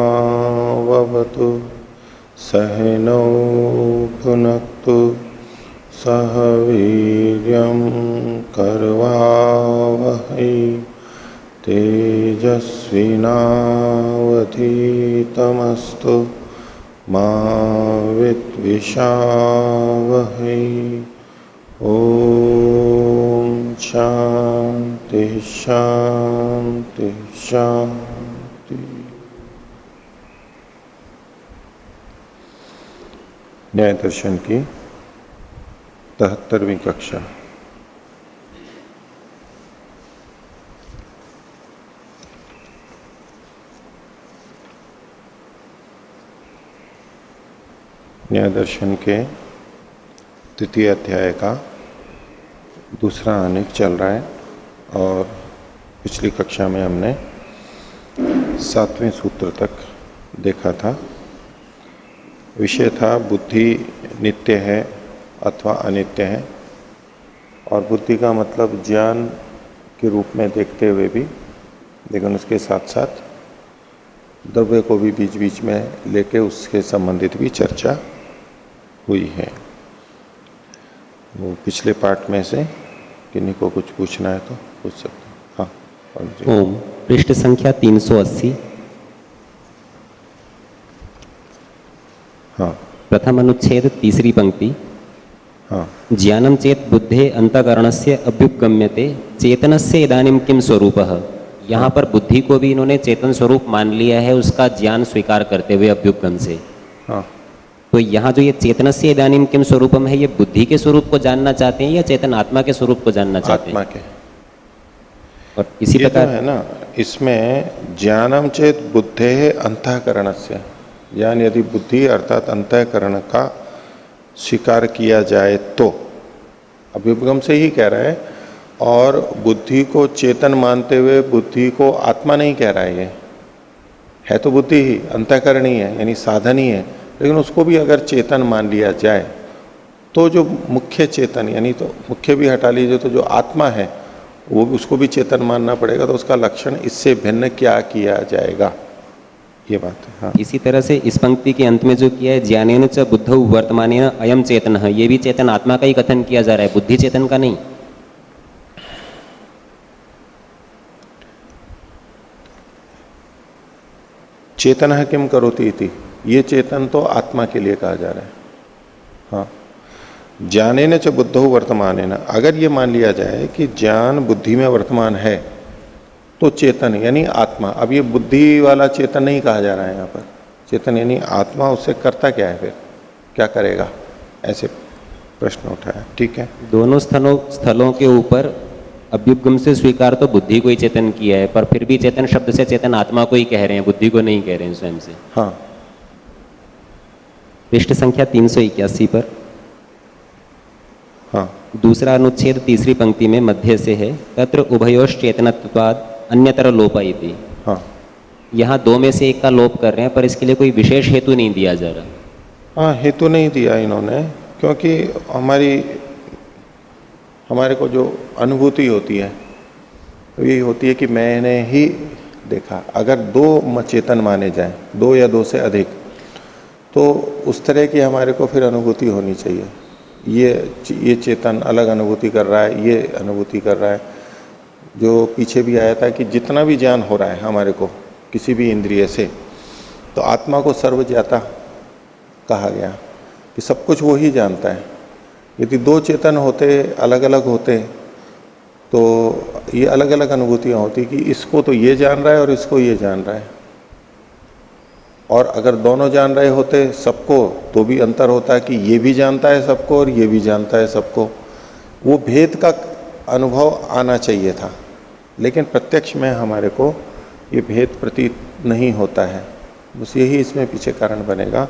सहनावतु सहनौ भुनक्तु सह वीर्यं करवावहै तेजस्विनावधीतमस्तु मा विद्विषावहै। ओम शांति शांति शांति। न्याय दर्शन की 73वीं कक्षा। न्याय दर्शन के तृतीय अध्याय का दूसरा आनेक चल रहा है और पिछली कक्षा में हमने 7वें सूत्र तक देखा था। विषय था बुद्धि नित्य है अथवा अनित्य है, और बुद्धि का मतलब ज्ञान के रूप में देखते हुए भी, लेकिन उसके साथ साथ द्रव्य को भी बीच बीच में लेके उसके संबंधित भी चर्चा हुई है। वो पिछले पार्ट में से किन्हीं को कुछ पूछना है तो पूछ सकते हैं। हाँ, ओम पृष्ठ संख्या 380। हाँ, प्रथम अनुच्छेद तीसरी पंक्ति। हाँ, ज्ञानम चेत बुद्धे अंतःकरणस्य अभ्युपगम्यते चेतनस्य इदानीं किम स्वरूपः। यहाँ पर बुद्धि को भी इन्होंने चेतन स्वरूप मान लिया है, उसका ज्ञान स्वीकार करते हुए अभ्युपगम से। हाँ। तो यहाँ जो ये चेतनस्य इदानीं किम स्वरूपम है, ये बुद्धि के स्वरूप को जानना चाहते हैं या चेतन आत्मा के स्वरूप को जानना चाहते हैं? आत्मा के। और इसी प्रकार है ना, इसमें ज्ञानम चेत बुद्धे अंतःकरणस्य, ज्ञान यदि बुद्धि अर्थात अंतःकरण का स्वीकार किया जाए तो, अभ्युपगम से ही कह रहा है, और बुद्धि को चेतन मानते हुए बुद्धि को आत्मा नहीं कह रहा है। ये है तो बुद्धि ही, अंतःकरण ही है, यानी साधन ही है, लेकिन उसको भी अगर चेतन मान लिया जाए तो जो मुख्य चेतन, यानी तो मुख्य भी हटा लीजिए, तो जो आत्मा है वो उसको भी चेतन मानना पड़ेगा। तो उसका लक्षण इससे भिन्न क्या किया जाएगा, ये बात है। हाँ। इसी तरह से इस पंक्ति के अंत में जो किया है, ज्ञानेन च बुद्धौ वर्तमानेन अयम चेतन है, ये भी चेतन आत्मा का ही कथन किया जा रहा है, बुद्धि चेतन का नहीं। चेतन किम करोति इति, ये चेतन तो आत्मा के लिए कहा जा रहा है। हाँ, ज्ञानेन च बुद्धौ वर्तमानेन, अगर ये मान लिया जाए कि ज्ञान बुद्धि में वर्तमान है तो चेतन यानी आत्मा। अब ये बुद्धि वाला चेतन नहीं कहा जा रहा है यहाँ पर, चेतन यानी आत्मा। उससे करता क्या है, फिर क्या करेगा, ऐसे प्रश्न उठाया। ठीक है, दोनों स्थलों के ऊपर अभ्युपगम से स्वीकार तो बुद्धि को ही चेतन किया है, पर फिर भी चेतन शब्द से चेतन आत्मा को ही कह रहे हैं, बुद्धि को नहीं कह रहे हैं स्वयं से। हाँ। पृष्ठ संख्या 381 पर। हाँ, दूसरा अनुच्छेद तीसरी पंक्ति में मध्य से है, तत्र उभयोश्च चेतनत्वाद अन्यतर लोपयति। हाँ। यहाँ दो में से एक का लोप कर रहे हैं, पर इसके लिए कोई विशेष हेतु नहीं दिया जा रहा। हाँ, हेतु नहीं दिया इन्होंने, क्योंकि हमारे को जो अनुभूति होती है तो यही होती है कि मैंने ही देखा। अगर दो चेतन माने जाए, दो या दो से अधिक, तो उस तरह की हमारे को फिर अनुभूति होनी चाहिए। ये चेतन अलग अनुभूति कर रहा है, ये अनुभूति कर रहा है। जो पीछे भी आया था कि जितना भी ज्ञान हो रहा है हमारे को किसी भी इंद्रिय से, तो आत्मा को सर्वज्ञाता कहा गया कि सब कुछ वो ही जानता है। यदि दो चेतन होते, अलग अलग होते, तो ये अलग अलग अनुभूतियां होती कि इसको तो ये जान रहा है और इसको ये जान रहा है। और अगर दोनों जान रहे होते सबको, तो भी अंतर होता है कि ये भी जानता है सबको और ये भी जानता है सबको। वो भेद का अनुभव आना चाहिए था, लेकिन प्रत्यक्ष में हमारे को ये भेद प्रतीत नहीं होता है। बस यही इसमें पीछे कारण बनेगा,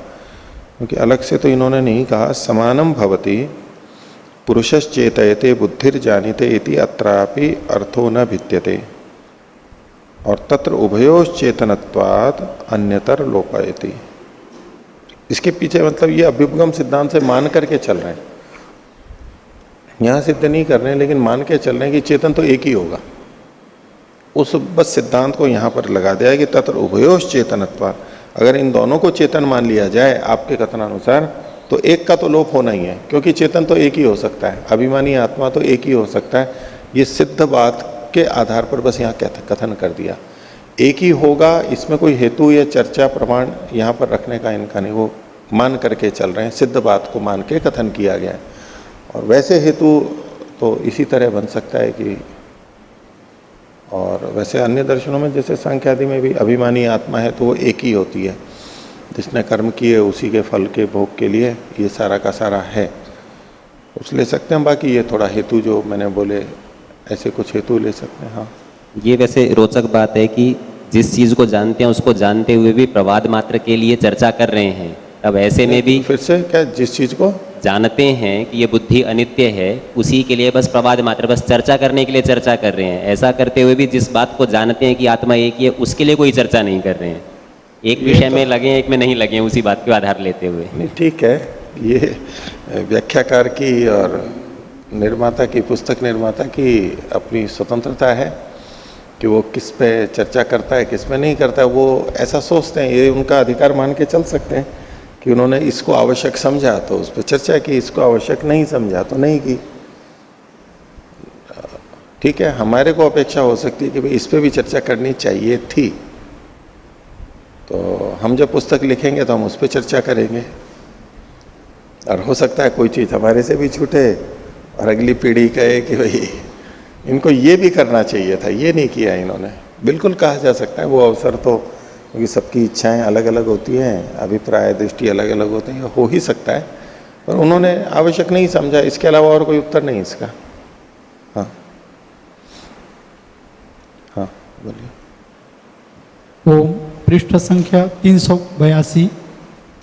क्योंकि अलग से तो इन्होंने नहीं कहा। समानम भवति पुरुषश्चेतयते बुद्धिर जानीते इति अत्रापि अर्थो न भिद्यते और तत्र उभयोश्चेतनत्वात् अन्यतर लोपयति। इसके पीछे मतलब ये अभ्युपगम सिद्धांत से मान करके चल रहे हैं, यहां सिद्ध नहीं कर रहे हैं, लेकिन मान के चल रहे हैं कि चेतन तो एक ही होगा। उस बस सिद्धांत को यहां पर लगा दिया है कि तत्र उभयोश्चेतनत्वात्, अगर इन दोनों को चेतन मान लिया जाए आपके कथनानुसार, तो एक का तो लोप होना ही है, क्योंकि चेतन तो एक ही हो सकता है, अभिमानी आत्मा तो एक ही हो सकता है। ये सिद्ध बात के आधार पर बस यहाँ कथन कर दिया, एक ही होगा। इसमें कोई हेतु या चर्चा प्रमाण यहाँ पर रखने का इनका नहीं, वो मान करके चल रहे हैं, सिद्ध बात को मान के कथन किया गया है। और वैसे हेतु तो इसी तरह बन सकता है कि, और वैसे अन्य दर्शनों में जैसे सांख्य आदि में भी अभिमानी आत्मा है तो वो एक ही होती है, जिसने कर्म किए उसी के फल के भोग के लिए ये सारा का सारा है, उस ले सकते हैं। बाकी ये थोड़ा हेतु जो मैंने बोले ऐसे कुछ हेतु ले सकते हैं। हाँ, ये वैसे रोचक बात है कि जिस चीज को जानते हैं उसको जानते हुए भी प्रवाद मात्र के लिए चर्चा कर रहे हैं। अब ऐसे में भी फिर से क्या, जिस चीज को जानते हैं कि ये बुद्धि अनित्य है, उसी के लिए बस प्रवाद मात्र, बस चर्चा करने के लिए चर्चा कर रहे हैं। ऐसा करते हुए भी जिस बात को जानते हैं कि आत्मा एक ही है, उसके लिए कोई चर्चा नहीं कर रहे हैं। एक विषय में लगे एक में नहीं लगे, उसी बात को आधार लेते हुए। नहीं, ठीक है, ये व्याख्याकार की और निर्माता की, पुस्तक निर्माता की अपनी स्वतंत्रता है कि वो किस पे चर्चा करता है किस पे नहीं करता है। वो ऐसा सोचते हैं, ये उनका अधिकार मान के चल सकते हैं कि उन्होंने इसको आवश्यक समझा तो उस पर चर्चा की, इसको आवश्यक नहीं समझा तो नहीं की। ठीक है, हमारे को अपेक्षा हो सकती है कि भाई इस पे भी चर्चा करनी चाहिए थी, तो हम जब पुस्तक लिखेंगे तो हम उस पर चर्चा करेंगे। और हो सकता है कोई चीज़ हमारे से भी छूटे और अगली पीढ़ी कहे कि भाई इनको ये भी करना चाहिए था, ये नहीं किया इन्होंने। बिल्कुल कहा जा सकता है, वो अवसर तो, क्योंकि सबकी इच्छाएं अलग अलग होती हैं, अभिप्राय दृष्टि अलग अलग होते हैं, हो ही सकता है, पर उन्होंने आवश्यक नहीं समझा। इसके अलावा और कोई उत्तर नहीं इसका। हाँ हाँ, बोलिए। ओम, पृष्ठ संख्या 382,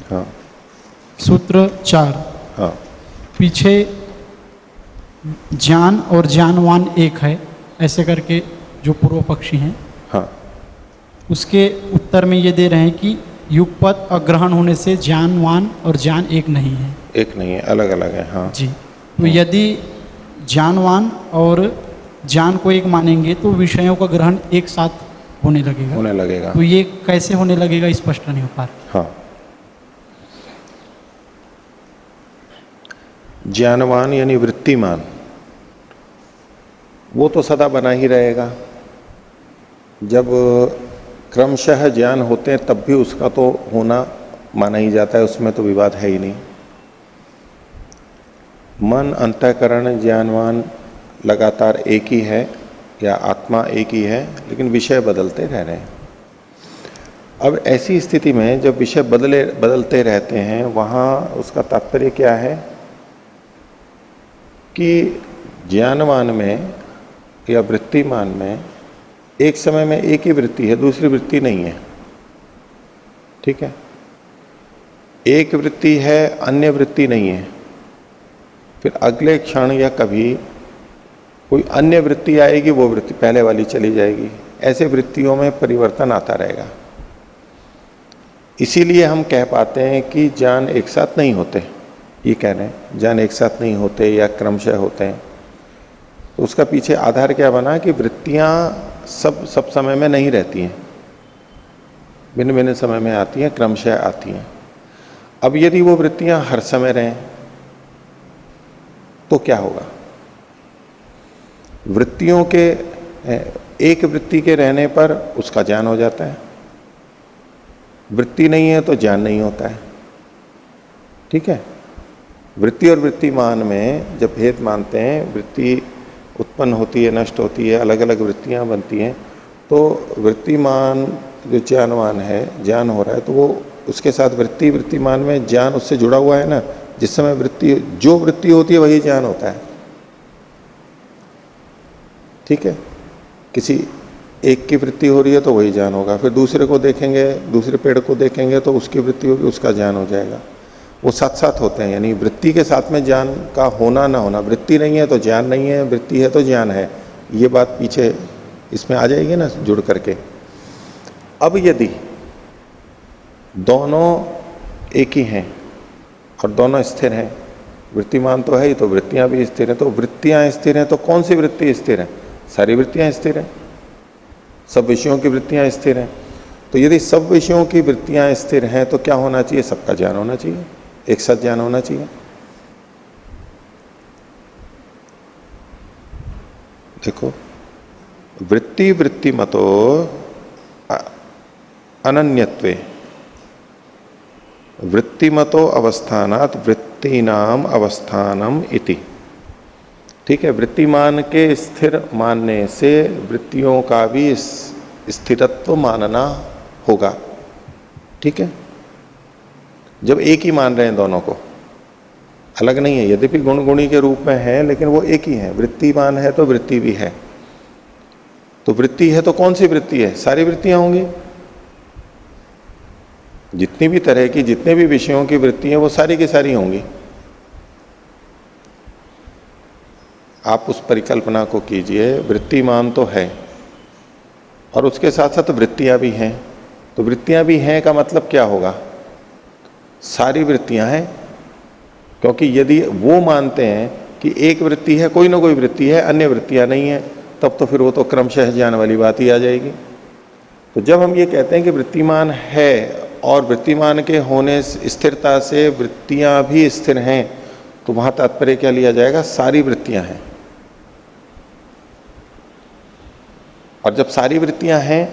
हाँ सूत्र 4। हाँ पीछे ज्ञान और ज्ञानवान एक है ऐसे करके जो पूर्व पक्षी हैं, हाँ, उसके उत्तर में ये दे रहे हैं कि युगपत अग्रहण होने से ज्ञानवान और ज्ञान एक नहीं है। एक नहीं है, अलग अलग है। हाँ जी, तो यदि ज्ञानवान और ज्ञान को एक मानेंगे तो विषयों का ग्रहण एक साथ होने लगेगा। होने लगेगा। तो ये कैसे होने लगेगा स्पष्ट नहीं हो पा रहा। हाँ, ज्ञानवान यानी वृत्तिमान, वो तो सदा बना ही रहेगा। जब क्रमशः ज्ञान होते हैं तब भी उसका तो होना माना ही जाता है, उसमें तो विवाद है ही नहीं। मन, अंतःकरण, ज्ञानवान लगातार एक ही है या आत्मा एक ही है, लेकिन विषय बदलते रह रहे हैं। अब ऐसी स्थिति में जब विषय बदलते रहते हैं, वहां उसका तात्पर्य क्या है कि ज्ञानवान में या वृत्तिमान में एक समय में एक ही वृत्ति है, दूसरी वृत्ति नहीं है। ठीक है, एक वृत्ति है, अन्य वृत्ति नहीं है। फिर अगले क्षण या कभी कोई अन्य वृत्ति आएगी, वो वृत्ति पहले वाली चली जाएगी। ऐसे वृत्तियों में परिवर्तन आता रहेगा। इसीलिए हम कह पाते हैं कि ज्ञान एक साथ नहीं होते। ये कह रहे हैं ज्ञान एक साथ नहीं होते या क्रमशः होते हैं। तो उसका पीछे आधार क्या बना कि वृत्तियां सब समय में नहीं रहती हैं, भिन्न भिन्न समय में आती हैं, क्रमशः आती हैं। अब यदि वो वृत्तियां हर समय रहें तो क्या होगा? वृत्तियों के एक वृत्ति के रहने पर उसका ज्ञान हो जाता है, वृत्ति नहीं है तो ज्ञान नहीं होता है। ठीक है, वृत्ति और वृत्तिमान में जब भेद मानते हैं, वृत्ति उत्पन्न होती है, नष्ट होती है, अलग अलग वृत्तियां बनती हैं, तो वृत्तिमान जो ज्ञानवान है, ज्ञान हो रहा है, तो वो उसके साथ वृत्तिमान में ज्ञान उससे जुड़ा हुआ है ना। जिस समय वृत्ति, जो वृत्ति होती है वही ज्ञान होता है। ठीक है, किसी एक की वृत्ति हो रही है तो वही ज्ञान होगा, फिर दूसरे को देखेंगे, दूसरे पेड़ को देखेंगे तो उसकी वृत्ति होगी, उसका ज्ञान हो जाएगा। वो साथ साथ होते हैं, यानी वृत्ति के साथ में ज्ञान का होना ना होना। वृत्ति नहीं है तो ज्ञान नहीं है, वृत्ति है तो ज्ञान है, ये बात पीछे इसमें आ जाएगी ना जुड़ करके। अब यदि दोनों एक ही हैं और दोनों स्थिर हैं, वृत्तिमान तो है ही, तो वृत्तियां भी स्थिर हैं, तो वृत्तियां स्थिर हैं तो कौन सी वृत्ति स्थिर है? सारी वृत्तियां स्थिर हैं, सब विषयों की वृत्तियां स्थिर हैं। तो यदि सब विषयों की वृत्तियां स्थिर हैं तो क्या होना चाहिए? सबका ज्ञान होना चाहिए, एक साथ ज्ञान होना चाहिए। देखो, वृत्ति वृत्ति मतो अनन्यत्वे वृत्तिमतो अवस्थानात वृत्तिनाम अवस्थानम इति। ठीक है, वृत्तिमान के स्थिर मानने से वृत्तियों का भी स्थिरत्व मानना होगा। ठीक है, जब एक ही मान रहे हैं, दोनों को अलग नहीं है, यद्यपि गुण गुणी के रूप में है लेकिन वो एक ही है। वृत्तिमान है तो वृत्ति भी है, तो वृत्ति है तो कौन सी वृत्ति है? सारी वृत्तियां होंगी, जितनी भी तरह की, जितने भी विषयों की वृत्ति है वो सारी की सारी होंगी। आप उस परिकल्पना को कीजिए, वृत्तिमान तो है और उसके साथ साथ वृत्तियां भी हैं। तो वृत्तियां भी हैं का मतलब क्या होगा? सारी वृत्तियां हैं, क्योंकि यदि वो मानते हैं कि एक वृत्ति है, कोई ना कोई वृत्ति है, अन्य वृत्तियां नहीं है, तब तो फिर वो तो क्रमशः ज्ञान वाली बात ही आ जाएगी। तो जब हम ये कहते हैं कि वृत्तिमान है और वृत्तिमान के होने स्थिरता से वृत्तियां भी स्थिर हैं, तो वहां तात्पर्य क्या लिया जाएगा? सारी वृत्तियां हैं। और जब सारी वृत्तियां हैं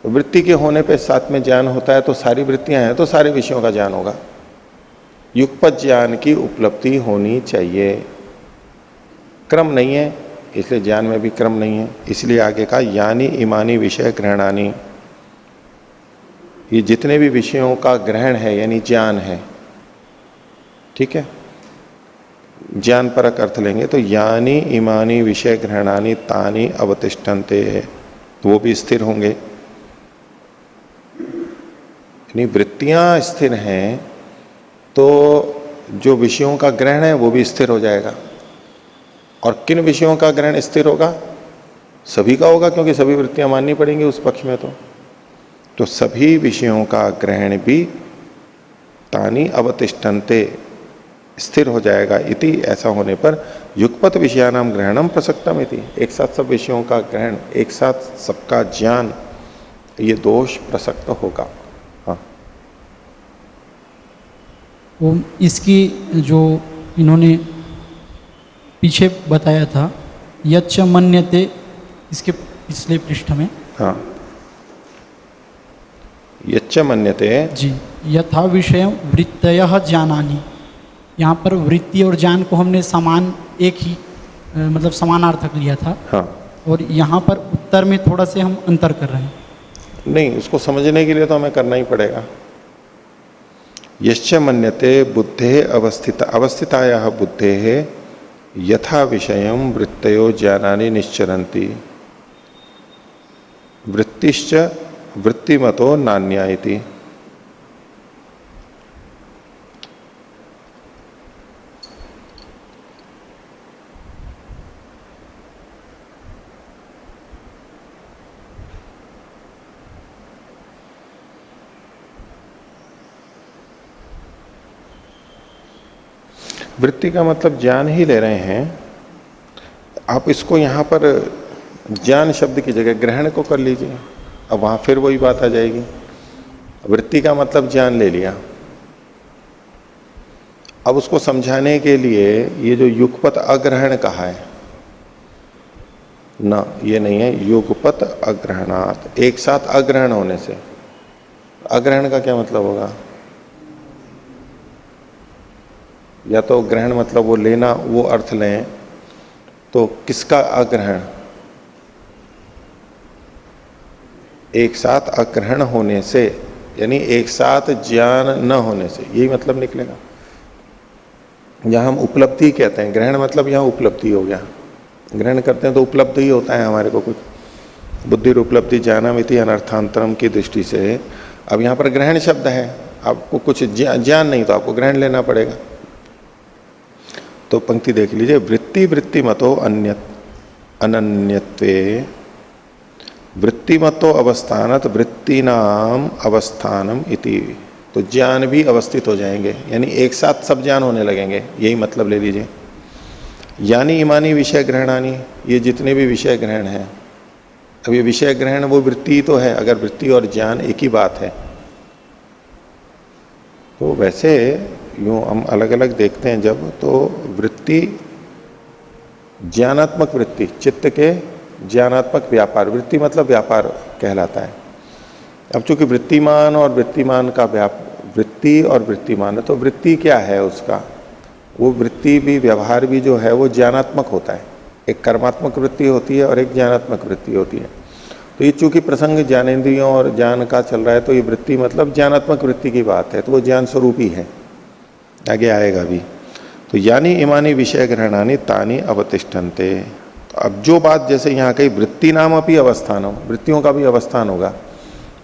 तो वृत्ति के होने पे साथ में ज्ञान होता है, तो सारी वृत्तियां हैं तो सारे विषयों का ज्ञान होगा। युगपत ज्ञान की उपलब्धि होनी चाहिए। क्रम नहीं है, इसलिए ज्ञान में भी क्रम नहीं है, इसलिए आगे का यानी इमानी विषय ग्रहणानी। ये जितने भी विषयों का ग्रहण है यानी ज्ञान है। ठीक है, ज्ञान परक अर्थ लेंगे तो यानी इमानी विषय ग्रहणानी तानी अवतिष्ठन्ते, तो वो भी स्थिर होंगे। यानी वृत्तियां स्थिर हैं तो जो विषयों का ग्रहण है वो भी स्थिर हो जाएगा। और किन विषयों का ग्रहण स्थिर होगा? सभी का होगा, क्योंकि सभी वृत्तियां माननी पड़ेंगी उस पक्ष में। तो सभी विषयों का ग्रहण भी तानी अवतिष्ठन्ते, स्थिर हो जाएगा। इति, ऐसा होने पर युगपत विषयानाम ग्रहणम प्रसक्तम इति, एक साथ सब विषयों का ग्रहण, एक साथ सबका ज्ञान, ये दोष प्रसक्त होगा। हाँ, वो इसकी जो इन्होंने पीछे बताया था, यच्च मन्यते, इसके पिछले पृष्ठ में। हाँ, यच्च मन्यते जी, यथा विषय वृत्तयः ज्ञानानि। यहाँ पर वृत्ति और ज्ञान को हमने समान, एक ही मतलब समानार्थक लिया था। हाँ, और यहाँ पर उत्तर में थोड़ा से हम अंतर कर रहे हैं। नहीं, उसको समझने के लिए तो हमें करना ही पड़ेगा। यश्च मन्यते बुद्धे अवस्थितायाः बुद्धेः यथा विषयं वृत्तयो ज्ञानानि निश्चरन्ति वृत्तिश्च वृत्तिमतो नान्या इति। वृत्ति का मतलब ज्ञान ही ले रहे हैं आप। इसको यहां पर ज्ञान शब्द की जगह ग्रहण को कर लीजिए, अब वहां फिर वही बात आ जाएगी। वृत्ति का मतलब ज्ञान ले लिया। अब उसको समझाने के लिए ये जो युगपत अग्रहण कहा है ना, ये नहीं है, युगपत अग्रहणात्, एक साथ अग्रहण होने से। अग्रहण का क्या मतलब होगा? या तो ग्रहण मतलब वो लेना, वो अर्थ लें तो किसका अग्रहण? एक साथ अग्रहण होने से, यानी एक साथ ज्ञान न होने से, यही मतलब निकलेगा। जहां हम उपलब्धि कहते हैं, ग्रहण मतलब यहां उपलब्धि हो गया। ग्रहण करते हैं तो उपलब्ध ही होता है हमारे को कुछ, बुद्धि उपलब्धि ज्ञानमिति अनर्थांतरम की दृष्टि से अब यहां पर ग्रहण शब्द है, आपको कुछ ज्ञान नहीं तो आपको ग्रहण लेना पड़ेगा। तो पंक्ति देख लीजिए, वृत्ति वृत्ति मतो अनन्यत्वे वृत्ति मतो अवस्थानत वृत्ति नाम अवस्थानम इति। तो ज्ञान भी अवस्थित हो जाएंगे, यानी एक साथ सब ज्ञान होने लगेंगे, यही मतलब ले लीजिए। यानी इमानी विषय ग्रहणानी, ये जितने भी विषय ग्रहण हैं, अब ये विषय ग्रहण वो वृत्ति तो है, अगर वृत्ति और ज्ञान एक ही बात है तो वैसे यूं हम अलग अलग देखते हैं जब, तो वृत्ति ज्ञानात्मक वृत्ति, चित्त के ज्ञानात्मक व्यापार, वृत्ति मतलब व्यापार कहलाता है। अब चूंकि वृत्तिमान और वृत्तिमान का वृत्ति और वृत्तिमान है, तो वृत्ति क्या है उसका, वो वृत्ति भी व्यवहार भी जो है वो ज्ञानात्मक होता है। एक कर्मात्मक वृत्ति होती है और एक ज्ञानात्मक वृत्ति होती है। तो ये चूंकि प्रसंग ज्ञानेंद्रियों और ज्ञान का चल रहा है, तो ये वृत्ति मतलब ज्ञानात्मक वृत्ति की बात है, तो वो ज्ञान स्वरूप ही है, आगे आएगा भी। तो यानी इमानी विषय ग्रहणानी तानी अवतिष्ठन्ते। तो अब जो बात जैसे यहाँ कही वृत्ति नाम अपनी अवस्थान हो, वृत्तियों का भी अवस्थान होगा।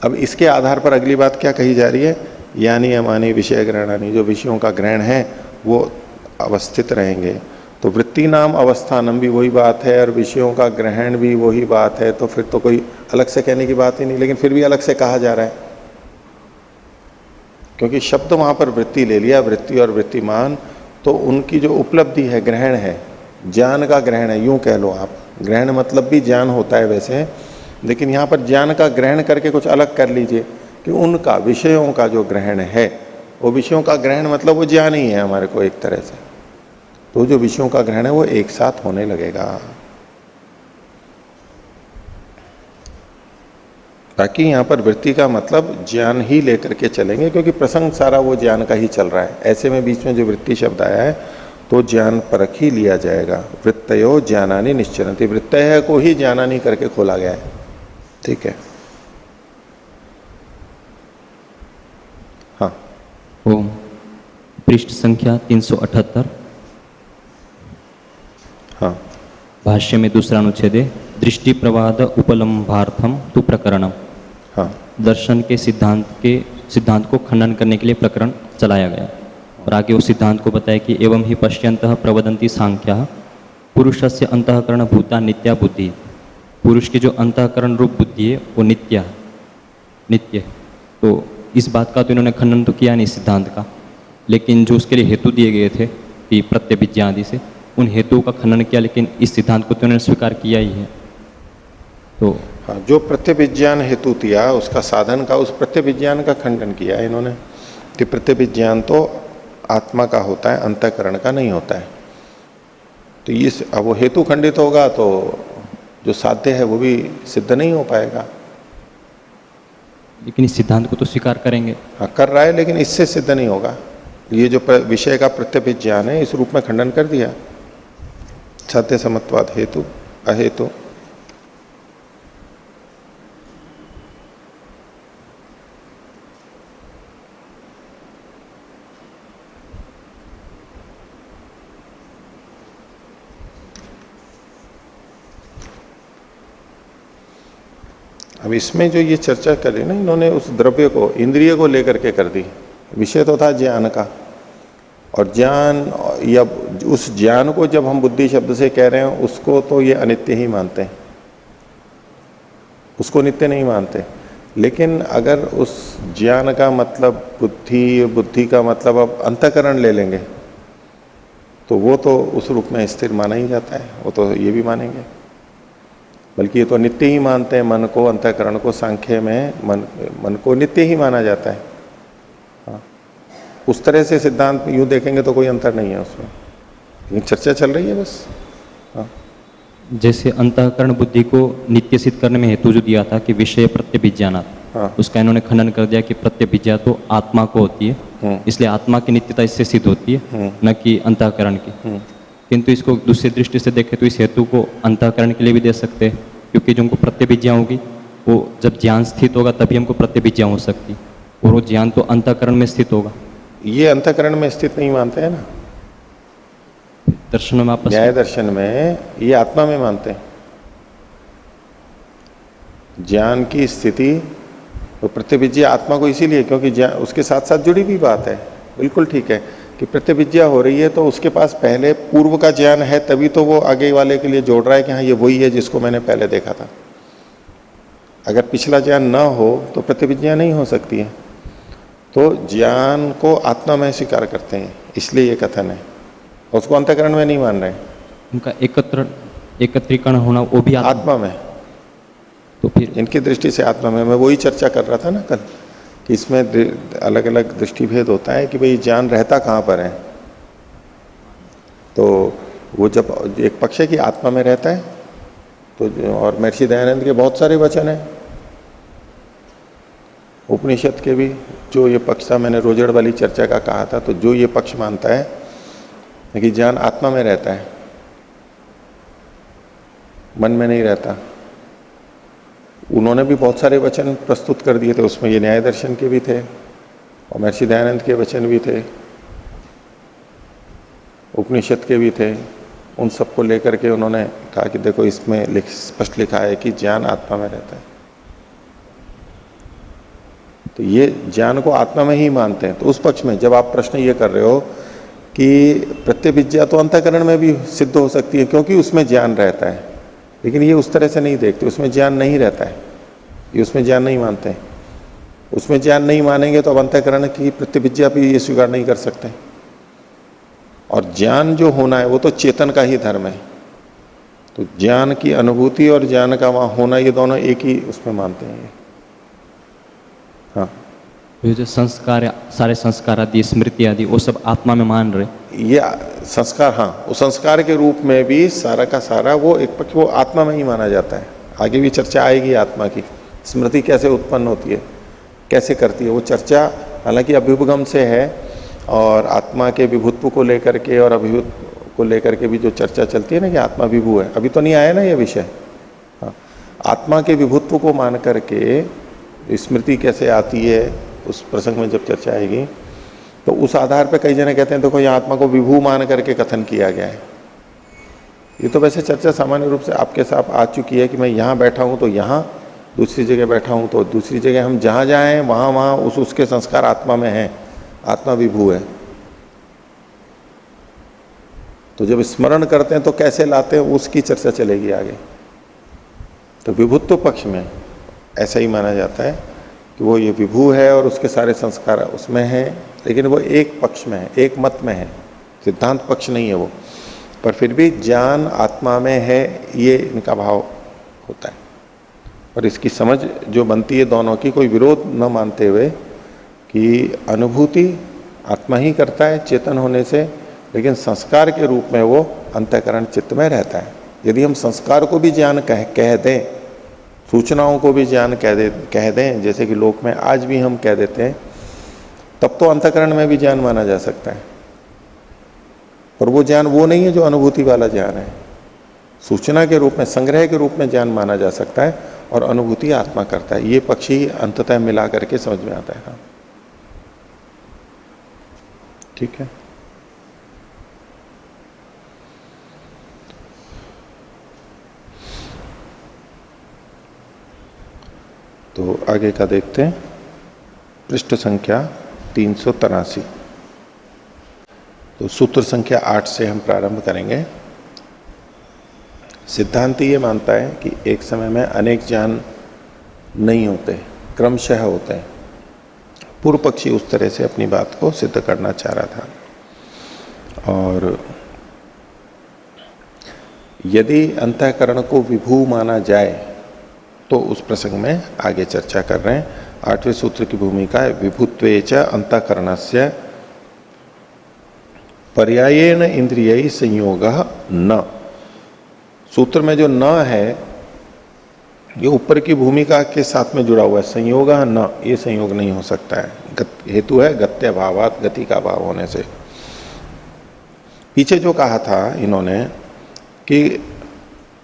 अब इसके आधार पर अगली बात क्या कही जा रही है, यानी इमानी विषय ग्रहणानी, जो विषयों का ग्रहण है वो अवस्थित रहेंगे। तो वृत्ति नाम अवस्थानम भी वही बात है और विषयों का ग्रहण भी वही बात है, तो फिर तो कोई अलग से कहने की बात ही नहीं, लेकिन फिर भी अलग से कहा जा रहा है क्योंकि शब्द वहां पर वृत्ति ले लिया, वृत्ति और वृत्तिमान, तो उनकी जो उपलब्धि है, ग्रहण है, ज्ञान का ग्रहण है, यूं कह लो आप। ग्रहण मतलब भी ज्ञान होता है वैसे, लेकिन यहाँ पर ज्ञान का ग्रहण करके कुछ अलग कर लीजिए कि उनका विषयों का जो ग्रहण है, वो विषयों का ग्रहण मतलब वो ज्ञान ही है हमारे को एक तरह से। तो जो विषयों का ग्रहण है वो एक साथ होने लगेगा। बाकी यहां पर वृत्ति का मतलब ज्ञान ही लेकर के चलेंगे, क्योंकि प्रसंग सारा वो ज्ञान का ही चल रहा है। ऐसे में बीच में जो वृत्ति शब्द आया है तो ज्ञान परख ही लिया जाएगा। वृत्तयो ज्ञानानि निश्चरन्ति, वृत्तय को ही ज्ञानानि करके खोला गया है। ठीक है, हाँ। ओम। पृष्ठ संख्या 378। हाँ, भाष्य में दूसरा अनुच्छेद है, दृष्टि प्रवाद उपलम्भार्थम तु प्रकरणम। हाँ, दर्शन के सिद्धांत को खंडन करने के लिए प्रकरण चलाया गया और आगे उस सिद्धांत को बताया कि एवं ही पश्यन्तः प्रवदन्ति सांख्या पुरुषस्य अंतःकरण भूता नित्या बुद्धि। पुरुष की जो अंतःकरण रूप बुद्धि है वो नित्य है। तो इस बात का तो इन्होंने खंडन तो किया नहीं सिद्धांत का, लेकिन जो उसके लिए हेतु दिए गए थे कि प्रत्यभिज्ञा आदि से, उन हेतुओं का खंडन किया, लेकिन इस सिद्धांत को तो उन्होंने स्वीकार किया ही है। तो हाँ, जो प्रत्यभिज्ञान हेतु दिया उसका साधन का, उस प्रत्यभिज्ञान का खंडन किया है इन्होंने कि प्रत्यभिज्ञान तो आत्मा का होता है, अंतःकरण का नहीं होता है। तो ये अब वो हेतु खंडित होगा तो जो साध्य है वो भी सिद्ध नहीं हो पाएगा। लेकिन इस सिद्धांत को तो स्वीकार करेंगे। हाँ, कर रहा है, लेकिन इससे सिद्ध नहीं होगा। ये जो विषय का प्रत्यभिज्ञान है इस रूप में खंडन कर दिया, साध्य समत्वाद हेतु अहेतु। अब इसमें जो ये चर्चा करी ना इन्होंने, उस द्रव्य को, इंद्रिय को लेकर के कर दी। विषय तो था ज्ञान का, और ज्ञान या उस ज्ञान को जब हम बुद्धि शब्द से कह रहे हैं उसको तो ये अनित्य ही मानते हैं, उसको नित्य नहीं मानते। लेकिन अगर उस ज्ञान का मतलब बुद्धि, बुद्धि का मतलब अब अंतःकरण ले लेंगे तो वो तो उस रूप में स्थिर माना ही जाता है, वो तो ये भी मानेंगे। बल्कि ये तो नित्य ही मानते हैं मन को, अंतःकरण को। सांख्य में मन को नित्य ही माना जाता है। हाँ, उस तरह से सिद्धांत यूं देखेंगे तो कोई अंतर नहीं है उसमें, लेकिन चर्चा चल रही है बस। हाँ, जैसे अंतःकरण बुद्धि को नित्य सिद्ध करने में हेतु जो दिया था कि विषय प्रत्यभिज्ञानात्, हाँ, उसका इन्होंने खंडन कर दिया कि प्रत्यभिज्ञा तो आत्मा को होती है, इसलिए आत्मा की नित्यता इससे सिद्ध होती है, न कि अंतःकरण की। किंतु इसको दूसरी दृष्टि से देखें तो इस हेतु को अंतःकरण के लिए भी दे सकते हैं, क्योंकि जो हमको प्रत्यभिज्ञा होगी वो जब ज्ञान स्थित होगा तभी हमको प्रत्यभिज्ञा हो सकती, और वो ज्ञान तो अंतःकरण में स्थित होगा। ये अंतःकरण में स्थित नहीं मानते हैं ना, दर्शनों में आपस न्याय दर्शन में ये आत्मा में मानते हैं। ज्ञान की स्थिति तो प्रतिविज्ञा आत्मा को इसीलिए, क्योंकि उसके साथ साथ जुड़ी भी बात है, बिल्कुल ठीक है कि प्रतिविज्ञा हो रही है तो उसके पास पहले पूर्व का ज्ञान है, तभी तो वो आगे वाले के लिए जोड़ रहा है कि हाँ ये वही है जिसको मैंने पहले देखा था। अगर पिछला ज्ञान ना हो तो प्रतिविज्ञा नहीं हो सकती है। तो ज्ञान को आत्मा में स्वीकार करते हैं, इसलिए ये कथन है, उसको अंतःकरण में नहीं मान रहे। उनका एकत्रीकरण होना वो भी आत्मा में, तो फिर इनकी दृष्टि से आत्मा में, मैं वही चर्चा कर रहा था ना कल कि इसमें अलग अलग दृष्टिभेद होता है कि भाई ज्ञान रहता कहाँ पर है। तो वो जब एक पक्ष है कि आत्मा में रहता है, तो और महर्षि दयानंद के बहुत सारे वचन हैं उपनिषद के भी, जो ये पक्ष था, मैंने रोजड़ वाली चर्चा का कहा था, तो जो ये पक्ष मानता है कि ज्ञान आत्मा में रहता है, मन में नहीं रहता, उन्होंने भी बहुत सारे वचन प्रस्तुत कर दिए थे। उसमें ये न्याय दर्शन के भी थे और महर्षि दयानंद के वचन भी थे, उपनिषद के भी थे। उन सबको लेकर के उन्होंने कहा कि देखो इसमें स्पष्ट लिखा है कि ज्ञान आत्मा में रहता है। तो ये ज्ञान को आत्मा में ही मानते हैं। तो उस पक्ष में जब आप प्रश्न ये कर रहे हो कि प्रत्यभिज्ञा तो अंतःकरण में भी सिद्ध हो सकती है क्योंकि उसमें ज्ञान रहता है, लेकिन ये उस तरह से नहीं देखते, उसमें ज्ञान नहीं रहता है, ये उसमें ज्ञान नहीं मानते हैं। उसमें ज्ञान नहीं मानेंगे तो अब अंतःकरण की प्रतिविज्ञा भी ये स्वीकार नहीं कर सकते। और ज्ञान जो होना है वो तो चेतन का ही धर्म है। तो ज्ञान की अनुभूति और ज्ञान का वहां होना, ये दोनों एक ही उसमें मानते हैं। हाँ, ये जो संस्कार, सारे संस्कार आदि, स्मृति आदि, वो सब आत्मा में मान रहे, ये संस्कार, हाँ, वो संस्कार के रूप में भी सारा का सारा वो एक पक्ष वो आत्मा में ही माना जाता है। आगे भी चर्चा आएगी आत्मा की, स्मृति कैसे उत्पन्न होती है, कैसे करती है, वो चर्चा हालांकि अभ्युपगम से है और आत्मा के विभुत्व को लेकर के और अभिभूत को लेकर के भी जो चर्चा चलती है ना कि आत्मा विभू है, अभी तो नहीं आया ना ये विषय। हाँ, आत्मा के विभुत्व को मान करके स्मृति कैसे आती है उस प्रसंग में जब चर्चा आएगी तो उस आधार पर कई जने कहते हैं देखो ये आत्मा को विभू मान करके कथन किया गया है। ये तो वैसे चर्चा सामान्य रूप से आपके साथ आ चुकी है कि मैं यहाँ बैठा हूँ तो यहाँ, दूसरी जगह बैठा हूँ तो दूसरी जगह, हम जहाँ जाएं वहाँ वहाँ उसके संस्कार आत्मा में हैं, आत्मा विभू है। तो जब स्मरण करते हैं तो कैसे लाते हैं उसकी चर्चा चलेगी आगे। तो विभुत्व पक्ष में ऐसा ही माना जाता है कि वो ये विभू है और उसके सारे संस्कार उसमें हैं, लेकिन वो एक पक्ष में है, एक मत में है, सिद्धांत पक्ष नहीं है वो, पर फिर भी ज्ञान आत्मा में है, ये इनका भाव होता है। और इसकी समझ जो बनती है दोनों की, कोई विरोध न मानते हुए कि अनुभूति आत्मा ही करता है चेतन होने से, लेकिन संस्कार के रूप में वो अंतःकरण चित्त में रहता है। यदि हम संस्कार को भी ज्ञान कह दें, सूचनाओं को भी ज्ञान कह दें, जैसे कि लोक में आज भी हम कह देते हैं, तब तो अंतःकरण में भी ज्ञान माना जा सकता है। पर वो ज्ञान वो नहीं है जो अनुभूति वाला ज्ञान है। सूचना के रूप में, संग्रह के रूप में ज्ञान माना जा सकता है और अनुभूति आत्मा करता है। ये पक्ष ही अंततः मिला करके समझ में आता है। हाँ, ठीक है। तो आगे का देखते हैं, पृष्ठ संख्या 383। तो सूत्र संख्या 8 से हम प्रारंभ करेंगे। सिद्धांत ये मानता है कि एक समय में अनेक ज्ञान नहीं होते, क्रमशः होते हैं। पूर्व पक्षी उस तरह से अपनी बात को सिद्ध करना चाह रहा था। और यदि अंतःकरण को विभू माना जाए तो उस प्रसंग में आगे चर्चा कर रहे हैं। 8वें सूत्र की भूमिका है विभुत्वे च अंतःकरणस्य पर्यायेण इंद्रिय संयोग न। सूत्र में जो न है ये ऊपर की भूमिका के साथ में जुड़ा हुआ है। संयोग न, ये संयोग नहीं हो सकता है। हेतु है गत्य भावात, गति का भाव होने से। पीछे जो कहा था इन्होंने कि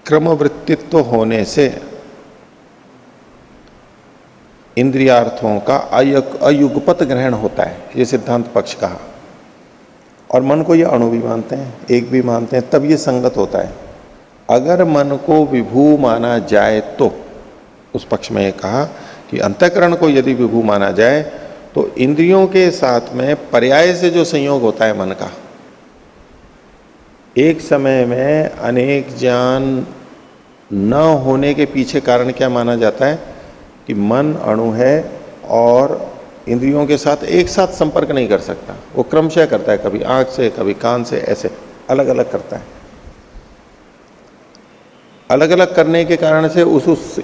क्रमवृत्तित्व होने से इंद्रियार्थों का अयुगपत ग्रहण होता है, ये सिद्धांत पक्ष कहा। और मन को ये अणु भी मानते हैं, एक भी मानते हैं, तब ये संगत होता है। अगर मन को विभू माना जाए तो उस पक्ष में कहा कि अंतःकरण को यदि विभू माना जाए तो इंद्रियों के साथ में पर्याय से जो संयोग होता है मन का, एक समय में अनेक ज्ञान न होने के पीछे कारण क्या माना जाता है कि मन अणु है और इंद्रियों के साथ एक साथ संपर्क नहीं कर सकता। वो क्रमशः करता है, कभी आंख से, कभी कान से, ऐसे अलग अलग करता है। अलग अलग करने के कारण से उस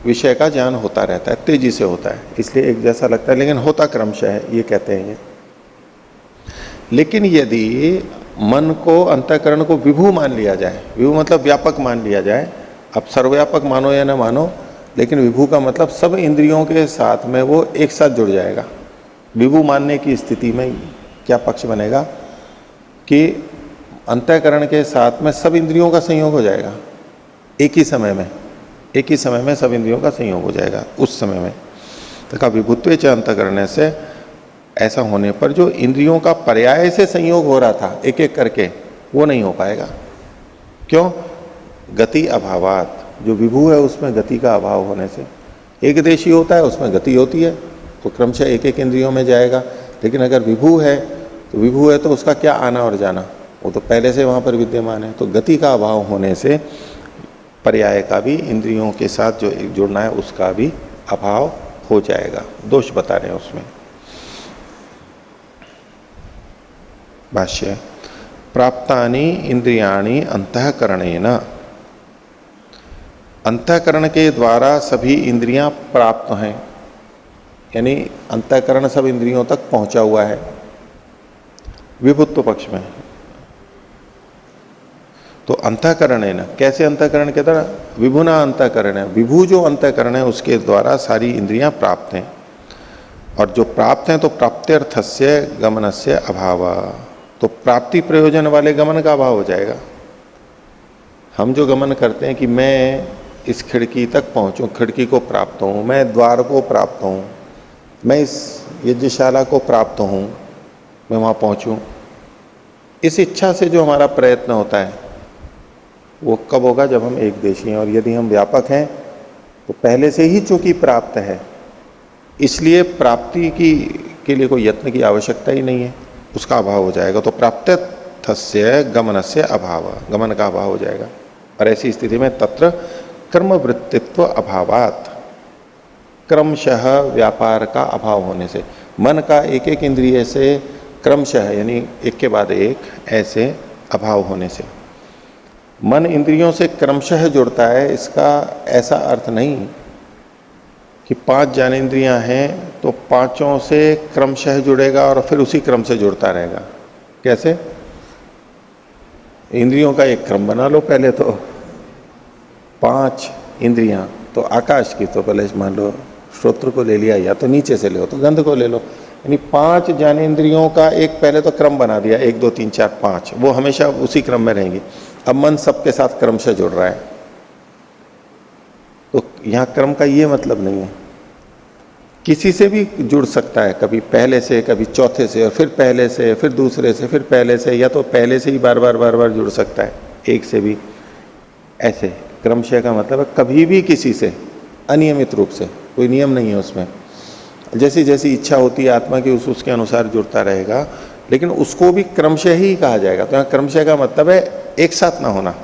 विषय का ज्ञान होता रहता है, तेजी से होता है, इसलिए एक जैसा लगता है, लेकिन होता क्रमशः है, ये कहते हैं ये। लेकिन यदि मन को, अंतःकरण को विभू मान लिया जाए, विभू मतलब व्यापक मान लिया जाए, अब सर्वव्यापक मानो या न मानो, लेकिन विभू का मतलब सब इंद्रियों के साथ में वो एक साथ जुड़ जाएगा। विभू मानने की स्थिति में क्या पक्ष बनेगा कि अंतःकरण के साथ में सब इंद्रियों का संयोग हो जाएगा, एक ही समय में सब इंद्रियों का संयोग हो जाएगा उस समय में। तो कहा विभुत्वे च अंतःकरण से, ऐसा होने पर जो इंद्रियों का पर्याय से संयोग हो रहा था एक एक करके, वो नहीं हो पाएगा। क्यों? गति अभावात, जो विभू है उसमें गति का अभाव होने से। एक देशी होता है उसमें गति होती है, तो क्रमशः एक एक इंद्रियों में जाएगा। लेकिन अगर विभू है तो उसका क्या आना और जाना, वो तो पहले से वहां पर विद्यमान है। तो गति का अभाव होने से पर्याय का भी, इंद्रियों के साथ जो जुड़ना है उसका भी अभाव हो जाएगा। दोष बता रहे हैं उसमें। भाष्य, प्राप्तानि इंद्रियाणि अंतःकरणेन, अंतःकरण के द्वारा सभी इंद्रियां प्राप्त हैं, यानी अंतःकरण सब इंद्रियों तक पहुंचा हुआ है विभुत्व पक्ष में। तो अंतःकरण है ना, कैसे अंतःकरण के द्वारा? विभुना अंतःकरण है, विभू जो अंतःकरण है उसके द्वारा सारी इंद्रियां प्राप्त हैं। और जो प्राप्त हैं तो प्राप्त्यर्थस्य गमनस्य अभाव, तो प्राप्ति प्रयोजन वाले गमन का अभाव हो जाएगा। हम जो गमन करते हैं कि मैं इस खिड़की तक पहुंचूं, खिड़की को प्राप्त हूं, मैं द्वार को प्राप्त हूं, मैं इस यज्ञशाला को प्राप्त हूं, मैं वहां पहुंचूं, इस इच्छा से जो हमारा प्रयत्न होता है वो कब होगा? जब हम एक देशी हैं। और यदि हम व्यापक हैं तो पहले से ही चूंकि प्राप्त है, इसलिए प्राप्ति के लिए कोई यत्न की आवश्यकता ही नहीं है, उसका अभाव हो जाएगा। तो प्राप्त्यर्थस्य गमनस्य अभाव, गमन का अभाव हो जाएगा। और ऐसी स्थिति में तत्र कर्मवृत्तित्व अभावात, क्रमशः व्यापार का अभाव होने से, मन का एक एक इंद्रिय से क्रमशः यानी एक के बाद एक ऐसे अभाव होने से, मन इंद्रियों से क्रमशः जुड़ता है। इसका ऐसा अर्थ नहीं कि 5 ज्ञानेंद्रियां हैं तो पांचों से क्रमशः जुड़ेगा और फिर उसी क्रम से जुड़ता रहेगा। कैसे? इंद्रियों का एक क्रम बना लो पहले, तो 5 इंद्रियां तो आकाश की, तो पहले मान लो श्रोत्र को ले लिया, या तो नीचे से लो तो गंध को ले लो, यानी 5 ज्ञानेंद्रियों का एक पहले तो क्रम बना दिया, 1 2 3 4 5, वो हमेशा उसी क्रम में रहेंगी। अब मन सबके साथ क्रम से जुड़ रहा है, तो यहां क्रम का ये मतलब नहीं है, किसी से भी जुड़ सकता है, कभी पहले से, कभी चौथे से, और फिर पहले से, फिर दूसरे से, फिर पहले से, या तो पहले से ही बार बार जुड़ सकता है, एक से भी। ऐसे क्रमशः का मतलब है कभी भी किसी से अनियमित रूप से, कोई नियम नहीं है उसमें, जैसी जैसी इच्छा होती है आत्मा की उसके अनुसार जुड़ता रहेगा, लेकिन उसको भी क्रमशः ही कहा जाएगा। तो यहाँ क्रमशः का मतलब है एक साथ ना होना।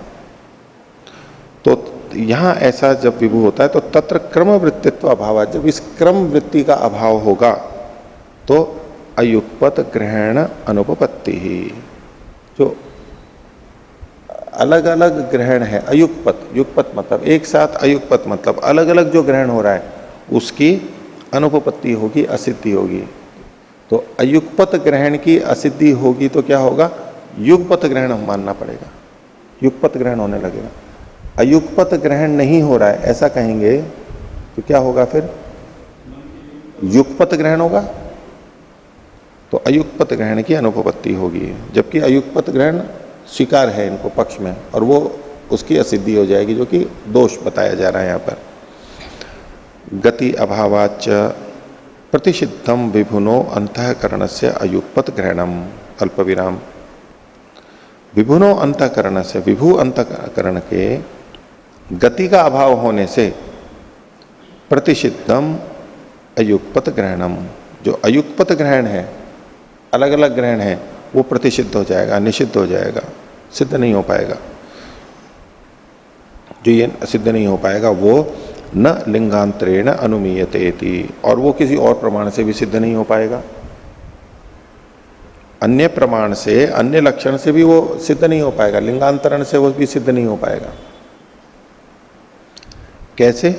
तो यहां ऐसा जब विभू होता है तो तत्र क्रम वृत्तित्व अभाव, जब इस क्रम वृत्ति का अभाव होगा तो अयुगपत ग्रहण अनुपपत्ति ही, जो अलग अलग ग्रहण है, अयुगपत, युगपत मतलब एक साथ, अयुगपत मतलब अलग अलग जो ग्रहण हो रहा है उसकी अनुपपत्ति होगी, असिद्धि होगी। तो अयुगपत ग्रहण की असिद्धि होगी तो क्या होगा? युगपत ग्रहण मानना पड़ेगा, युगपत ग्रहण होने लगेगा। अयुगपत ग्रहण नहीं हो रहा है ऐसा कहेंगे तो क्या होगा? फिर युगपत ग्रहण होगा, तो अयुगपत ग्रहण की अनुपपत्ति होगी, जबकि अयुगपत ग्रहण स्वीकार है इनको पक्ष में, और वो उसकी असिद्धि हो जाएगी, जो कि दोष बताया जा रहा है यहां पर। गति अभावाच प्रतिषिद्धम विभुनो अंतःकरण से अयुगपत ग्रहणम, अल्प विराम। विभुनो अंतःकरण से, विभु अंतःकरण के गति का अभाव होने से प्रतिषिद्धम अयुगपत ग्रहणम, जो अयुगपत ग्रहण है, अलग अलग ग्रहण है, वो प्रतिषिद्ध हो जाएगा, निषिद्ध हो जाएगा, सिद्ध नहीं हो पाएगा। जो ये सिद्ध नहीं हो पाएगा वो न लिंगांतरेण अनुमीयते, और वो किसी और प्रमाण से भी सिद्ध नहीं हो पाएगा। अन्य प्रमाण से, अन्य लक्षण से भी वो सिद्ध नहीं हो पाएगा, लिंगांतरण से वो भी सिद्ध नहीं हो पाएगा। कैसे?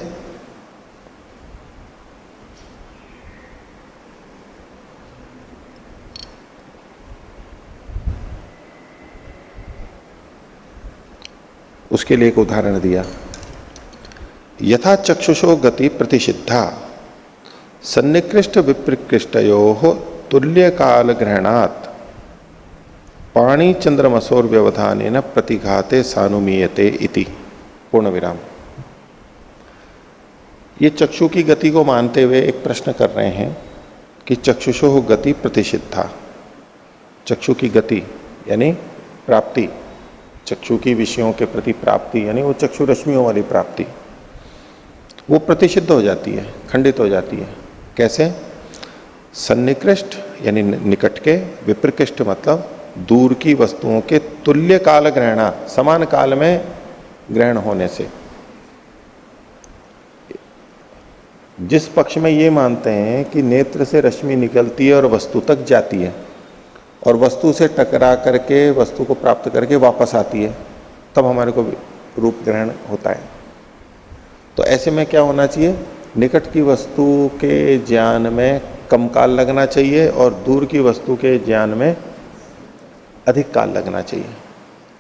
उसके लिए एक उदाहरण दिया, यथा चक्षुषो गति प्रतिषिद्धा सन्निकृष्ट विप्रकृष्टयोः तुल्य काल ग्रहणात् पाणी चंद्रमसोर व्यवधानेन प्रतिघाते सानुमीयते इति। पूर्ण विराम। ये चक्षु की गति को मानते हुए एक प्रश्न कर रहे हैं कि चक्षुषो गति प्रतिषिद्धा, चक्षु की गति यानी प्राप्ति, चक्षु की विषयों के प्रति प्राप्ति यानी वो चक्षु रश्मियों वाली प्राप्ति, वो प्रतिषिद्ध हो जाती है, खंडित हो जाती है। कैसे? सन्निकृष्ट यानी निकट के, विप्रकृष्ट मतलब दूर की वस्तुओं के तुल्य काल ग्रहणा, समान काल में ग्रहण होने से। जिस पक्ष में ये मानते हैं कि नेत्र से रश्मि निकलती है और वस्तु तक जाती है और वस्तु से टकरा करके वस्तु को प्राप्त करके वापस आती है, तब हमारे को रूप ग्रहण होता है। तो ऐसे में क्या होना चाहिए? निकट की वस्तु के ज्ञान में कम काल लगना चाहिए और दूर की वस्तु के ज्ञान में अधिक काल लगना चाहिए।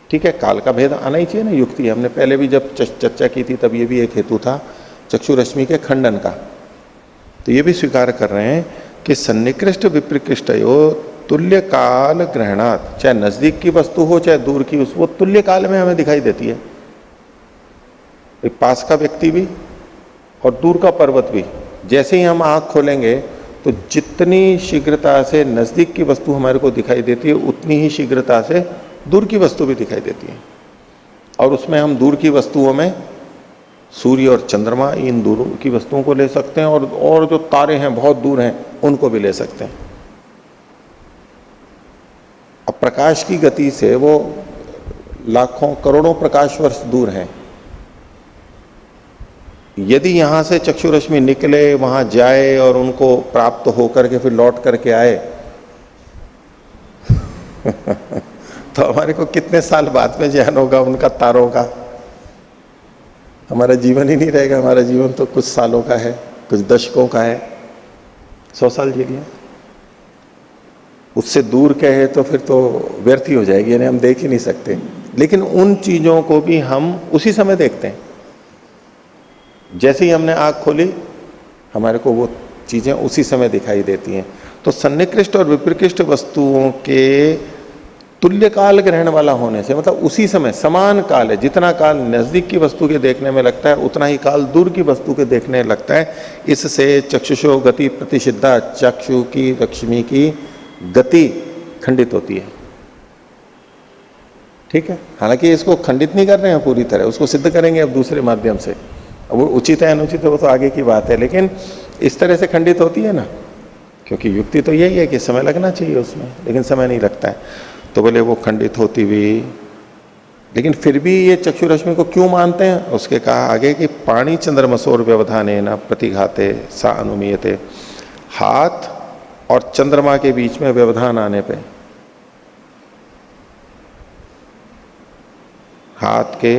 ठीक है, काल का भेद आना ही चाहिए ना, युक्ति। हमने पहले भी जब चर्चा की थी तब ये भी एक हेतु था चक्षु रश्मि के खंडन का। तो ये भी स्वीकार कर रहे हैं कि सन्निकृष्ट विप्रकृष्टयो तुल्य काल ग्रहणात्, चाहे नजदीक की वस्तु हो चाहे दूर की, वो तुल्य काल में हमें दिखाई देती है। एक पास का व्यक्ति भी और दूर का पर्वत भी, जैसे ही हम आंख खोलेंगे तो जितनी शीघ्रता से नजदीक की वस्तु हमारे को दिखाई देती है उतनी ही शीघ्रता से दूर की वस्तु भी दिखाई देती है। और उसमें हम दूर की वस्तुओं में सूर्य और चंद्रमा, इन दूर की वस्तुओं को ले सकते हैं और जो तारे हैं बहुत दूर हैं उनको भी ले सकते हैं। अब प्रकाश की गति से वो लाखों करोड़ों प्रकाश वर्ष दूर हैं। यदि यहां से चक्षु रश्मि निकले, वहां जाए और उनको प्राप्त होकर के फिर लौट करके आए तो हमारे को कितने साल बाद में ज्ञान होगा उनका, तारों का? हमारा जीवन ही नहीं रहेगा। हमारा जीवन तो कुछ सालों का है, कुछ दशकों का है। 100 साल जी लिया, उससे दूर कहे तो फिर तो व्यर्थ ही हो जाएगी, यानी हम देख ही नहीं सकते। लेकिन उन चीजों को भी हम उसी समय देखते हैं। जैसे ही हमने आंख खोली हमारे को वो चीजें उसी समय दिखाई देती हैं। तो सन्निकृष्ट और विप्रकृष्ट वस्तुओं के तुल्य काल ग्रहण वाला होने से, मतलब उसी समय समान काल है, जितना काल नजदीक की वस्तु के देखने में लगता है उतना ही काल दूर की वस्तु के देखने लगता है। इससे चक्षुषो गति प्रतिषिद्धा, चक्षु की रश्मि की गति खंडित होती है। ठीक है, हालांकि इसको खंडित नहीं कर रहे हैं पूरी तरह, उसको सिद्ध करेंगे अब दूसरे माध्यम से। अब वो उचित है अनुचित है वो तो आगे की बात है, लेकिन इस तरह से खंडित होती है ना, क्योंकि युक्ति तो यही है कि समय लगना चाहिए उसमें, लेकिन समय नहीं लगता है। तो बोले वो खंडित होती हुई, लेकिन फिर भी ये चक्षु रश्मि को क्यों मानते हैं? उसके कहा आगे कि पाणी चंद्रमसोर व्यवधानेन प्रतिघाते सा अनुमीयते। हाथ और चंद्रमा के बीच में व्यवधान आने पे, हाथ के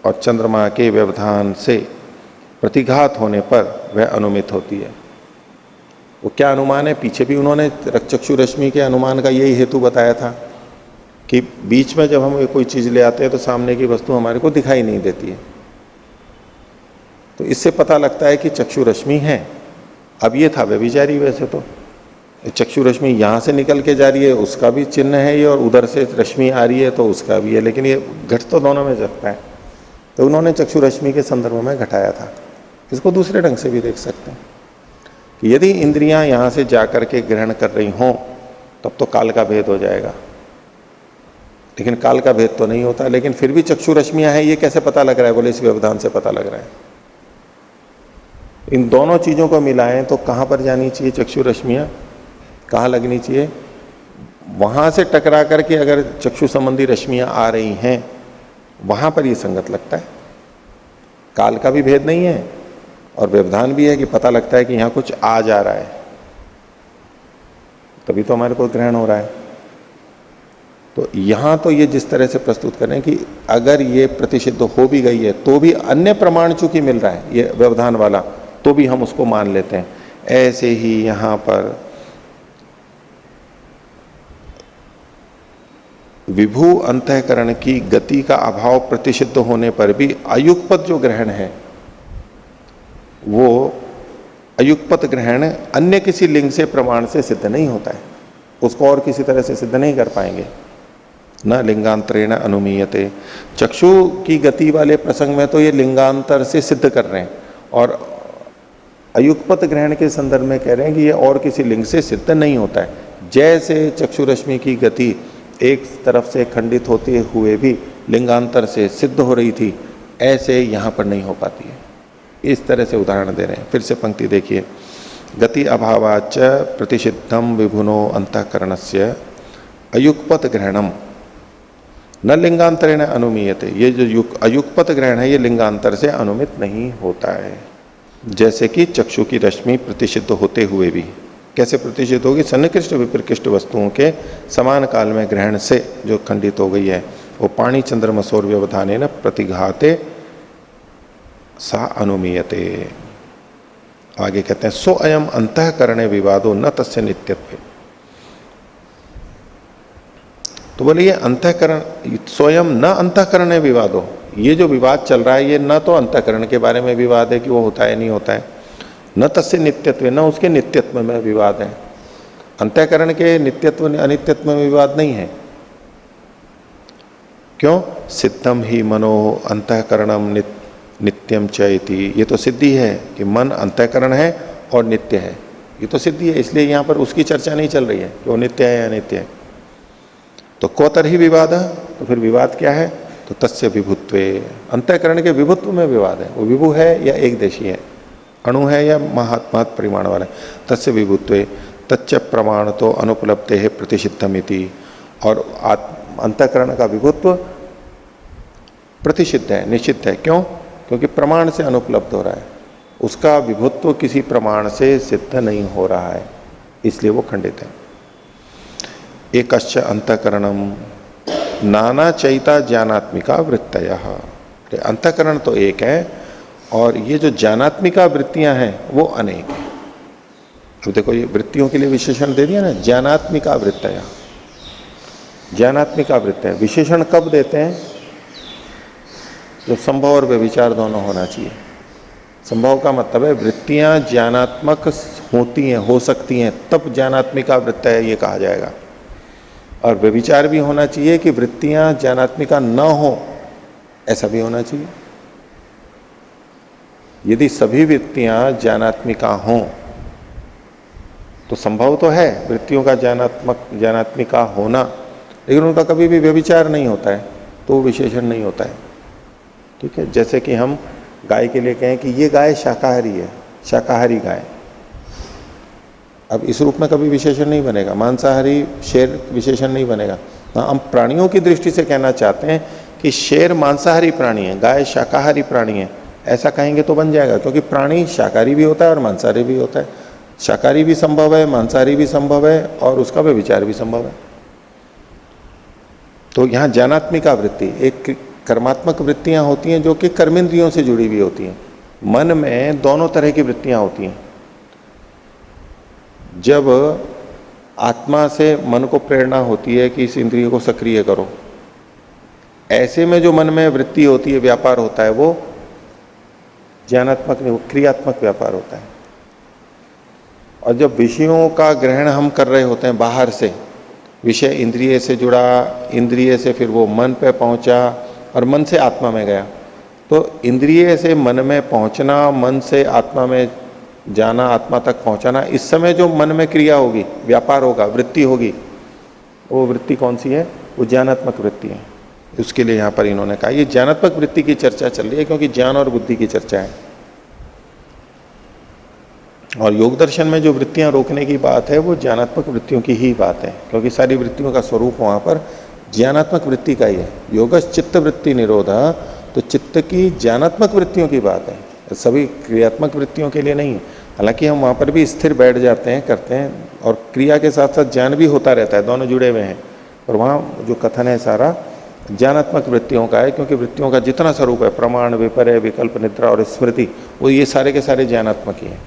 और चंद्रमा के व्यवधान से प्रतिघात होने पर वह अनुमित होती है। वो क्या अनुमान है? पीछे भी उन्होंने चक्षु रश्मि के अनुमान का यही हेतु बताया था कि बीच में जब हम कोई चीज ले आते हैं तो सामने की वस्तु हमारे को दिखाई नहीं देती है, तो इससे पता लगता है कि चक्षु रश्मि है। अब ये था व्यभिचारी, वैसे तो चक्षु रश्मि यहां से निकल के जा रही है उसका भी चिन्ह है ये, और उधर से रश्मि आ रही है तो उसका भी है, लेकिन ये घट तो दोनों में सकता है। तो उन्होंने चक्षु रश्मि के संदर्भ में घटाया था। इसको दूसरे ढंग से भी देख सकते हैं कि यदि इंद्रियां यहां से जाकर के ग्रहण कर रही हों तब तो काल का भेद हो जाएगा, लेकिन काल का भेद तो नहीं होता। लेकिन फिर भी चक्षु रश्मियां हैं, ये कैसे पता लग रहा है? बोले इस व्यवधान से पता लग रहा है। इन दोनों चीजों को मिलाएं तो कहां पर जानी चाहिए चक्षु रश्मियां, कहां लगनी चाहिए? वहां से टकरा करके अगर चक्षु संबंधी रश्मियां आ रही हैं वहां पर ये संगत लगता है। काल का भी भेद नहीं है और व्यवधान भी है कि पता लगता है कि यहां कुछ आ जा रहा है, तभी तो हमारे को ग्रहण हो रहा है। तो यहां तो ये जिस तरह से प्रस्तुत करें कि अगर ये प्रतिषिद्ध हो भी गई है तो भी अन्य प्रमाण चूंकि मिल रहा है ये व्यवधान वाला, तो भी हम उसको मान लेते हैं। ऐसे ही यहां पर विभू अंतःकरण की गति का अभाव प्रतिषिद्ध होने पर भी अयुगपत जो ग्रहण है वो अयुगपत ग्रहण अन्य किसी लिंग से प्रमाण से सिद्ध नहीं होता है, उसको और किसी तरह से सिद्ध नहीं कर पाएंगे। न लिंगांतरेण अनुमीयते, चक्षु की गति वाले प्रसंग में तो ये लिंगांतर से सिद्ध कर रहे हैं और अयुगपत ग्रहण के संदर्भ में कह रहे हैं कि ये और किसी लिंग से सिद्ध नहीं होता है। जैसे चक्षु रश्मि की गति एक तरफ से खंडित होते हुए भी लिंगांतर से सिद्ध हो रही थी, ऐसे यहां पर नहीं हो पाती है। इस तरह से उदाहरण दे रहे हैं। फिर से पंक्ति देखिए, गति अभावाच प्रतिषिद्धम विभुनो अंतःकरणस्य अयुगपत ग्रहणम न लिंगांतरेण अनुमीयते। ये जो अयुगपत ग्रहण है ये लिंगांतर से अनुमित नहीं होता है। जैसे कि चक्षु की रश्मि प्रतिषिद्ध होते हुए भी कैसे प्रतिषिद्ध होगी? सन्निकृष्ट विप्रकृष्ट वस्तुओं के समान काल में ग्रहण से जो खंडित हो गई है वो पाणी चंद्रमा सौर व्यवधाने न प्रतिघाते सा अनुमीयते। आगे कहते हैं सो अयम अंतःकरणे विवादो न तस्य नित्यत्वे। तो बोले ये अंतःकरण स्वयं न अंतःकरणे विवादो, ये जो विवाद चल रहा है ये न तो अंतःकरण के बारे में विवाद है कि वो होता है नहीं होता है, न तस्य नित्यत्व, न उसके नित्यत्व में विवाद है। अंतःकरण के नित्यत्व अनित्यत्व में विवाद नहीं है। क्यों? सिद्धम ही मनो अंतःकरणम नित्यम चैति, ये तो सिद्धि है कि मन अंतःकरण है और नित्य है, ये तो सिद्धि है। इसलिए यहां पर उसकी चर्चा नहीं चल रही है कि वो नित्य है या अनित्य है। तो कोतर ही विवाद है, तो फिर विवाद क्या है? तो तस्य विभुत्वे, अंतःकरण के विभुत्व में विवाद है। वो विभु है या एक देशी है, अणु है या महत परिमाण वाला है। तस्य विभुत्वे तच्च प्रमाण तो अनुपलब्धे है प्रतिषिद्धमिति। और अंतःकरण का विभुत्व प्रतिषिद्ध है, निश्चित है। क्यों? क्योंकि प्रमाण से अनुपलब्ध हो रहा है, उसका विभुत्व किसी प्रमाण से सिद्ध नहीं हो रहा है, इसलिए वो खंडित है। एकश्च अंतःकरणम नाना चैता ज्ञानात्मिका वृत्तयः। अंतःकरण तो एक है और ये जो ज्ञानात्मिका वृत्तियां हैं वो अनेक है। तो देखो ये वृत्तियों के लिए विशेषण दे दिया ना, ज्ञानात्मिका वृत्तयः। ज्ञानात्मिका वृत्ति है, विशेषण कब देते हैं? जो संभव और व्यभिचार दोनों होना चाहिए। संभव का मतलब है वृत्तियां ज्ञानात्मक होती हैं, हो सकती हैं, तब ज्ञानात्मिका वृत्ति है ये कहा जाएगा। और व्यभिचार भी होना चाहिए कि वृत्तियां ज्ञानात्मिका न हो, ऐसा भी होना चाहिए। यदि सभी वृत्तियां ज्ञानात्मिका हों तो संभव तो है वृत्तियों का ज्ञानात्मिका होना, लेकिन उनका कभी भी व्यभिचार नहीं होता है, तो विशेषण नहीं होता है। ठीक है, जैसे कि हम गाय के लिए कहें कि ये गाय शाकाहारी है, शाकाहारी गाय, अब इस रूप में कभी विशेषण नहीं बनेगा। मांसाहारी शेर विशेषण नहीं बनेगा। हम प्राणियों की दृष्टि से कहना चाहते हैं कि शेर मांसाहारी प्राणी है, गाय शाकाहारी प्राणी है, ऐसा कहेंगे तो बन जाएगा। क्योंकि प्राणी शाकाहारी भी होता है और मांसाहारी भी होता है, शाकाहारी भी संभव है, मांसाहारी भी संभव है और उसका व्यभिचार भी संभव है। तो यहाँ ज्ञानात्मिका वृत्ति, एक कर्मात्मक वृत्तियां होती हैं जो कि कर्मेंद्रियों से जुड़ी हुई होती हैं। मन में दोनों तरह की वृत्तियां होती हैं। जब आत्मा से मन को प्रेरणा होती है कि इस इंद्रिय को सक्रिय करो, ऐसे में जो मन में वृत्ति होती है, व्यापार होता है, वो ज्ञानात्मक नहीं, वो क्रियात्मक व्यापार होता है। और जब विषयों का ग्रहण हम कर रहे होते हैं बाहर से, विषय इंद्रिय से जुड़ा, इंद्रिय से फिर वो मन पे पहुंचा और मन से आत्मा में गया, तो इंद्रिय से मन में पहुंचना, मन से आत्मा में जाना, आत्मा तक पहुंचाना, इस समय जो मन में क्रिया होगी, व्यापार होगा, वृत्ति होगी, वो वृत्ति कौन सी है? वो ज्ञानात्मक वृत्ति है। उसके लिए यहां पर इन्होंने कहा ये ज्ञानात्मक वृत्ति की चर्चा चल रही है, क्योंकि ज्ञान और बुद्धि की चर्चा है। और योग दर्शन में जो वृत्तियां रोकने की बात है वो ज्ञानात्मक वृत्तियों की ही बात है, क्योंकि सारी वृत्तियों का स्वरूप वहां पर ज्ञानात्मक वृत्ति का ही है। योगश चित्त वृत्ति निरोधा, तो चित्त की ज्ञानात्मक वृत्तियों की बात है, सभी क्रियात्मक वृत्तियों के लिए नहीं। हालांकि हम वहां पर भी स्थिर बैठ जाते हैं, करते हैं, और क्रिया के साथ साथ ज्ञान भी होता रहता है, दोनों जुड़े हुए हैं। और वहां जो कथन है सारा ज्ञानात्मक वृत्तियों का है, क्योंकि वृत्तियों का जितना स्वरूप है, प्रमाण, विपर्य, विकल्प, निद्रा और स्मृति, वो ये सारे के सारे ज्ञानात्मक ही है।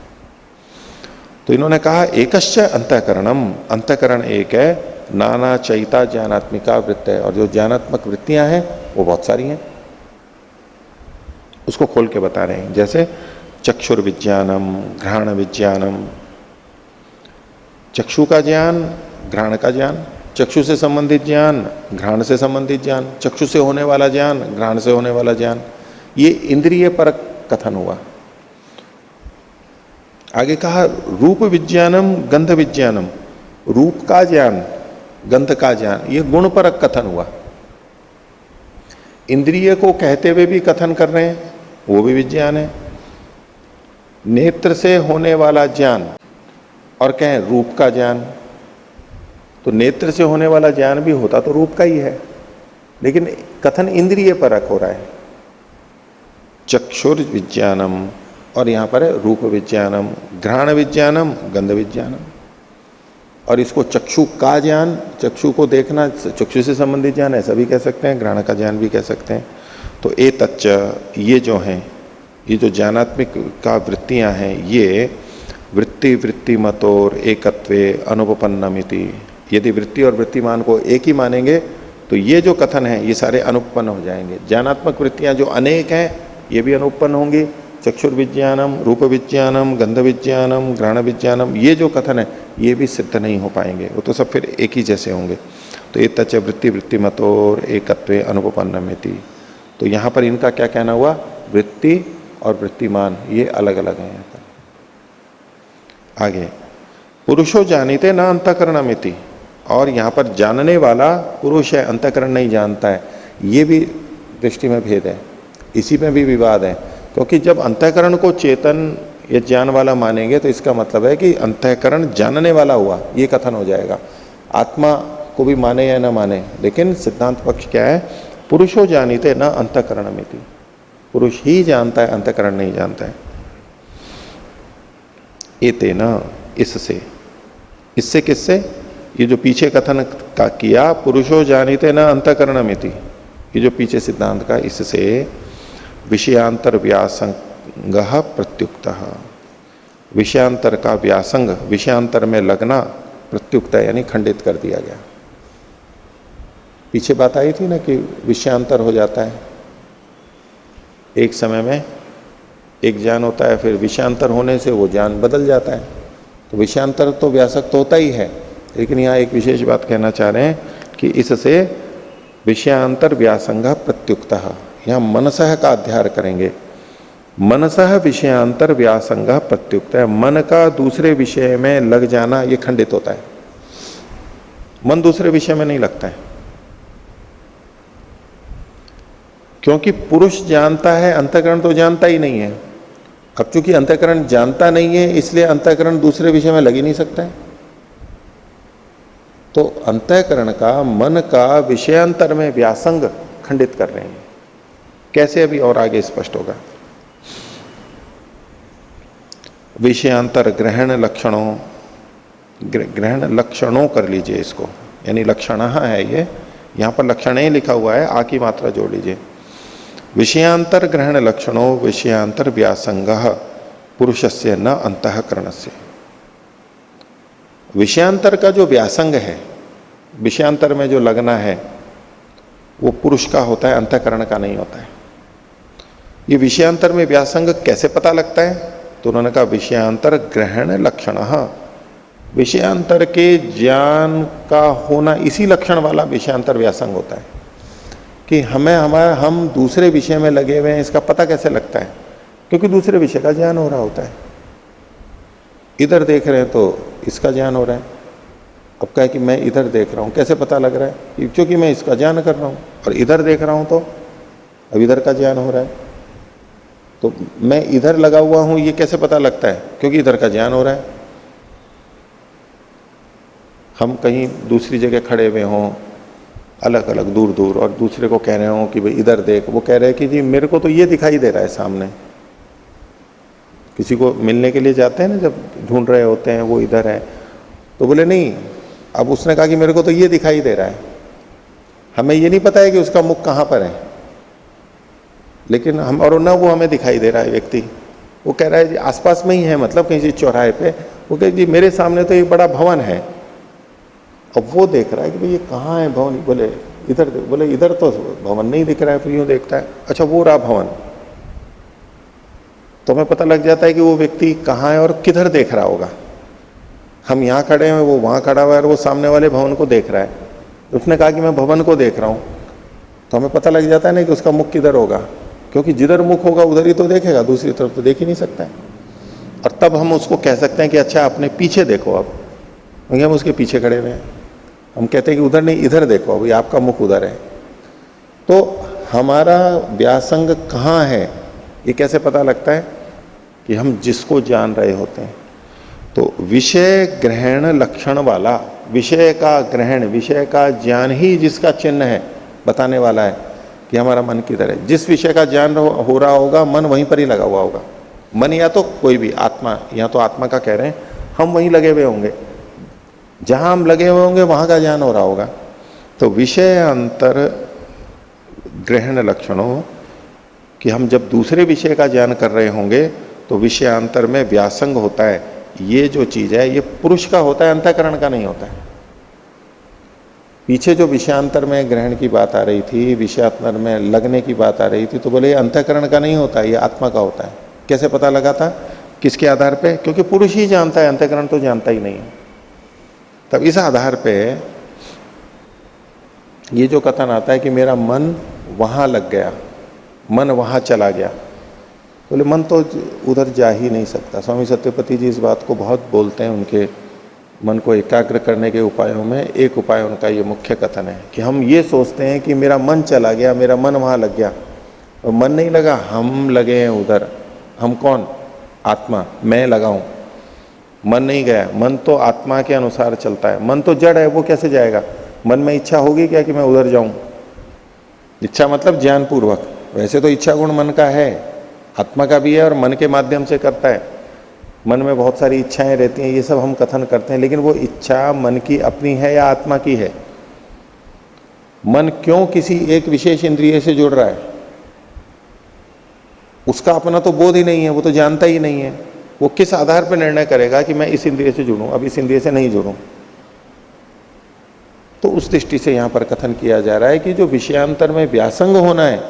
तो इन्होंने कहा एकश्च अंतःकरणम, अंतःकरण एक है, नाना चैता ज्ञानात्मिका वृत्त है, और जो ज्ञानात्मक वृत्तियां हैं वो बहुत सारी हैं, उसको खोल के बता रहे हैं। जैसे चक्षुर विज्ञानम, घ्राण विज्ञानम, चक्षु का ज्ञान, घ्राण का ज्ञान, चक्षु से संबंधित ज्ञान, घ्राण से संबंधित ज्ञान, चक्षु से होने वाला ज्ञान, घ्राण से होने वाला ज्ञान, ये इंद्रिय परक कथन हुआ। आगे कहा रूप विज्ञानम, गंध विज्ञानम, रूप का ज्ञान, गंध का ज्ञान, ये गुण परक कथन हुआ। इंद्रिय को कहते हुए भी कथन कर रहे हैं, वो भी विज्ञान है। नेत्र से होने वाला ज्ञान और कहें रूप का ज्ञान, तो नेत्र से होने वाला ज्ञान भी होता तो रूप का ही है, लेकिन कथन इंद्रिय परक हो रहा है। चक्षुर विज्ञानम, और यहां पर है रूप विज्ञानम, घ्राण विज्ञानम, गंध विज्ञानम, और इसको चक्षु का ज्ञान, चक्षु को देखना, चक्षु से संबंधित ज्ञान ऐसा भी कह सकते हैं, घ्राण का ज्ञान भी कह सकते हैं। तो ए तच्च, ये जो हैं, ये जो ज्ञानात्मिक का वृत्तियां हैं, ये वृत्ति वृत्ति मतोर एकत्वे अनुपन्नमिति, यदि वृत्ति और वृत्तिमान को एक ही मानेंगे तो ये जो कथन है ये सारे अनुपन्न हो जाएंगे। ज्ञानात्मक वृत्तियां जो अनेक हैं ये भी अनुपन्न होंगी, चक्षुर विज्ञानम, रूप विज्ञानम, गंध विज्ञानम, घ्राण विज्ञानम, ये जो कथन है ये भी सिद्ध नहीं हो पाएंगे, वो तो सब फिर एक ही जैसे होंगे। तो ये तच वृत्ति वृत्ति मतोर एकत्वे अनुपन्नमिति, तो यहां पर इनका क्या कहना हुआ, वृत्ति और वृत्तिमान ये अलग अलग हैं। आगे पुरुषो जानीते न अंतःकरणमिति, और यहां पर जानने वाला पुरुष है, अंतःकरण नहीं जानता है, ये भी दृष्टि में भेद है, इसी में भी विवाद है। क्योंकि जब अंतःकरण को चेतन या ज्ञान वाला मानेंगे तो इसका मतलब है कि अंतःकरण जानने वाला हुआ, ये कथन हो जाएगा। आत्मा को भी माने या न माने, लेकिन सिद्धांत पक्ष क्या है, पुरुषो जानीते न अंतःकरणमिति, पुरुष ही जानता है, अंतःकरण नहीं जानता है। एतेन, इससे, इससे किससे, ये जो पीछे कथन का किया पुरुषो जानीते न अंतःकरणमिति, ये जो पीछे सिद्धांत का, इससे विषयांतर व्यासंग प्रत्युक्त, विषयांतर का व्यासंग, विषयांतर में लगना, प्रत्युक्त यानी खंडित कर दिया गया। पीछे बात आई थी ना कि विषयांतर हो जाता है, एक समय में एक ज्ञान होता है, फिर विषयांतर होने से वो ज्ञान बदल जाता है। तो विषयांतर तो व्यासक तो होता ही है, लेकिन यहाँ एक विशेष बात कहना चाह रहे हैं कि इससे विषयांतर व्यासंग प्रत्युक्त, यहाँ मनसह का अध्ययन करेंगे। मनसह विषयांतर व्यासंग प्रत्युक्त है, मन का दूसरे विषय में लग जाना ये खंडित होता है। मन दूसरे विषय में नहीं लगता है, क्योंकि पुरुष जानता है, अंतःकरण तो जानता ही नहीं है। अब चूंकि अंतःकरण जानता नहीं है इसलिए अंतःकरण दूसरे विषय में लग ही नहीं सकता है। तो अंतःकरण का, मन का विषयांतर में व्यासंग खंडित कर रहे हैं। कैसे, अभी और आगे स्पष्ट होगा। विषयांतर ग्रहण लक्षणों, ग्रहण लक्षणों कर लीजिए इसको, यानी लक्षण है ये, यहां पर लक्षण ही लिखा हुआ है, आ की मात्रा जोड़ लीजिए। विषयांतर ग्रहण लक्षणों विषयांतर व्यासंग पुरुषस्य न अंतःकरणस्य, विषयांतर का जो व्यासंग है, विषयांतर में जो लगना है, वो पुरुष का होता है, अंतःकरण का नहीं होता है। ये विषयांतर में व्यासंग कैसे पता लगता है, तो उन्होंने कहा विषयांतर ग्रहण लक्षण, विषयांतर के ज्ञान का होना इसी लक्षण वाला विषयांतर व्यासंग होता है। कि हम दूसरे विषय में लगे हुए हैं, इसका पता कैसे लगता है, क्योंकि दूसरे विषय का ज्ञान हो रहा होता है। इधर देख रहे हैं तो इसका ज्ञान हो रहा है, अब कहे कि मैं इधर देख रहा हूं, कैसे पता लग रहा है, क्योंकि मैं इसका ज्ञान कर रहा हूं, और इधर देख रहा हूं तो अब इधर का ज्ञान हो रहा है। तो मैं इधर लगा हुआ हूं ये कैसे पता लगता है? क्योंकि इधर का ज्ञान हो रहा है। हम कहीं दूसरी जगह खड़े हुए हों, अलग अलग दूर दूर, और दूसरे को कह रहे हो कि भाई इधर देख, वो कह रहे हैं कि जी मेरे को तो ये दिखाई दे रहा है सामने। किसी को मिलने के लिए जाते हैं ना, जब ढूंढ रहे होते हैं वो इधर है, तो बोले नहीं, अब उसने कहा कि मेरे को तो ये दिखाई दे रहा है, हमें ये नहीं पता है कि उसका मुख कहां पर है, लेकिन हम, और ना वो हमें दिखाई दे रहा है व्यक्ति, वो कह रहा है जी आसपास में ही है, मतलब कहीं चौराहे पे, वो कह जी मेरे सामने तो एक बड़ा भवन है। अब वो देख रहा है कि भाई ये कहाँ है भवन, बोले इधर, बोले इधर तो भवन नहीं दिख रहा है, फिर यूं देखता है, अच्छा वो रहा भवन। तो हमें पता लग जाता है कि वो व्यक्ति कहाँ है और किधर देख रहा होगा। हम यहाँ खड़े हैं, वो वहां खड़ा हुआ है और वो सामने वाले भवन को देख रहा है। उसने कहा कि मैं भवन को देख रहा हूं, तो हमें पता लग जाता है ना कि उसका मुख किधर होगा, क्योंकि जिधर मुख होगा उधर ही तो देखेगा, दूसरी तरफ तो देख ही नहीं सकता है। और तब हम उसको कह सकते हैं कि अच्छा अपने पीछे देखो, अब क्योंकि हम उसके पीछे खड़े हुए हैं, हम कहते हैं कि उधर नहीं इधर देखो, अभी आपका मुख उधर है। तो हमारा व्यासंग कहाँ है ये कैसे पता लगता है? कि हम जिसको जान रहे होते हैं, तो विषय ग्रहण लक्षण वाला, विषय का ग्रहण, विषय का ज्ञान ही जिसका चिन्ह है, बताने वाला है कि हमारा मन किधर है। जिस विषय का ज्ञान हो रहा होगा, मन वहीं पर ही लगा हुआ होगा। मन या तो कोई भी आत्मा, या तो आत्मा का कह रहे हैं, हम वहीं लगे हुए होंगे, जहां हम लगे हुए होंगे वहां का ज्ञान हो रहा होगा। तो विषय अंतर ग्रहण लक्षणों, कि हम जब दूसरे विषय का ज्ञान कर रहे होंगे तो विषयांतर में व्यासंग होता है। ये जो चीज है ये पुरुष का होता है, अंतःकरण का नहीं होता है। पीछे जो विषयांतर में ग्रहण की बात आ रही थी, विषयांतर में लगने की बात आ रही थी, तो बोले ये अंतःकरण का नहीं होता है, ये आत्मा का होता है। कैसे पता लगा था? किसके आधार पे? क्योंकि पुरुष ही जानता है, अंतःकरण तो जानता ही नहीं है। तब इस आधार पे ये जो कथन आता है कि मेरा मन वहां लग गया, मन वहां चला गया, बोले मन तो उधर जा ही नहीं सकता। स्वामी सत्यपति जी इस बात को बहुत बोलते हैं, उनके मन को एकाग्र करने के उपायों में एक उपाय उनका ये मुख्य कथन है कि हम ये सोचते हैं कि मेरा मन चला गया, मेरा मन वहां लग गया, और मन नहीं लगा, हम लगे हैं उधर। हम कौन? आत्मा, मैं लगा हूं, मन नहीं गया। मन तो आत्मा के अनुसार चलता है, मन तो जड़ है, वो कैसे जाएगा? मन में इच्छा होगी क्या कि मैं उधर जाऊं? इच्छा मतलब ज्ञान पूर्वक, वैसे तो इच्छा गुण मन का है, आत्मा का भी है, और मन के माध्यम से करता है। मन में बहुत सारी इच्छाएं रहती हैं, ये सब हम कथन करते हैं, लेकिन वो इच्छा मन की अपनी है या आत्मा की है? मन क्यों किसी एक विशेष इंद्रिय से जुड़ रहा है? उसका अपना तो बोध ही नहीं है, वो तो जानता ही नहीं है। वो किस आधार पर निर्णय करेगा कि मैं इस इंद्रिय से जुड़ूं, अब इस इंद्रिय से नहीं जुड़ूं? तो उस दृष्टि से यहां पर कथन किया जा रहा है कि जो विषयांतर में व्यासंग होना है,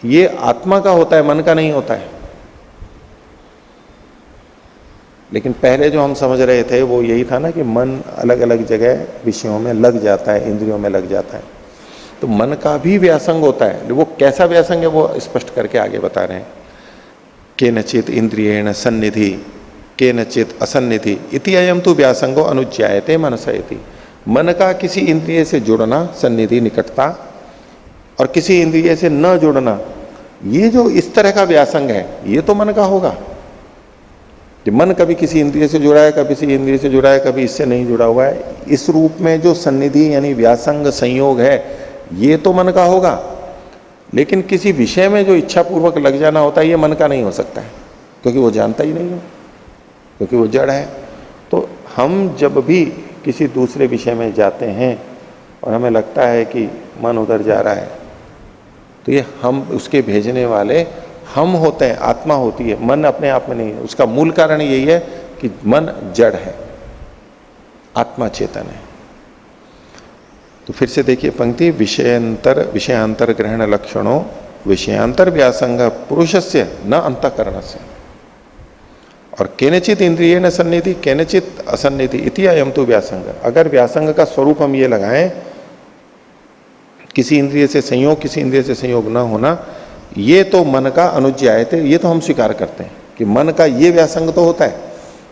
ये आत्मा का होता है, मन का नहीं होता है। लेकिन पहले जो हम समझ रहे थे वो यही था ना कि मन अलग अलग जगह विषयों में लग जाता है, इंद्रियों में लग जाता है। तो मन का भी व्यासंग होता है, वो कैसा व्यासंग है वो स्पष्ट करके आगे बता रहे हैं। केनचित इंद्रियेण सन्निधि केनचित असन्निधि इति अयम तु व्यासंगो अनुज्ञायते मनसयति। मन का किसी इंद्रिय से जुड़ना, सन्निधि निकटता, और किसी इंद्रिय से न जुड़ना, ये जो इस तरह का व्यासंग है ये तो मन का होगा। कि मन कभी किसी इंद्रिय से जुड़ा है, कभी किसी इंद्रिय से जुड़ा है, कभी इससे नहीं जुड़ा हुआ है, इस रूप में जो सन्निधि यानी व्यासंग संयोग है ये तो मन का होगा। लेकिन किसी विषय में जो इच्छा पूर्वक लग जाना होता है ये मन का नहीं हो सकता है, क्योंकि वो जानता ही नहीं है, क्योंकि वो जड़ है। तो हम जब भी किसी दूसरे विषय में जाते हैं और हमें लगता है कि मन उधर जा रहा है, तो ये हम उसके भेजने वाले हम होते हैं, आत्मा होती है, मन अपने आप में नहीं है। उसका मूल कारण यही है कि मन जड़ है, आत्मा चेतन है। तो फिर से देखिए पंक्ति, विषयांतर ग्रहण लक्षणों विषयांतर व्यासंग पुरुषस्य न अंतःकरणस्य, और केनचित इंद्रिय न सन्निधि केनचित असन्निधि इति अयम तु व्यासंग। अगर व्यासंग का स्वरूप हम ये लगाएं, किसी इंद्रिय से संयोग, किसी इंद्रिय से संयोग न होना, ये तो मन का अनुज्ञायते, ये तो हम स्वीकार करते हैं कि मन का ये व्यासंग तो होता है।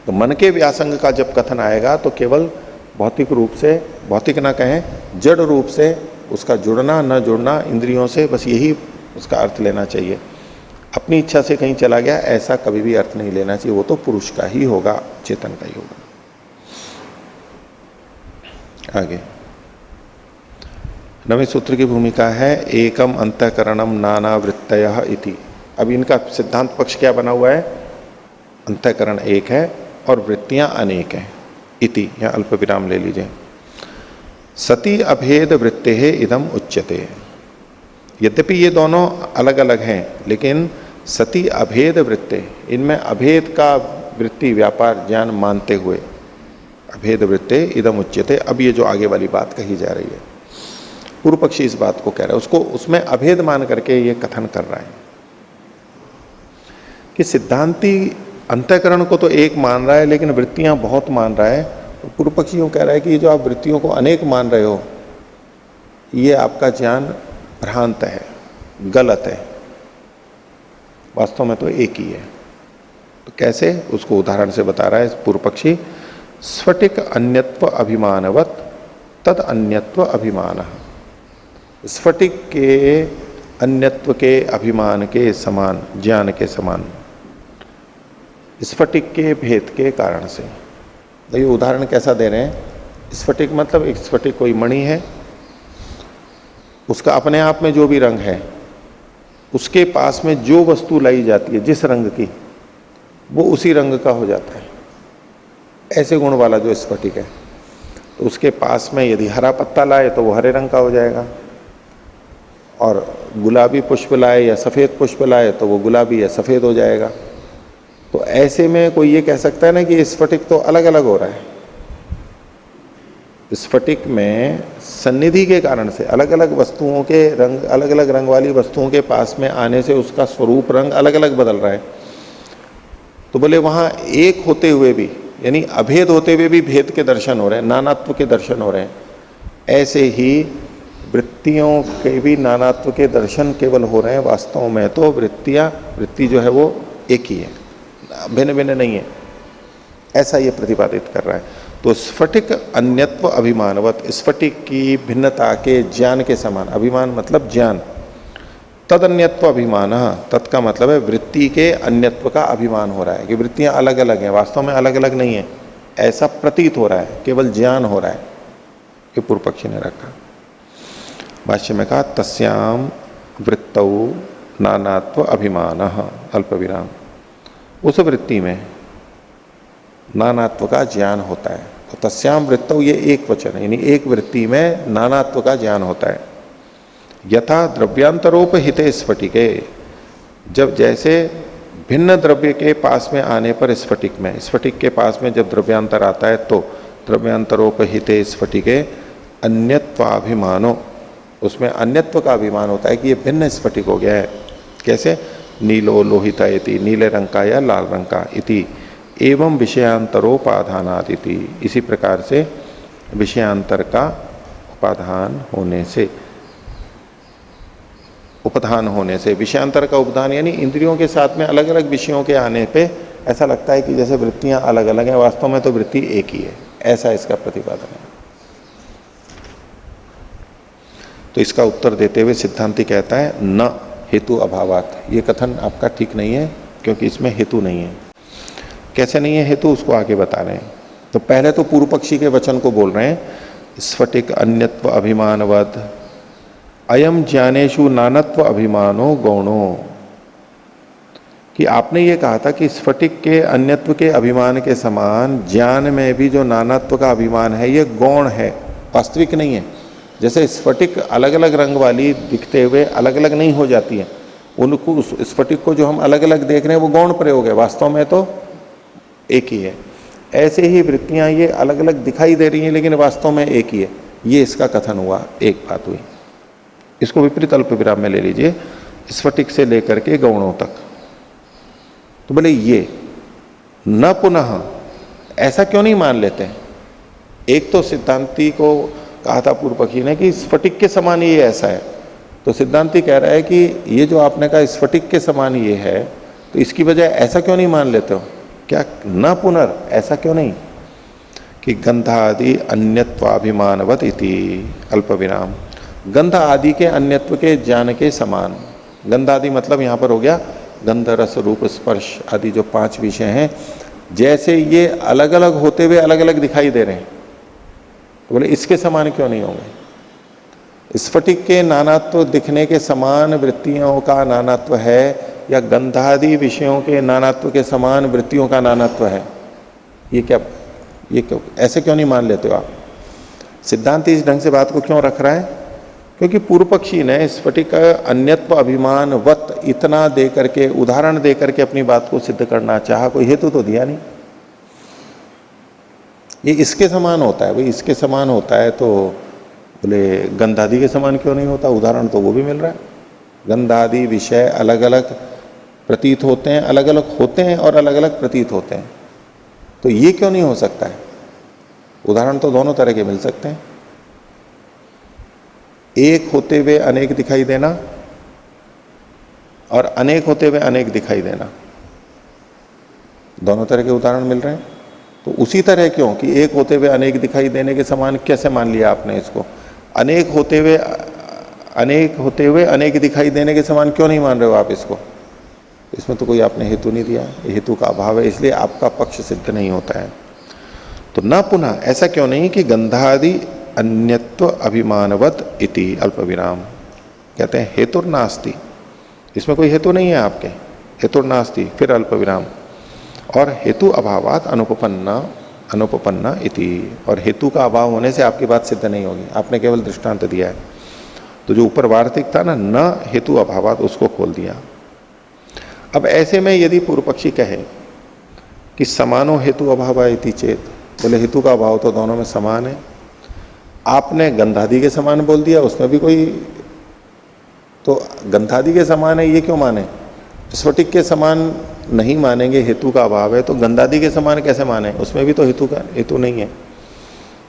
तो मन के व्यासंग का जब कथन आएगा तो केवल भौतिक रूप से, भौतिक ना कहें, जड़ रूप से उसका जुड़ना न जुड़ना इंद्रियों से, बस यही उसका अर्थ लेना चाहिए। अपनी इच्छा से कहीं चला गया, ऐसा कभी भी अर्थ नहीं लेना चाहिए। वो तो पुरुष का ही होगा, चेतन का ही होगा। आगे 9वें सूत्र की भूमिका है एकम अंतःकरणम नाना वृत्तयः इति। अब इनका सिद्धांत पक्ष क्या बना हुआ है? अंतःकरण एक है और वृत्तियां अनेक हैं। इति, यहां अल्प विराम ले लीजिए। सती अभेद वृत्ते है इदम उच्यते। यद्यपि ये दोनों अलग अलग हैं, लेकिन सती अभेद वृत्ते, इनमें अभेद का वृत्ति व्यापार ज्ञान मानते हुए अभेद वृत्ते इदम उच्यते। अब ये जो आगे वाली बात कही जा रही है, पूर्व पक्षी इस बात को कह रहा है, उसको उसमें अभेद मान करके ये कथन कर रहा है कि सिद्धांती अंतःकरण को तो एक मान रहा है लेकिन वृत्तियां बहुत मान रहा है। तो पूर्व पक्षी यूं कह रहा है कि ये जो आप वृत्तियों को अनेक मान रहे हो, ये आपका ज्ञान भ्रांत है, गलत है, वास्तव में तो एक ही है। तो कैसे, उसको उदाहरण से बता रहा है पूर्व पक्षी। स्फटिक अन्यत्व अभिमानवत तद अन्यत्व अभिमान। स्फटिक के अन्यत्व के अभिमान के समान, ज्ञान के समान, स्फटिक के भेद के कारण से। तो ये उदाहरण कैसा दे रहे हैं? स्फटिक मतलब एक स्फटिक कोई मणि है, उसका अपने आप में जो भी रंग है, उसके पास में जो वस्तु लाई जाती है जिस रंग की, वो उसी रंग का हो जाता है। ऐसे गुण वाला जो स्फटिक है, तो उसके पास में यदि हरा पत्ता लाए तो वो हरे रंग का हो जाएगा, और गुलाबी पुष्प लाए या सफेद पुष्प लाए तो वो गुलाबी या सफेद हो जाएगा। तो ऐसे में कोई ये कह सकता है ना कि स्फटिक तो अलग अलग हो रहा है। स्फटिक में सन्निधि के कारण से अलग अलग वस्तुओं के रंग, अलग अलग रंग वाली वस्तुओं के पास में आने से उसका स्वरूप रंग अलग अलग बदल रहा है। तो बोले वहां एक होते हुए भी, यानी अभेद होते हुए भी भेद के दर्शन हो रहे हैं, नानात्व के दर्शन हो रहे हैं। ऐसे ही वृत्तियों के भी नानात्व के दर्शन केवल हो रहे हैं। वास्तव में तो वृत्ति जो है वो एक ही है, भिन्न भिन्न नहीं है, ऐसा ये प्रतिपादित कर रहा है। तो स्फटिक अन्यत्व अभिमानवत, स्फटिक की भिन्नता के ज्ञान के समान, अभिमान मतलब ज्ञान, तद अन्यत्व अभिमान, तत् का मतलब है वृत्ति के अन्यत्व का अभिमान हो रहा है कि वृत्तियां अलग अलग हैं, वास्तव में अलग अलग नहीं है, ऐसा प्रतीत हो रहा है, केवल ज्ञान हो रहा है। ये पूर्व पक्षी ने रखा। भाष्य में कहा तस्याम वृत्तौ नानात्व अभिमान, अल्प विराम, उस वृत्ति में नानात्व का ज्ञान होता है। तो तस्याम वृत्तौ, ये एक वचन है, यानी एक वृत्ति में नानात्व का ज्ञान होता है। यथा द्रव्यांतरोप हिते स्फटिके, जब जैसे भिन्न द्रव्य के पास में आने पर स्फटिक में, स्फटिक के पास में जब द्रव्यांतर आता है तो द्रव्यांतरोप हिते स्फटिके अन्यत्वाभिमानो, उसमें अन्यत्व का अभिमान होता है कि ये भिन्न स्फटिक हो गया है। कैसे? नीलो लोहिता इति, नीले रंग का या लाल रंग का, इति एवं विषयांतरोपाधानात् इति, इसी प्रकार से विषयांतर का उपाधान होने से, उपधान होने से, विषयांतर का उपधान यानी इंद्रियों के साथ में अलग अलग विषयों के आने पे ऐसा लगता है कि जैसे वृत्तियां अलग अलग हैं, वास्तव में तो वृत्ति एक ही है, ऐसा इसका प्रतिपादन है। तो इसका उत्तर देते हुए सिद्धांती कहता है न हेतु अभावात, ये कथन आपका ठीक नहीं है क्योंकि इसमें हेतु नहीं है। कैसे नहीं है हेतु, उसको आगे बता रहे हैं। तो पहले तो पूर्व पक्षी के वचन को बोल रहे हैं, स्फटिक अन्यत्व अभिमानवद अयम ज्ञानेशु नानत्व अभिमानो गौणो, कि आपने ये कहा था कि स्फटिक के अन्यत्व के अभिमान के समान ज्ञान में भी जो नानात्व का अभिमान है ये गौण है, वास्तविक नहीं है। जैसे स्फटिक अलग अलग रंग वाली दिखते हुए अलग अलग नहीं हो जाती है, उनको उस स्फटिक को जो हम अलग अलग देख रहे हैं वो गौण प्रयोग है, वास्तव में तो एक ही है। ऐसे ही वृत्तियां ये अलग अलग दिखाई दे रही हैं लेकिन वास्तव में एक ही है, ये इसका कथन हुआ, एक बात हुई। इसको विपरीत अल्प विराम में ले लीजिए, स्फटिक से लेकर के गौणों तक। तो बोले ये न पुनः, ऐसा क्यों नहीं मान लेते? एक तो सिद्धांती को कहा था पूर्व पक्षी ने कि स्फटिक के समान ये ऐसा है, तो सिद्धांती कह रहा है कि ये जो आपने कहा स्फटिक के समान ये है, तो इसकी बजाय ऐसा क्यों नहीं मान लेते हो? क्या न पुनर्, ऐसा क्यों नहीं कि गंधादि अन्यत्वाभिमानवत इति, अल्प विराम, गंध आदि के अन्यत्व के ज्ञान के समान। गंध आदि मतलब यहां पर हो गया गंध रस रूप स्पर्श आदि जो 5 विषय हैं, जैसे ये अलग अलग होते हुए अलग अलग दिखाई दे रहे हैं, तो बोले इसके समान क्यों नहीं होंगे? स्फटिक के नानात्व दिखने के समान वृत्तियों का नानात्व है, या गंधादि विषयों के नानात्व के समान वृत्तियों का नानात्व है? ये क्यों ऐसे क्यों नहीं मान लेते हो आप? सिद्धांत इस ढंग से बात को क्यों रख रहा है? क्योंकि पूर्व पक्षी ने स्फटिक अन्यत्व अभिमान वत इतना दे करके, उदाहरण दे करके अपनी बात को सिद्ध करना चाहा, कोई हेतु तो दिया नहीं। ये इसके समान होता है भाई, इसके समान होता है तो बोले गंधादि के समान क्यों नहीं होता? उदाहरण तो वो भी मिल रहा है। गंधादि विषय अलग अलग प्रतीत होते हैं, अलग अलग होते हैं और अलग अलग प्रतीत होते हैं, तो ये क्यों नहीं हो सकता है? उदाहरण तो दोनों तरह के मिल सकते हैं। एक होते हुए अनेक दिखाई देना और अनेक होते हुए अनेक दिखाई देना, दोनों तरह के उदाहरण मिल रहे हैं। तो उसी तरह क्यों कि एक होते हुए अनेक दिखाई देने के समान कैसे मान लिया आपने इसको? अनेक होते हुए अनेक दिखाई देने के समान क्यों नहीं मान रहे हो आप इसको? इसमें तो कोई आपने हेतु नहीं दिया, हेतु का अभाव है, इसलिए आपका पक्ष सिद्ध नहीं होता है। तो न पुनः, ऐसा क्यों नहीं कि गंधादि अन्यत्व अभिमानवत इति अल्प विराम, कहते हैं हेतुर्नास्ति, इसमें कोई हेतु नहीं है आपके, हेतुर्नास्ति, फिर अल्प विराम, और हेतु अभावात अनुपपन्ना इति, और हेतु का अभाव होने से आपकी बात सिद्ध नहीं होगी। आपने केवल दृष्टांत दिया है, तो जो ऊपर वार्तिक था ना, न हेतु अभावात, उसको खोल दिया। अब ऐसे में यदि पूर्व पक्षी कहे कि समानो हेतु अभाव इति चेत, बोले हेतु का अभाव तो दोनों में समान है, आपने गंधादि के समान बोल दिया, उसमें भी कोई, तो गंधादि के समान है ये क्यों माने? स्फटिक के समान नहीं मानेंगे, हेतु का अभाव है, तो गंधादि के समान कैसे माने? उसमें भी तो हेतु नहीं है।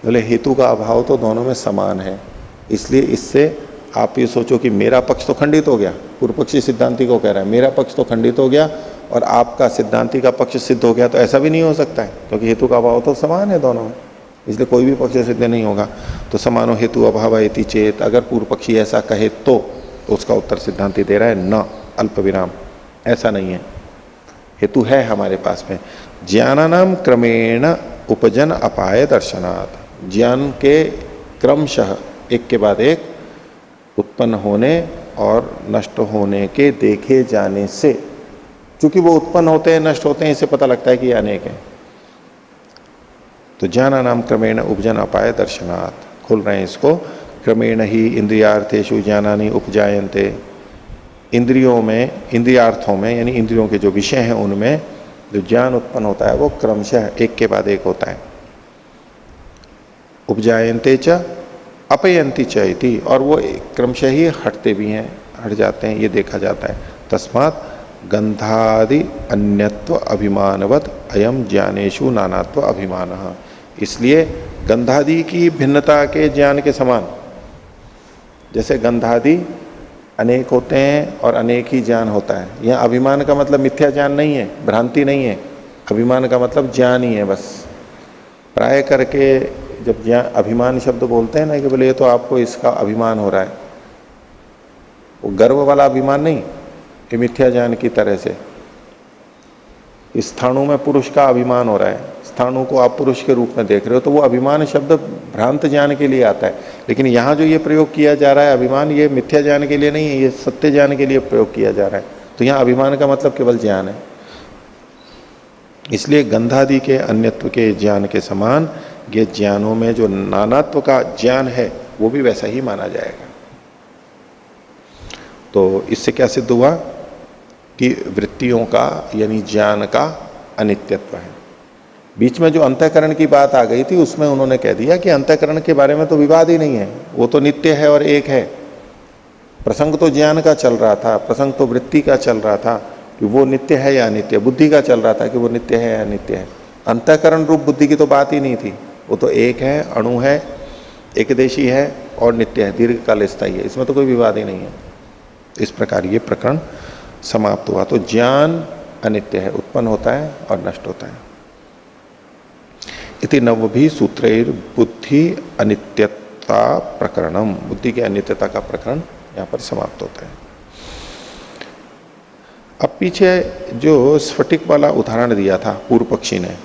बोले हेतु का अभाव तो दोनों में समान है, इसलिए इससे आप ये सोचो कि मेरा पक्ष तो खंडित हो गया। पूर्व पक्षी सिद्धांति को कह रहा है मेरा पक्ष तो खंडित हो गया और आपका सिद्धांति का पक्ष सिद्ध हो गया, तो ऐसा भी नहीं हो सकता है, क्योंकि हेतु का अभाव तो समान है दोनों में, इसलिए कोई भी पक्ष सिद्ध नहीं होगा। तो समानो हेतु अभाव इति चेत, अगर पूर्व पक्षी ऐसा कहे तो उसका उत्तर सिद्धांति दे रहा है न अल्प विराम, ऐसा नहीं है, हेतु है हमारे पास में। ज्ञानानाम क्रमेण उपजन अपाय दर्शनात्, ज्ञान के क्रमशः एक के बाद एक उत्पन्न होने और नष्ट होने के देखे जाने से, चूंकि वो उत्पन्न होते हैं नष्ट होते हैं, इससे पता लगता है कि ये अनेक है। तो ज्ञानानाम क्रमेण उपजन अपाय दर्शनात्, खोल रहे हैं इसको, क्रमेण ही इंद्रियार्थेषु ज्ञानानि उपजायन्ते, इंद्रियों में, इंद्रियार्थों में, यानी इंद्रियों के जो विषय हैं उनमें जो ज्ञान उत्पन्न होता है वो क्रमशः एक के बाद एक होता है। उपजायन्ते च अपयंती च इति, और वो क्रमशः ही हटते भी हैं, हट जाते हैं, ये देखा जाता है। तस्मात् गंधादि अन्यत्व अभिमानवत अयम ज्ञानेषु नानात्व अभिमानः, इसलिए गंधादि की भिन्नता के ज्ञान के समान, जैसे गंधादि अनेक होते हैं और अनेक ही ज्ञान होता है। यहाँ अभिमान का मतलब मिथ्या ज्ञान नहीं है, भ्रांति नहीं है, अभिमान का मतलब ज्ञान ही है बस। प्राय करके जब ज्ञान अभिमान शब्द बोलते हैं ना कि बोले ये तो आपको इसका अभिमान हो रहा है, वो गर्व वाला अभिमान नहीं, ये मिथ्या ज्ञान की तरह से। इस स्थाणु में पुरुष का अभिमान हो रहा है, स्थाणु को आप पुरुष के रूप में देख रहे हो, तो वो अभिमान शब्द भ्रांत ज्ञान के लिए आता है। लेकिन यहाँ जो ये प्रयोग किया जा रहा है अभिमान, ये मिथ्या ज्ञान के लिए नहीं है, ये सत्य ज्ञान के लिए प्रयोग किया जा रहा है। तो यहाँ अभिमान का मतलब केवल ज्ञान है। इसलिए गंधादि के अन्यत्व के ज्ञान के समान ये ज्ञानों में जो नानात्व का ज्ञान है वो भी वैसा ही माना जाएगा। तो इससे क्या सिद्ध हुआ कि वृत्तियों का यानी ज्ञान का अनित्यत्व है। बीच में जो अंतःकरण की बात आ गई थी उसमें उन्होंने कह दिया कि अंतःकरण के बारे में तो विवाद ही नहीं है, वो तो नित्य है और एक है। प्रसंग तो ज्ञान का चल रहा था, प्रसंग तो वृत्ति का चल रहा था कि वो नित्य है या अनित्य, बुद्धि का चल रहा था कि वो नित्य है या अनित्य है। अंतःकरण रूप बुद्धि की तो बात ही नहीं थी, वो तो एक है, अणु है, एकदेशी है और नित्य है, दीर्घकाल स्थायी है, इसमें तो कोई विवाद ही नहीं है। इस प्रकार ये प्रकरण समाप्त हुआ। तो ज्ञान अनित्य है, उत्पन्न होता है और नष्ट होता है। इति नवभि सूत्रैर बुद्धि अनित्यता प्रकरणम, बुद्धि की अनित्यता का प्रकरण यहां पर समाप्त होता है। अब पीछे जो स्फटिक वाला उदाहरण दिया था पूर्व पक्षी ने,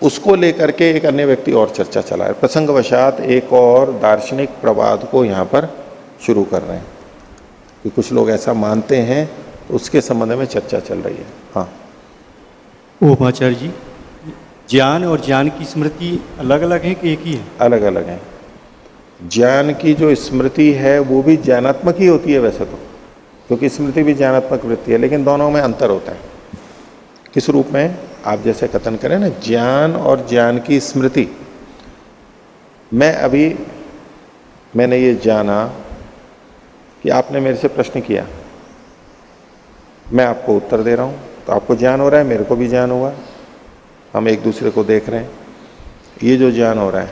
उसको लेकर के एक अन्य व्यक्ति और चर्चा चला है। प्रसंगवशात एक और दार्शनिक प्रवाद को यहां पर शुरू कर रहे हैं कि कुछ लोग ऐसा मानते हैं, तो उसके संबंध में चर्चा चल रही है। हाँ ओम आचार्य जी, ज्ञान और ज्ञान की स्मृति अलग अलग है कि एक ही है? अलग अलग है। ज्ञान की जो स्मृति है वो भी ज्ञानात्मक ही होती है वैसे तो, क्योंकि स्मृति भी ज्ञानात्मक वृत्ति है, लेकिन दोनों में अंतर होता है। किस रूप में? आप जैसे कथन करें ना, ज्ञान और ज्ञान की स्मृति। मैंने ये जाना कि आपने मेरे से प्रश्न किया, मैं आपको उत्तर दे रहा हूं, तो आपको ज्ञान हो रहा है, मेरे को भी ज्ञान हुआ, हम एक दूसरे को देख रहे हैं। ये जो ज्ञान हो रहा है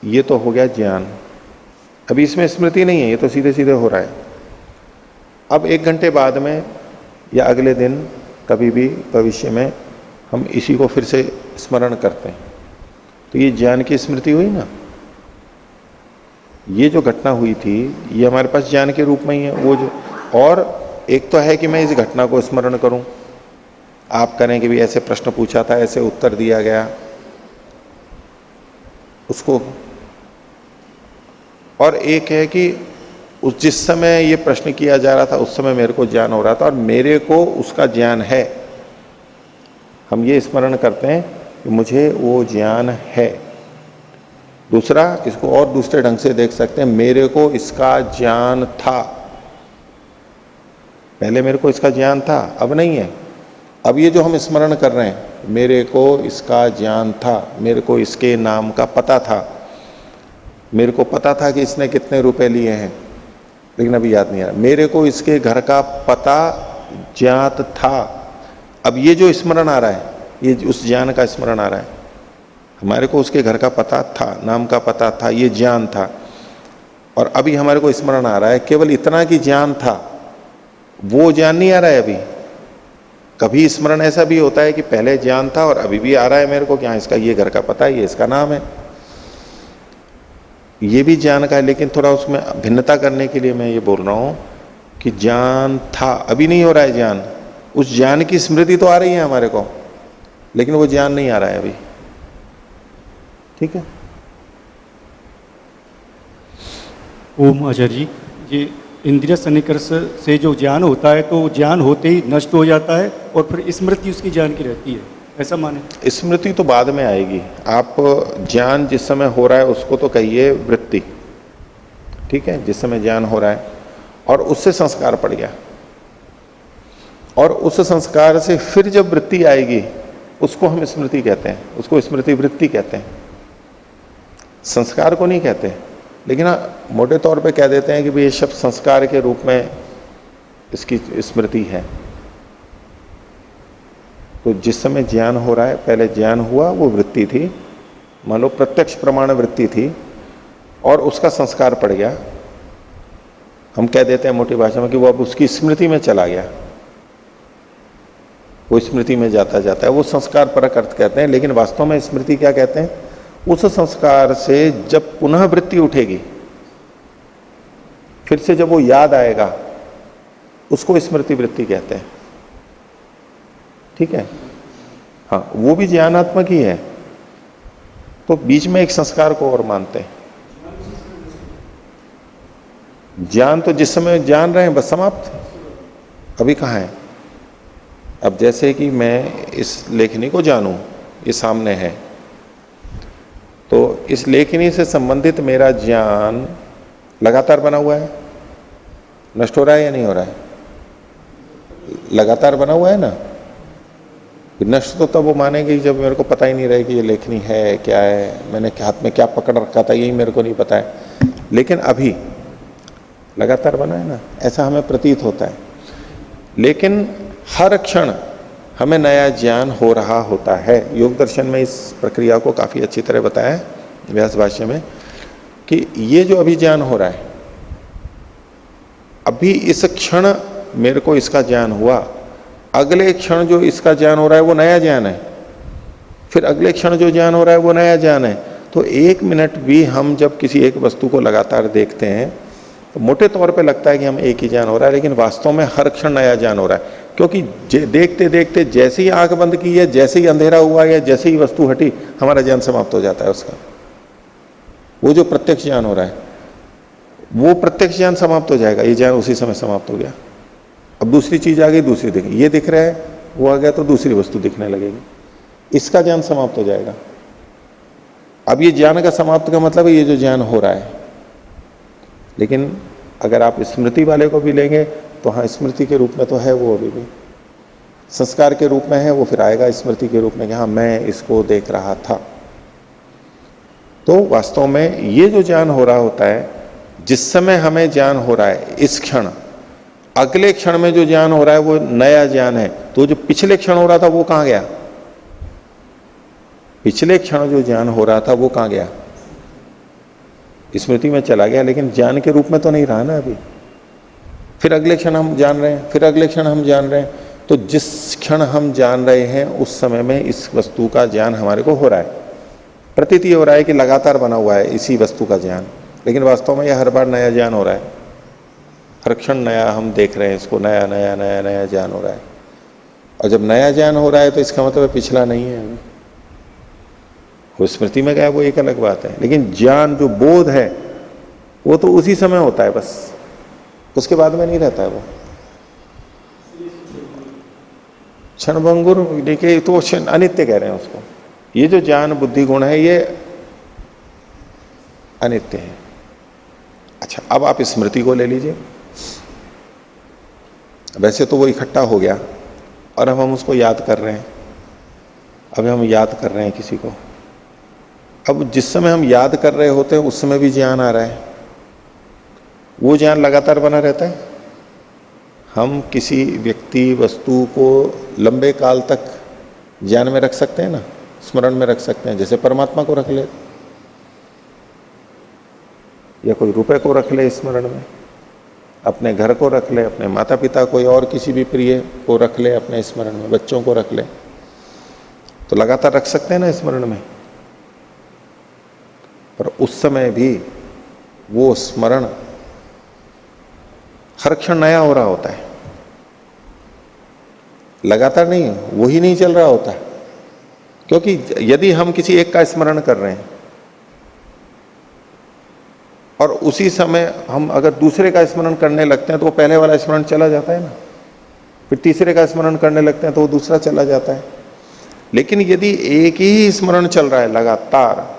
ये तो हो गया ज्ञान। अभी इसमें स्मृति नहीं है, ये तो सीधे सीधे हो रहा है। अब 1 घंटे बाद में या अगले दिन कभी भी भविष्य में हम इसी को फिर से स्मरण करते हैं, तो ये ज्ञान की स्मृति हुई ना। ये जो घटना हुई थी ये हमारे पास ज्ञान के रूप में ही है। वो जो, और एक तो है कि मैं इस घटना को स्मरण करूं, आप करें कि भी ऐसे प्रश्न पूछा था, ऐसे उत्तर दिया गया उसको, और एक है कि उस जिस समय ये प्रश्न किया जा रहा था उस समय मेरे को ज्ञान हो रहा था और मेरे को उसका ज्ञान है। हम ये स्मरण करते हैं कि मुझे वो ज्ञान है। दूसरा, इसको और दूसरे ढंग से देख सकते हैं, मेरे को इसका ज्ञान था। पहले मेरे को इसका ज्ञान था, अब नहीं है। अब ये जो हम स्मरण कर रहे हैं, मेरे को इसका ज्ञान था, मेरे को इसके नाम का पता था, मेरे को पता था कि इसने कितने रुपए लिए हैं, लेकिन अभी याद नहीं आ रहा। मेरे को इसके घर का पता ज्ञात था। अब ये जो स्मरण आ रहा है, ये उस ज्ञान का स्मरण आ रहा है। हमारे को उसके घर का पता था, नाम का पता था, ये ज्ञान था। और अभी हमारे को स्मरण आ रहा है केवल इतना कि ज्ञान था, वो ज्ञान नहीं आ रहा है अभी। कभी स्मरण ऐसा भी होता है कि पहले ज्ञान था और अभी भी आ रहा है मेरे को कि हाँ इसका ये घर का पता है, ये इसका नाम है, ये भी ज्ञान का है। लेकिन थोड़ा उसमें भिन्नता करने के लिए मैं ये बोल रहा हूं कि ज्ञान था, अभी नहीं हो रहा है ज्ञान। उस ज्ञान की स्मृति तो आ रही है हमारे को, लेकिन वो ज्ञान नहीं आ रहा है अभी। ठीक है। ओम आचार्य जी, ये इंद्रिय सन्निकर्ष से जो ज्ञान होता है तो ज्ञान होते ही नष्ट हो जाता है और फिर स्मृति उसकी ज्ञान की रहती है, ऐसा माने? स्मृति तो बाद में आएगी। आप ज्ञान जिस समय हो रहा है उसको तो कहिए वृत्ति, ठीक है, जिस समय ज्ञान हो रहा है और उससे संस्कार पड़ गया, और उस संस्कार से फिर जब वृत्ति आएगी उसको हम स्मृति कहते हैं, उसको स्मृति वृत्ति कहते हैं, संस्कार को नहीं कहते। लेकिन हाँ, मोटे तौर पे कह देते हैं कि भाई ये शब्द संस्कार के रूप में इसकी स्मृति है। तो जिस समय ज्ञान हो रहा है, पहले ज्ञान हुआ वो वृत्ति थी, मान लो प्रत्यक्ष प्रमाण वृत्ति थी, और उसका संस्कार पड़ गया। हम कह देते हैं मोटी भाषा में कि वो अब उसकी स्मृति में चला गया, वो स्मृति में जाता जाता है, वो संस्कार परक अर्थ कहते हैं। लेकिन वास्तव में स्मृति क्या कहते हैं? उस संस्कार से जब पुनः वृत्ति उठेगी, फिर से जब वो याद आएगा, उसको स्मृति वृत्ति कहते हैं। ठीक है। हाँ, वो भी ज्ञानात्मक ही है, तो बीच में एक संस्कार को और मानते हैं। ज्ञान तो जिस समय जान रहे हैं बस समाप्त, अभी कहाँ है। अब जैसे कि मैं इस लेखनी को जानूं, ये सामने है, तो इस लेखनी से संबंधित मेरा ज्ञान लगातार बना हुआ है, नष्ट हो रहा है या नहीं हो रहा है? लगातार बना हुआ है ना। नष्ट तो तब वो मानेंगे जब मेरे को पता ही नहीं रहे कि ये लेखनी है क्या है, मैंने हाथ में क्या पकड़ रखा था यही मेरे को नहीं पता है। लेकिन अभी लगातार बना है ना, ऐसा हमें प्रतीत होता है। लेकिन हर क्षण हमें नया ज्ञान हो रहा होता है। योग दर्शन में इस प्रक्रिया को काफी अच्छी तरह बताया है व्यास भाष्य में, कि ये जो अभी ज्ञान हो रहा है, अभी इस क्षण मेरे को इसका ज्ञान हुआ, अगले क्षण जो इसका ज्ञान हो रहा है वो नया ज्ञान है, फिर अगले क्षण जो ज्ञान हो रहा है वो नया ज्ञान है। तो 1 मिनट भी हम जब किसी एक वस्तु को लगातार देखते हैं तो मोटे तौर पे लगता है कि हम एक ही ज्ञान हो रहा है, लेकिन वास्तव में हर क्षण नया ज्ञान हो रहा है। क्योंकि देखते देखते जैसे ही आंख बंद की है, जैसे ही अंधेरा हुआ या जैसे ही वस्तु हटी, हमारा ज्ञान समाप्त हो जाता है उसका। वो जो प्रत्यक्ष ज्ञान हो रहा है, वो प्रत्यक्ष ज्ञान समाप्त हो जाएगा, ये ज्ञान उसी समय समाप्त हो गया। अब दूसरी चीज आ गई, दूसरी दिख, ये दिख रहा है, वो आ गया तो दूसरी वस्तु दिखने लगेगी, इसका ज्ञान समाप्त हो जाएगा। अब ये ज्ञान का समाप्त का मतलब है ये जो ज्ञान हो रहा है। लेकिन अगर आप स्मृति वाले को भी लेंगे तो हाँ, स्मृति के रूप में तो है वो, अभी भी संस्कार के रूप में है, वो फिर आएगा स्मृति के रूप में कि हाँ मैं इसको देख रहा था। तो वास्तव में ये जो ज्ञान हो रहा होता है, जिस समय हमें ज्ञान हो रहा है इस क्षण, अगले क्षण में जो ज्ञान हो रहा है वो नया ज्ञान है। तो जो पिछले क्षण हो रहा था वो कहां गया? पिछले क्षण जो ज्ञान हो रहा था वो कहां गया? स्मृति में चला गया, लेकिन ज्ञान के रूप में तो नहीं रहा ना अभी। फिर अगले क्षण हम जान रहे हैं, फिर अगले क्षण हम जान रहे हैं। तो जिस क्षण हम जान रहे हैं उस समय में इस वस्तु का ज्ञान हमारे को हो रहा है। प्रतीति हो रहा है कि लगातार बना हुआ है इसी वस्तु का ज्ञान, लेकिन वास्तव में यह हर बार नया ज्ञान हो रहा है। हर क्षण नया हम देख रहे हैं इसको, नया नया नया नया ज्ञान हो रहा है। और जब नया ज्ञान हो रहा है तो इसका मतलब पिछला नहीं है अभी। वो स्मृति में गया वो एक अलग बात है, लेकिन ज्ञान जो बोध है वो तो उसी समय होता है, बस उसके बाद में नहीं रहता है वो। क्षणभंगुर देखिए तो अनित्य कह रहे हैं उसको। ये जो ज्ञान बुद्धि गुण है ये अनित्य है। अच्छा, अब आप स्मृति को ले लीजिए। वैसे तो वो इकट्ठा हो गया और अब हम उसको याद कर रहे हैं। अब हम याद कर रहे हैं किसी को। अब जिस समय हम याद कर रहे होते हैं उस समय भी ज्ञान आ रहा है। वो ज्ञान लगातार बना रहता है। हम किसी व्यक्ति वस्तु को लंबे काल तक ज्ञान में रख सकते हैं ना, स्मरण में रख सकते हैं। जैसे परमात्मा को रख ले या कोई रुपए को रख ले स्मरण में, अपने घर को रख ले, अपने माता पिता कोई और किसी भी प्रिय को रख ले अपने स्मरण में, बच्चों को रख ले, तो लगातार रख सकते हैं ना स्मरण में। पर उस समय भी वो स्मरण हर क्षण नया हो रहा होता है, लगातार नहीं, वही नहीं चल रहा होता है। क्योंकि यदि हम किसी एक का स्मरण कर रहे हैं और उसी समय हम अगर दूसरे का स्मरण करने लगते हैं तो वो पहले वाला स्मरण चला जाता है ना, फिर तीसरे का स्मरण करने लगते हैं तो वो दूसरा चला जाता है। लेकिन यदि एक ही स्मरण चल रहा है लगातार,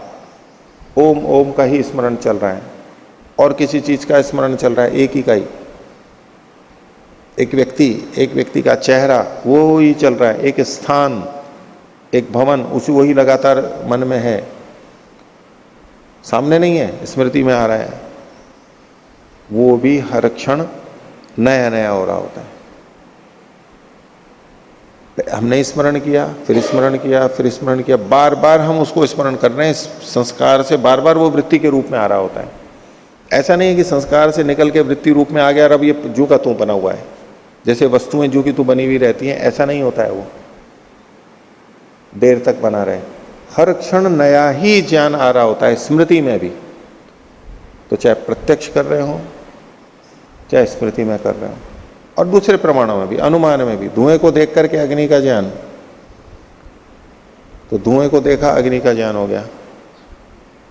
ओम ओम का ही स्मरण चल रहा है और किसी चीज का स्मरण चल रहा है, एक ही का ही, एक व्यक्ति का चेहरा वो ही चल रहा है, एक स्थान, एक भवन, उसी वही लगातार मन में है, सामने नहीं है, स्मृति में आ रहा है, वो भी हर क्षण नया नया हो रहा होता है। हमने स्मरण किया, फिर स्मरण किया, फिर स्मरण किया, बार बार हम उसको स्मरण कर रहे हैं। संस्कार से बार बार वो वृत्ति के रूप में आ रहा होता है। ऐसा नहीं है कि संस्कार से निकल के वृत्ति रूप में आ गया और अब ये जू का तू बना हुआ है, जैसे वस्तुएं जू की तू बनी हुई रहती हैं, ऐसा नहीं होता है। वो देर तक बना रहे, हर क्षण नया ही ज्ञान आ रहा होता है स्मृति में भी। तो चाहे प्रत्यक्ष कर रहे हो, चाहे स्मृति में कर रहे हो, और दूसरे प्रमाणों में भी, अनुमान में भी। धुएं को देख करके अग्नि का ज्ञान, तो धुएं को देखा अग्नि का ज्ञान हो गया।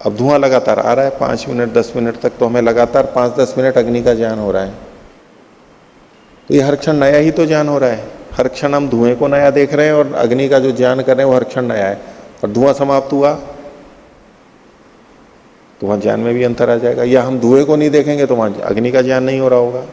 अब धुआं लगातार आ रहा है 5 मिनट 10 मिनट तक, तो हमें लगातार 5-10 मिनट अग्नि का ज्ञान हो रहा है। तो ये हर क्षण नया ही तो ज्ञान हो रहा है। हर क्षण हम धुएं को नया देख रहे हैं और अग्नि का जो ज्ञान कर रहे हैं वो हर क्षण नया है। और धुआं समाप्त हुआ तो वहां ज्ञान में भी अंतर आ जाएगा। या हम धुएं को नहीं देखेंगे तो वहां अग्नि का ज्ञान नहीं हो रहा होगा।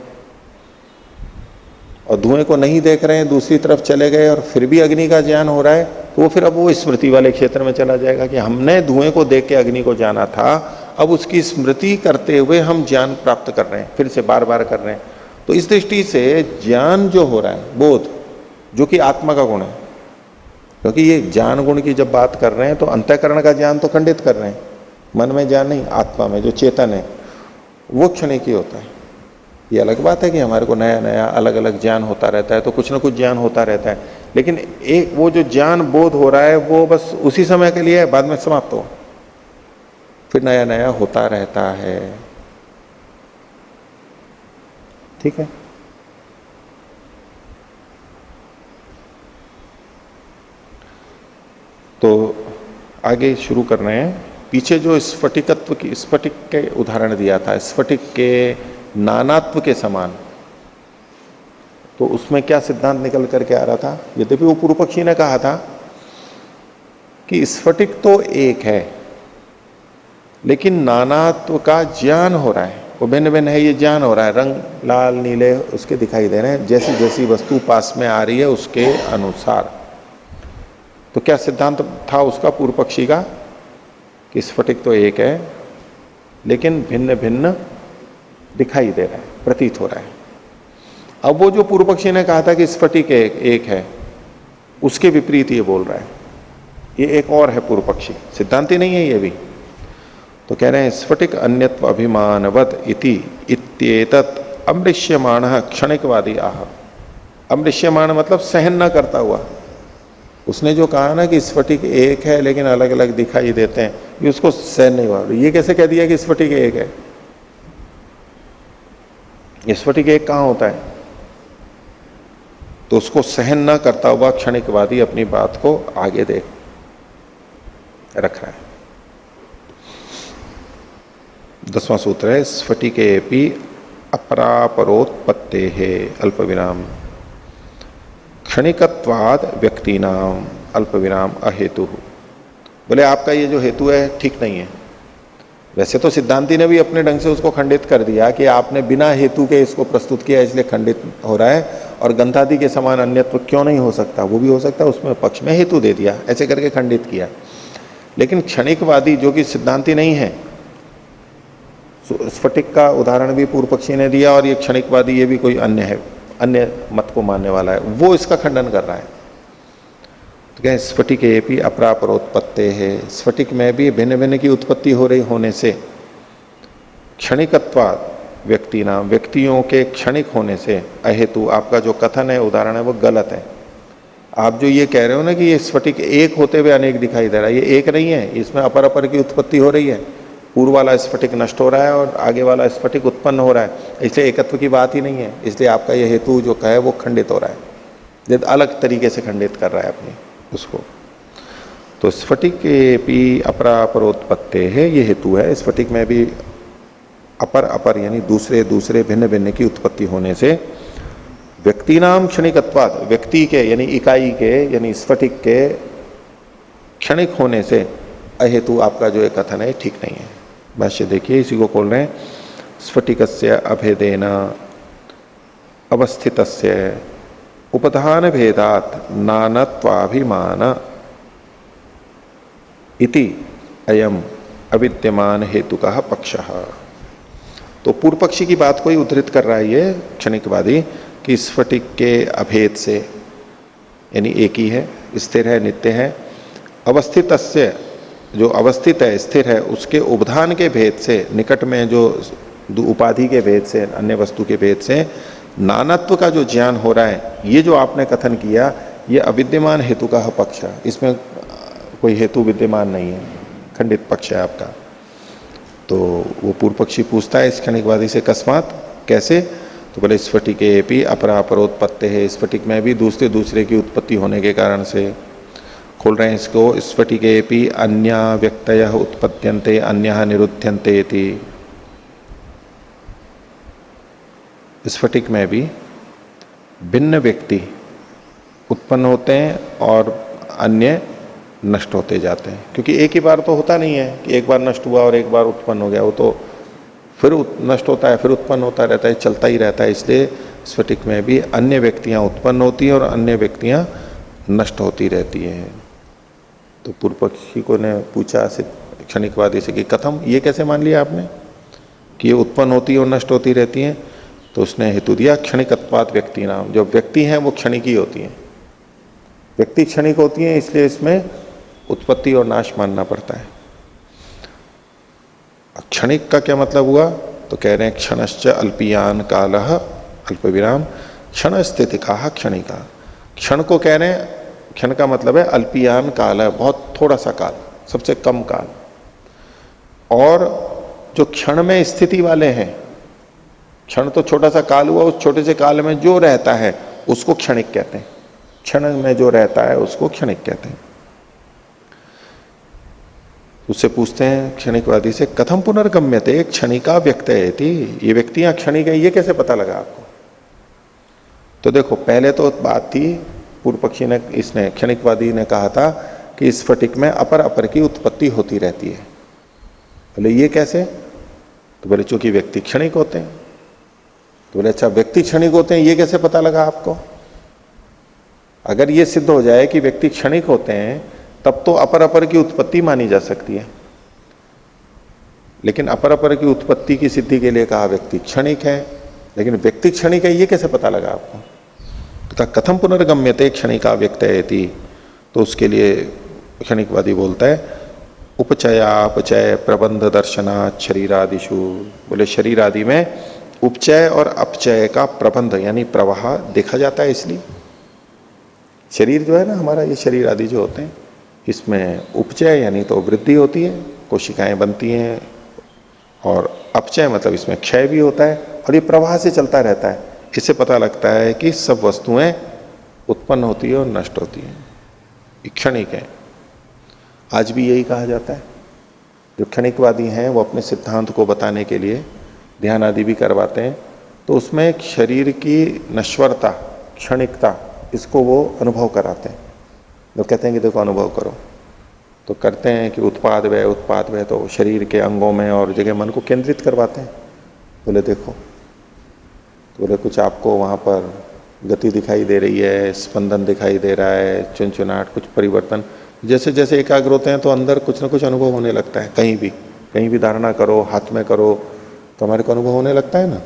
और धुएं को नहीं देख रहे हैं, दूसरी तरफ चले गए और फिर भी अग्नि का ज्ञान हो रहा है, तो वो फिर अब वो स्मृति वाले क्षेत्र में चला जाएगा कि हमने धुएं को देख के अग्नि को जाना था, अब उसकी स्मृति करते हुए हम ज्ञान प्राप्त कर रहे हैं, फिर से बार बार कर रहे हैं। तो इस दृष्टि से ज्ञान जो हो रहा है, बोध, जो कि आत्मा का गुण है, क्योंकि ये ज्ञान गुण की जब बात कर रहे हैं तो अंतःकरण का ज्ञान तो खंडित कर रहे हैं, मन में ज्ञान नहीं, आत्मा में जो चेतन है वो क्षणिक ही होता है। ये अलग बात है कि हमारे को नया नया अलग अलग ज्ञान होता रहता है, तो कुछ ना कुछ ज्ञान होता रहता है, लेकिन एक वो जो ज्ञान बोध हो रहा है वो बस उसी समय के लिए है, बाद में समाप्त हो, फिर नया नया होता रहता है। ठीक है। तो आगे शुरू कर रहे हैं। पीछे जो स्फटिकत्व की, स्फटिक के उदाहरण दिया था, स्फटिक के नानात्व के समान, तो उसमें क्या सिद्धांत निकल करके आ रहा था? यद्यपि वो पूर्व पक्षी ने कहा था कि स्फटिक तो एक है, लेकिन नानात्व का ज्ञान हो रहा है, वो भिन्न भिन्न है, ये ज्ञान हो रहा है। रंग लाल नीले उसके दिखाई दे रहे हैं, जैसी जैसी वस्तु पास में आ रही है उसके अनुसार। तो क्या सिद्धांत था उसका पूर्व पक्षी का? कि स्फटिक तो एक है, लेकिन भिन्न भिन्न दिखाई दे रहा है, प्रतीत हो रहा है। अब वो जो पूर्व पक्षी ने कहा था कि स्फटिक एक है, उसके विपरीत ये बोल रहा है। ये एक और है पूर्व पक्षी, सिद्धांति नहीं है ये भी। तो कह रहे हैं स्फटिक अन्यत्व अभिमानवत इति इत्येतत् अमृष्यमाण क्षणिकवादी आह। अमृष्यमाण मतलब सहन न करता हुआ। उसने जो कहा ना कि स्फटिक एक है लेकिन अलग अलग दिखाई देते हैं, ये उसको सहन नहीं हुआ। ये कैसे कह दिया कि स्फटिक एक है? ये स्फटिक एक कहां होता है? तो उसको सहन न करता हुआ क्षणिकवादी अपनी बात को आगे देख रख रहा है। 10वां सूत्र है स्फटिकेपि अपरापरोत्पत्ते है अल्प विराम क्षणिकत्वाद व्यक्ति नाम अल्प विराम अहेतु। बोले आपका ये जो हेतु है ठीक नहीं है। वैसे तो सिद्धांति ने भी अपने ढंग से उसको खंडित कर दिया कि आपने बिना हेतु के इसको प्रस्तुत किया, इसलिए खंडित हो रहा है। और गंधादि के समान अन्यत्व क्यों नहीं हो सकता? वो भी हो सकता है, उसमें पक्ष में हेतु दे दिया, ऐसे करके खंडित किया। लेकिन क्षणिकवादी जो कि सिद्धांति नहीं है, स्फटिक का उदाहरण भी पूर्व पक्षी ने दिया, और ये क्षणिकवादी ये भी कोई अन्य है, अन्य मत को मानने वाला है, वो इसका खंडन कर रहा है। तो क्या स्फटिक भी अपरापरोत्पत्ते है, स्फटिक में भी भिन्न भिन्न की उत्पत्ति हो रही होने से क्षणिकत्वाद व्यक्ति नाम, व्यक्तियों के क्षणिक होने से अहेतु, आपका जो कथन है, उदाहरण है, वो गलत है। आप जो ये कह रहे हो ना कि ये स्फटिक एक होते हुए अनेक दिखाई दे रहा है, ये एक नहीं है, इसमें अपर अपर की उत्पत्ति हो रही है। पूर्व वाला स्फटिक नष्ट हो रहा है और आगे वाला स्फटिक उत्पन्न हो रहा है, इसलिए एकत्व की बात ही नहीं है। इसलिए आपका यह हेतु जो कहे वो खंडित हो रहा है, जब अलग तरीके से खंडित कर रहा है अपनी उसको। तो स्फटिक भी अपरापरोत्पत्ति है, ये हेतु है। स्फटिक में भी अपर अपर यानी दूसरे दूसरे भिन्न भिन्न की उत्पत्ति होने से व्यक्ति नाम क्षणिकत्वाद, व्यक्ति के यानी इकाई के यानी स्फटिक के क्षणिक होने से अहेतु आपका जो एक कथन है ठीक नहीं है। भाष्य देखिए, इसी को खोल रहे हैं। स्फटिकस्य अभेदेन अवस्थितस्य उपधान भेदात नानत्वाभिमान इति अयम अविद्यमान हेतु का पक्षः। तो पूर्व पक्षी की बात को ही उद्धृत कर रहा है ये क्षणिकवादी कि स्फटिक के अभेद से, यानी एक ही है, स्थिर है, नित्य है, अवस्थितस्य जो अवस्थित है, स्थिर है, उसके उपधान के भेद से, निकट में जो उपाधि के भेद से, अन्य वस्तु के भेद से नानत्व का जो ज्ञान हो रहा है, ये जो आपने कथन किया, ये अविद्यमान हेतु का पक्ष है। इसमें कोई हेतु विद्यमान नहीं है, खंडित पक्ष है आपका। तो वो पूर्व पक्षी पूछता है इस क्षणिकवादी से, अकस्मात कैसे? तो बोले स्फटिके भी अपरापरोत्पत्ति है, स्फटिक में भी दूसरे दूसरे की उत्पत्ति होने के कारण से। खोल रहे हैं इसको, स्फटिके भी अन्य व्यक्तय उत्पद्यन्ते अन्य निरुध्यन्ते इति। स्फटिक में भी भिन्न व्यक्ति उत्पन्न होते हैं और अन्य नष्ट होते जाते हैं, क्योंकि एक ही बार तो होता नहीं है कि एक बार नष्ट हुआ और एक बार उत्पन्न हो गया, वो तो फिर नष्ट होता है, फिर उत्पन्न होता रहता है, चलता ही रहता है। इसलिए स्फटिक में भी अन्य व्यक्तियां उत्पन्न होती हैं और अन्य व्यक्तियां नष्ट होती रहती हैं। तो पूर्व पक्षी को ने पूछा क्षणिकवादी से कि कथम, ये कैसे मान लिया आपने कि ये उत्पन्न होती है और नष्ट होती रहती हैं? तो उसने हेतु दिया क्षणिकत्वात् व्यक्ति नाम, जो व्यक्ति हैं वो क्षणिकी होती हैं, व्यक्ति क्षणिक होती हैं, इसलिए इसमें उत्पत्ति और नाश मानना पड़ता है। क्षणिक का क्या मतलब हुआ? तो कह रहे हैं क्षणश्च अल्पियान काल अल्प विराम क्षण स्थिति का क्षणिका। क्षण को कह रहे हैं, क्षण का मतलब है अल्पियान काल है, बहुत थोड़ा सा काल, सबसे कम काल। और जो क्षण में स्थिति वाले हैं क्षण तो छोटा सा काल हुआ, उस छोटे से काल में जो रहता है उसको क्षणिक कहते हैं। क्षण में जो रहता है उसको क्षणिक कहते हैं। उससे पूछते हैं क्षणिकवादी से, कथम पुनर्गम्यते क्षणिका व्यक्तयति, ये व्यक्तियां क्षणिक है, ये कैसे पता लगा आपको? तो देखो, पहले तो बात थी, पूर्व पक्षी ने, इसने क्षणिकवादी ने कहा था कि इस स्फटिक में अपर अपर की उत्पत्ति होती रहती है। बोले ये कैसे? तो बोले चूंकि व्यक्ति क्षणिक होते हैं। तो बोले अच्छा, व्यक्ति क्षणिक होते हैं, ये कैसे पता लगा आपको? अगर ये सिद्ध हो जाए कि व्यक्ति क्षणिक होते हैं, तब तो अपर अपर की उत्पत्ति मानी जा सकती है। लेकिन अपर अपर की उत्पत्ति की सिद्धि के लिए कहा व्यक्ति क्षणिक है, लेकिन व्यक्ति क्षणिक है, ये कैसे पता लगा आपको? तो कथम पुनर्गम्यते क्षणिका व्यक्तयति, तो उसके लिए क्षणिकवादी बोलता है उपचयापचय प्रबंध दर्शनात् शरीरादिषु। बोले शरीर आदि में उपचय और अपचय का प्रबंध यानी प्रवाह देखा जाता है। इसलिए शरीर जो है ना हमारा, ये शरीर आदि जो होते हैं, इसमें उपचय यानी तो वृद्धि होती है, कोशिकाएं बनती हैं, और अपचय मतलब इसमें क्षय भी होता है, और ये प्रवाह से चलता रहता है। इससे पता लगता है कि सब वस्तुएं उत्पन्न होती है और नष्ट होती है, क्षणिक है। आज भी यही कहा जाता है। जो क्षणिकवादी हैं वो अपने सिद्धांत को बताने के लिए ध्यान आदि भी करवाते हैं, तो उसमें शरीर की नश्वरता, क्षणिकता, इसको वो अनुभव कराते हैं। लोग कहते हैं कि देखो अनुभव करो, तो करते हैं कि उत्पाद व्यय, तो शरीर के अंगों में और जगह मन को केंद्रित करवाते हैं। बोले देखो, तो बोले कुछ आपको वहाँ पर गति दिखाई दे रही है, स्पंदन दिखाई दे रहा है, चुनचुनाहट, कुछ परिवर्तन, जैसे जैसे एकाग्र होते हैं तो अंदर कुछ ना कुछ अनुभव होने लगता है। कहीं भी धारणा करो, हाथ में करो, तो हमारे को अनुभव होने लगता है ना।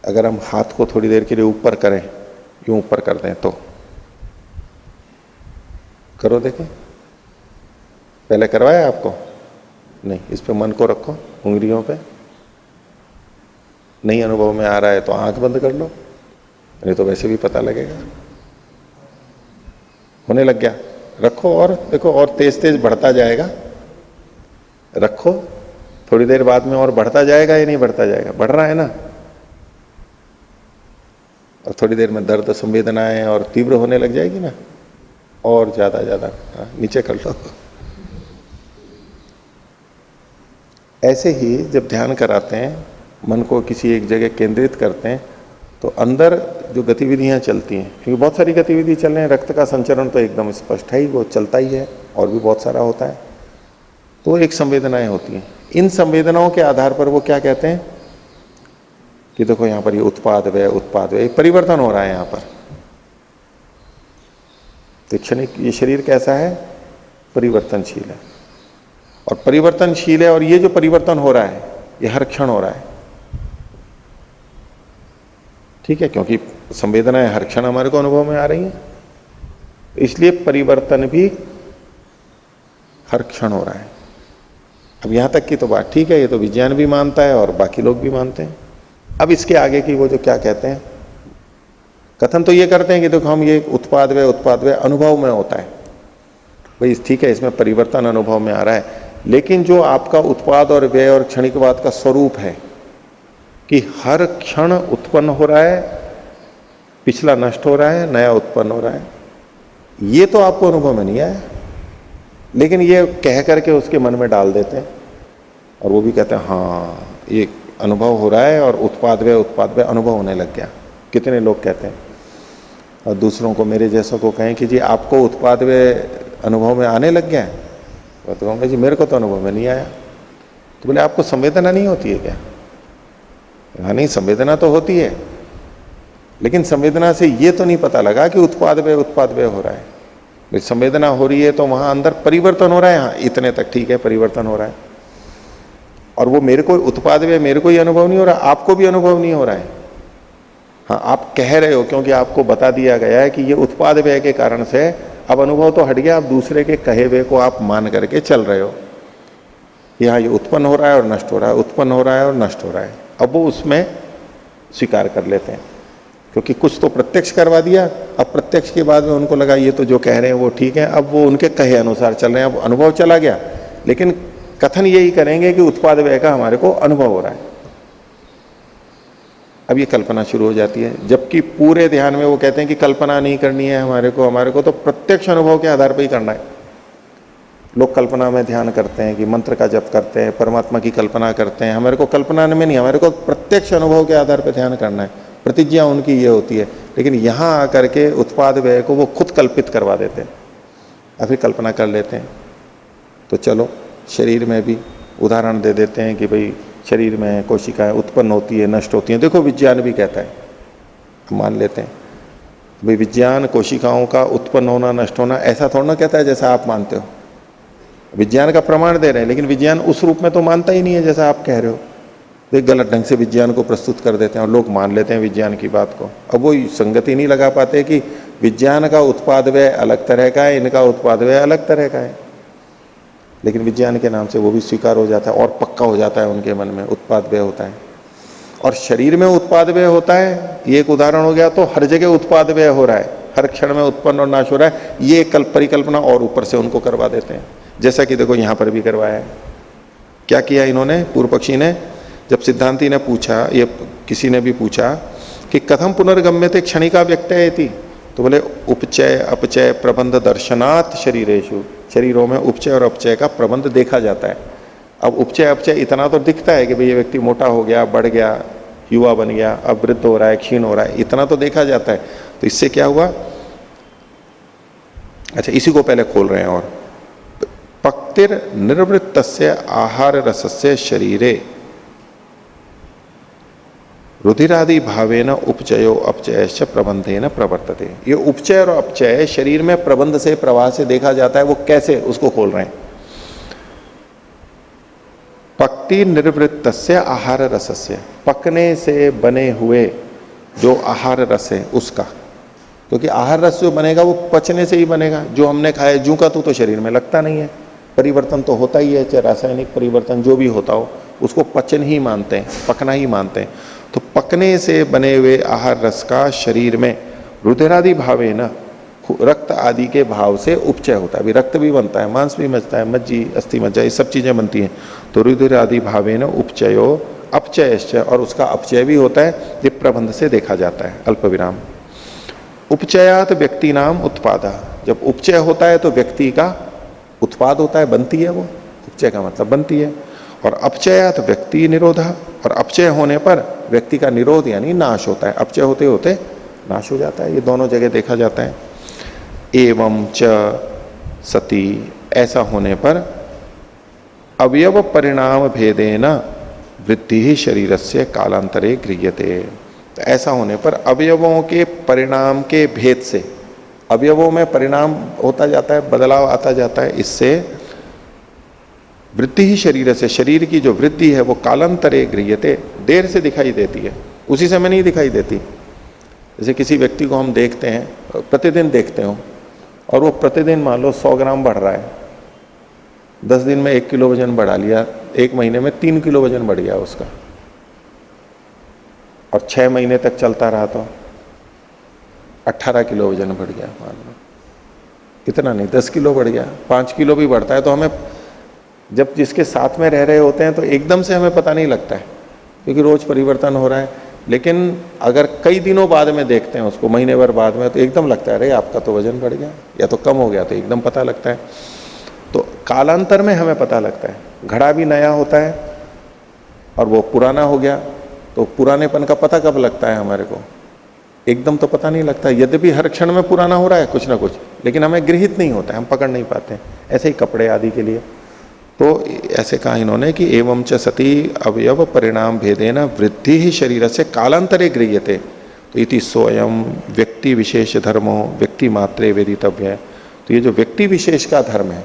अगर हम हाथ को थोड़ी देर के लिए ऊपर करें, यूं ऊपर कर दें, तो करो, देखें, पहले करवाया आपको? नहीं। इस पे मन को रखो, उंगलियों पे, नहीं अनुभव में आ रहा है तो आंख बंद कर लो, नहीं तो वैसे भी पता लगेगा। होने लग गया, रखो और देखो, और तेज तेज बढ़ता जाएगा। रखो, थोड़ी देर बाद में और बढ़ता जाएगा या नहीं बढ़ता जाएगा? बढ़ रहा है ना। और थोड़ी देर में दर्द संवेदनाएं और तीव्र होने लग जाएगी ना, और ज्यादा ज्यादा। नीचे कर लो। ऐसे ही जब ध्यान कराते हैं, मन को किसी एक जगह केंद्रित करते हैं, तो अंदर जो गतिविधियां चलती हैं, क्योंकि बहुत सारी गतिविधि चल रही हैं, रक्त का संचरण तो एकदम स्पष्ट है ही, वो चलता ही है, और भी बहुत सारा होता है, तो एक संवेदनाएं होती हैं। इन संवेदनाओं के आधार पर वो क्या कहते हैं कि देखो यहां पर ये उत्पाद व्यय परिवर्तन हो रहा है यहाँ पर। तो क्षणिक ये शरीर कैसा है? परिवर्तनशील है, और परिवर्तनशील है, और ये जो परिवर्तन हो रहा है ये हर क्षण हो रहा है। ठीक है, क्योंकि संवेदनाएं हर क्षण हमारे को अनुभव में आ रही हैं, इसलिए परिवर्तन भी हर क्षण हो रहा है। अब यहां तक की तो बात ठीक है, ये तो विज्ञान भी मानता है और बाकी लोग भी मानते हैं। अब इसके आगे की वो जो क्या कहते हैं, कथन तो ये करते हैं कि देखो हम ये उत्पाद व्यय अनुभव में होता है, भाई ठीक है, इसमें परिवर्तन अनुभव में आ रहा है, लेकिन जो आपका उत्पाद और व्यय और क्षणिकवाद का स्वरूप है कि हर क्षण उत्पन्न हो रहा है, पिछला नष्ट हो रहा है, नया उत्पन्न हो रहा है, ये तो आपको अनुभव में नहीं आया, लेकिन ये कह करके उसके मन में डाल देते हैं, और वो भी कहते हैं हाँ ये अनुभव हो रहा है, और उत्पाद व्यय अनुभव होने लग गया। कितने लोग कहते हैं, और दूसरों को, मेरे जैसों को कहें कि जी आपको उत्पाद व्यय अनुभव में आने लग गया है, तो कहूँगा जी मेरे को तो अनुभव में नहीं आया। तो बोले आपको संवेदना नहीं होती है क्या? हाँ, नहीं, संवेदना तो होती है, लेकिन संवेदना से ये तो नहीं पता लगा कि उत्पाद व्यय हो रहा है। संवेदना हो रही है तो वहां अंदर परिवर्तन हो रहा है, हाँ इतने तक ठीक है, परिवर्तन हो रहा है, और वो मेरे को उत्पाद व्यय मेरे को ही अनुभव नहीं हो रहा, आपको भी अनुभव नहीं हो रहा है। हाँ, आप कह रहे हो क्योंकि आपको बता दिया गया है कि ये उत्पाद व्यय के कारण से अब अनुभव तो हट गया, आप दूसरे के कहे हुए को आप मान करके चल रहे हो। यहाँ ये उत्पन्न हो रहा है और नष्ट हो रहा है, उत्पन्न हो रहा है और नष्ट हो रहा है, अब वो उसमें स्वीकार कर लेते हैं, क्योंकि कुछ तो प्रत्यक्ष करवा दिया। अब प्रत्यक्ष के बाद में उनको लगा ये तो जो कह रहे हैं वो ठीक है, अब वो उनके कहे अनुसार चल रहे हैं, अब अनुभव चला गया, लेकिन कथन यही करेंगे कि उत्पाद व्यय का हमारे को अनुभव हो रहा है। अब ये कल्पना शुरू हो जाती है, जबकि पूरे ध्यान में वो कहते हैं कि कल्पना नहीं करनी है हमारे को तो प्रत्यक्ष अनुभव के आधार पर ही करना है। लोग कल्पना में ध्यान करते हैं कि मंत्र का जप करते हैं, परमात्मा की कल्पना करते हैं, हमारे को कल्पना में नहीं, हमारे को प्रत्यक्ष अनुभव के आधार पर ध्यान करना है। प्रतिज्ञा उनकी ये होती है, लेकिन यहां आकर के उत्पाद व्यय को वो खुद कल्पित करवा देते हैं और फिर कल्पना कर लेते हैं। तो चलो शरीर में भी उदाहरण दे देते हैं कि भाई शरीर में कोशिकाएं उत्पन्न होती है, नष्ट होती हैं। देखो विज्ञान भी कहता है, हम मान लेते हैं भाई विज्ञान कोशिकाओं का उत्पन्न होना नष्ट होना ऐसा थोड़ा ना कहता है जैसा आप मानते हो। विज्ञान का प्रमाण दे रहे हैं, लेकिन विज्ञान उस रूप में तो मानता ही नहीं है जैसा आप कह रहे हो। तो एक गलत ढंग से विज्ञान को प्रस्तुत कर देते हैं और लोग मान लेते हैं विज्ञान की बात को। अब वो संगति नहीं लगा पाते कि विज्ञान का उत्पाद व्यय अलग तरह का है, इनका उत्पाद व्यय अलग तरह का है, लेकिन विज्ञान के नाम से वो भी स्वीकार हो जाता है और पक्का हो जाता है उनके मन में, उत्पाद व्यय होता है। और शरीर में उत्पाद व्यय होता है, ये एक उदाहरण हो गया। तो हर जगह उत्पाद व्यय हो रहा है, हर क्षण में उत्पन्न और नाश हो रहा है, ये परिकल्पना और ऊपर से उनको करवा देते हैं। जैसा कि देखो यहां पर भी करवाया है। क्या किया इन्होंने, पूर्व पक्षी ने, जब सिद्धांती ने पूछा, ये किसी ने भी पूछा कि कथम पुनर्गम्यते क्षणिका व्यक्तये थी, तो बोले उपचय अपचय प्रबंध दर्शनात् शरीरेषु, शरीरों में उपचय और अपचय का प्रबंध देखा जाता है। अब उपचय अपचय इतना तो दिखता है कि भाई ये व्यक्ति मोटा हो गया, बढ़ गया, युवा बन गया, अब वृद्ध हो रहा है, क्षीण हो रहा है, इतना तो देखा जाता है। तो इससे क्या हुआ, अच्छा इसी को पहले खोल रहे हैं। और पक्तिर निर्वृत्तस्य आहार रसस्य शरीरे रुधिरादि भावेन उपचयो अपचयश्च प्रबंधेन प्रवर्तते। ये उपचय और अपचय शरीर में प्रबंध से प्रवाह से देखा जाता है। वो कैसे, उसको खोल रहे हैं। पक्ति निर्वृत्तस्य आहार रसस्य, पकने से बने हुए जो आहार रस है उसका, क्योंकि आहार रस जो बनेगा वो पचने से ही बनेगा। जो हमने खाया जू का तो शरीर में लगता नहीं है, परिवर्तन तो होता ही है, चाहे रासायनिक परिवर्तन जो भी होता हो उसको पचन ही मानते हैं, पकना ही मानते हैं। तो पकने से बने हुए आहार रस का शरीर में रुधिरादि भावे न, रक्त आदि के भाव से उपचय होता है। अभी रक्त भी बनता है, मांस भी बनता है, मज्जी अस्थि मज्जा ये सब चीजें बनती हैं। तो रुधिरादि भावे न उपचयो अपचयश्च, और उसका अपचय भी होता है, ये प्रबंध से देखा जाता है। अल्प विराम। उपचयात व्यक्ति नाम उत्पादा, जब उपचय होता है तो व्यक्ति का उत्पाद होता है, बनती है वो, उपचय का मतलब बनती है। और अपचयात व्यक्ति निरोधा, और अपचय होने पर व्यक्ति का निरोध यानी नाश होता है, अपचय होते होते नाश हो जाता है। ये दोनों जगह देखा जाता है। एवं च सती, ऐसा होने पर अवयव परिणाम भेदेन वृद्धि ही शरीरस्य कालांतरे गृह्यते। ऐसा होने पर अवयवों के परिणाम के भेद से, अवयवों में परिणाम होता जाता है, बदलाव आता जाता है, इससे वृद्धि ही शरीर से, शरीर की जो वृद्धि है वो कालांतरे गृह्यते, देर से दिखाई देती है, उसी समय नहीं दिखाई देती। जैसे किसी व्यक्ति को हम देखते हैं, प्रतिदिन देखते हो, और वो प्रतिदिन मान लो 100 ग्राम बढ़ रहा है, 10 दिन में 1 किलो वजन बढ़ा लिया, 1 महीने में 3 किलो वजन बढ़ गया उसका, और 6 महीने तक चलता रहा तो 18 किलो वजन बढ़ गया, मान लो। इतना नहीं, 10 किलो बढ़ गया, 5 किलो भी बढ़ता है। तो हमें जब जिसके साथ में रह रहे होते हैं तो एकदम से हमें पता नहीं लगता है, क्योंकि रोज परिवर्तन हो रहा है। लेकिन अगर कई दिनों बाद में देखते हैं उसको, महीने भर बाद में, तो एकदम लगता है अरे आपका तो वजन बढ़ गया या तो कम हो गया, तो एकदम पता लगता है। तो कालांतर में हमें पता लगता है। घड़ा भी नया होता है और वो पुराना हो गया, तो पुरानेपन का पता कब लगता है हमारे को, एकदम तो पता नहीं लगता। यद्यपि हर क्षण में पुराना हो रहा है कुछ ना कुछ, लेकिन हमें गृहित नहीं होता है, हम पकड़ नहीं पाते। ऐसे ही कपड़े आदि के लिए तो ऐसे कहा इन्होंने कि एवं च सती अवयव परिणाम भेदेन वृद्धि ही शरीर से कालांतरे गृह्यते। तो इति सोयम व्यक्ति विशेष धर्मो व्यक्ति मात्रे वेदितव्य। तो ये जो व्यक्ति विशेष का धर्म है,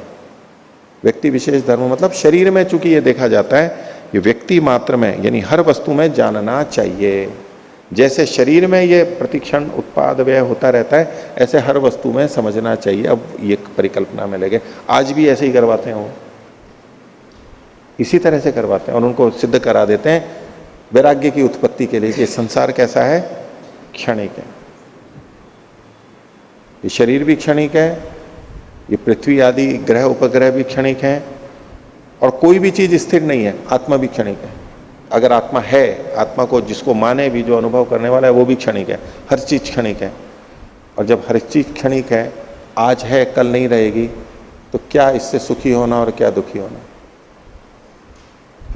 व्यक्ति विशेष धर्म मतलब शरीर में चूंकि ये देखा जाता है, ये व्यक्ति मात्र में यानी हर वस्तु में जानना चाहिए। जैसे शरीर में ये प्रतिक्षण उत्पाद व्यय होता रहता है, ऐसे हर वस्तु में समझना चाहिए। अब ये परिकल्पना में लगे, आज भी ऐसे ही करवाते हैं, वो इसी तरह से करवाते हैं और उनको सिद्ध करा देते हैं वैराग्य की उत्पत्ति के लिए कि संसार कैसा है, क्षणिक है। ये शरीर भी क्षणिक है, ये पृथ्वी आदि ग्रह उपग्रह भी क्षणिक है, और कोई भी चीज स्थिर नहीं है, आत्मा भी क्षणिक है। अगर आत्मा है, आत्मा को जिसको माने भी, जो अनुभव करने वाला है, वो भी क्षणिक है। हर चीज क्षणिक है। और जब हर चीज क्षणिक है, आज है कल नहीं रहेगी, तो क्या इससे सुखी होना और क्या दुखी होना।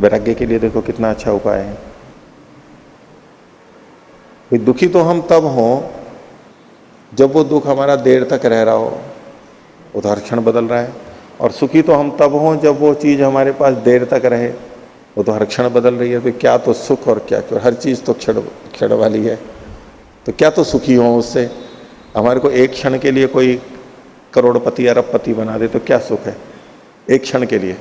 वैराग्य के लिए देखो कितना अच्छा उपाय है। दुखी तो हम तब हों जब वो दुख हमारा देर तक रह रहा हो, वो तो हर क्षण बदल रहा है। और सुखी तो हम तब हों जब वो चीज हमारे पास देर तक रहे, वो तो हर क्षण बदल रही है। तो क्या तो सुख और क्या, हर चीज तो क्षण वाली है। तो क्या तो सुखी हो उससे। हमारे को एक क्षण के लिए कोई करोड़पति अरबपति बना दे तो क्या सुख है, एक क्षण के लिए।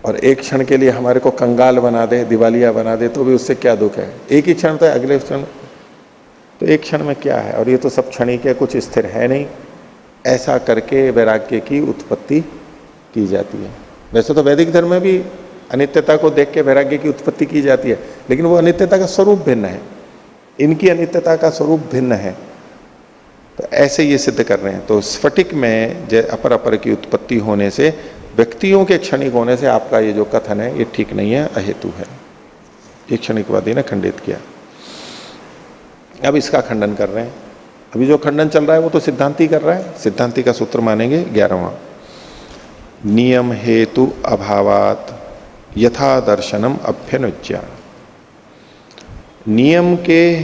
और एक क्षण के लिए हमारे को कंगाल बना दे, दिवालिया बना दे, तो भी उससे क्या दुख है। एक ही क्षण तो है, अगले क्षण तो एक क्षण में क्या है। और ये तो सब क्षणिक है, कुछ स्थिर है नहीं। ऐसा करके वैराग्य की उत्पत्ति की जाती है। वैसे तो वैदिक धर्म में भी अनित्यता को देख के वैराग्य की उत्पत्ति की जाती है, लेकिन वो अनित्यता का स्वरूप भिन्न है, इनकी अनित्यता का स्वरूप भिन्न है। तो ऐसे ये सिद्ध कर रहे हैं। तो स्फटिक में अपर अपर की उत्पत्ति होने से, व्यक्तियों के क्षणिक होने से आपका ये जो कथन है ये ठीक नहीं है, अहेतु है। ये क्षणिकवादी ने खंडित किया। अब इसका खंडन कर रहे हैं। अभी जो खंडन चल रहा है वो तो सिद्धांती कर रहा है। सिद्धांती का सूत्र मानेंगे 11वां, नियम हेतु अभावात यथा दर्शनम अभ्यनुज्या। नियम के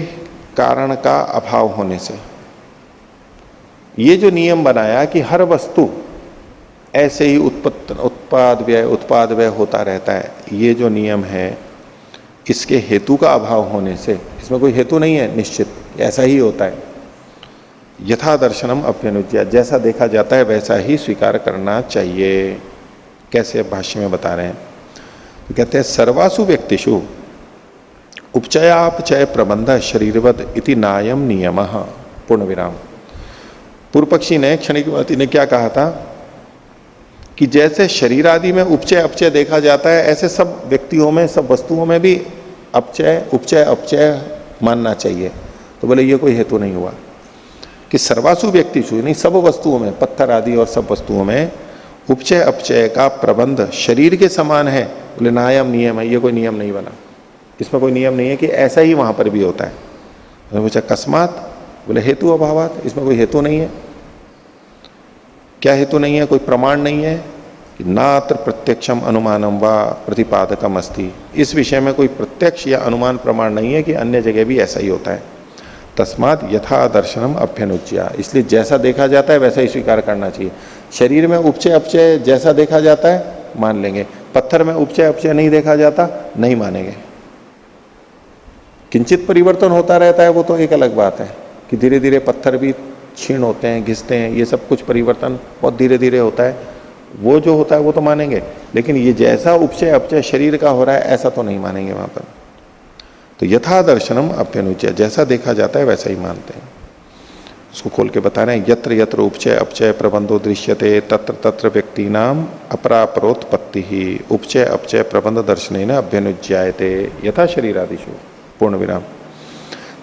कारण का अभाव होने से, ये जो नियम बनाया कि हर वस्तु ऐसे ही उत्पाद व्यय होता रहता है, ये जो नियम है, इसके हेतु का अभाव होने से, इसमें कोई हेतु नहीं है निश्चित, ऐसा ही होता है। यथा दर्शनम अभ्यनुज्या, जैसा देखा जाता है वैसा ही स्वीकार करना चाहिए। कैसे भाष्य में बता रहे हैं, तो कहते हैं सर्वासु व्यक्तिषु उपचयापचय प्रबंध शरीरवद इति नायम नियमः। पूर्ण विराम। पूर्व पक्षी ने, क्षणिकवादी ने क्या कहा था कि जैसे शरीर आदि में उपचय अपचय देखा जाता है, ऐसे सब व्यक्तियों में, सब वस्तुओं में भी उपचय अपचय मानना चाहिए। तो बोले ये कोई हेतु नहीं हुआ कि सर्वासु व्यक्तिषु, नहीं सब वस्तुओं में, पत्थर आदि और सब वस्तुओं में उपचय अपचय का प्रबंध शरीर के समान है। बोले नायम नियम है, ये कोई नियम नहीं बना, इसमें कोई नियम नहीं है कि ऐसा ही वहां पर भी होता है। पूछा अकस्मात, बोले हेतु अभावात, इसमें कोई हेतु नहीं है। क्या हेतु नहीं है, कोई प्रमाण नहीं है कि नात्र प्रत्यक्षम अनुमानम व प्रतिपादकम अस्ति। इस विषय में कोई प्रत्यक्ष या अनुमान प्रमाण नहीं है कि अन्य जगह भी ऐसा ही होता है। तस्मात् यथा दर्शनम अभ्यनुज्या, इसलिए जैसा देखा जाता है वैसा ही स्वीकार करना चाहिए। शरीर में उपचय अपचय जैसा देखा जाता है मान लेंगे, पत्थर में उपचय अपचय नहीं देखा जाता नहीं मानेंगे। किंचित परिवर्तन होता रहता है, वो तो एक अलग बात है कि धीरे धीरे पत्थर भी क्षीण होते हैं, घिसते हैं, ये सब कुछ परिवर्तन बहुत धीरे धीरे होता है, वो जो होता है वो तो मानेंगे। लेकिन ये जैसा उपचय अपचय शरीर का हो रहा है ऐसा तो नहीं मानेंगे वहां पर। तो यथा दर्शनम अभ्यनुज्या, जैसा देखा जाता है वैसा ही मानते हैं। उसको खोल के बता रहे हैं, यत्र यत्र उपचय अपचय प्रबंधो दृश्यते तत्र तत्र व्यक्ति नाम अपरापरोत्पत्ति ही उपचय अपचय प्रबंध दर्शनेन अभ्यनुज्यायते यथा शरीरादिषु। पूर्ण विराम।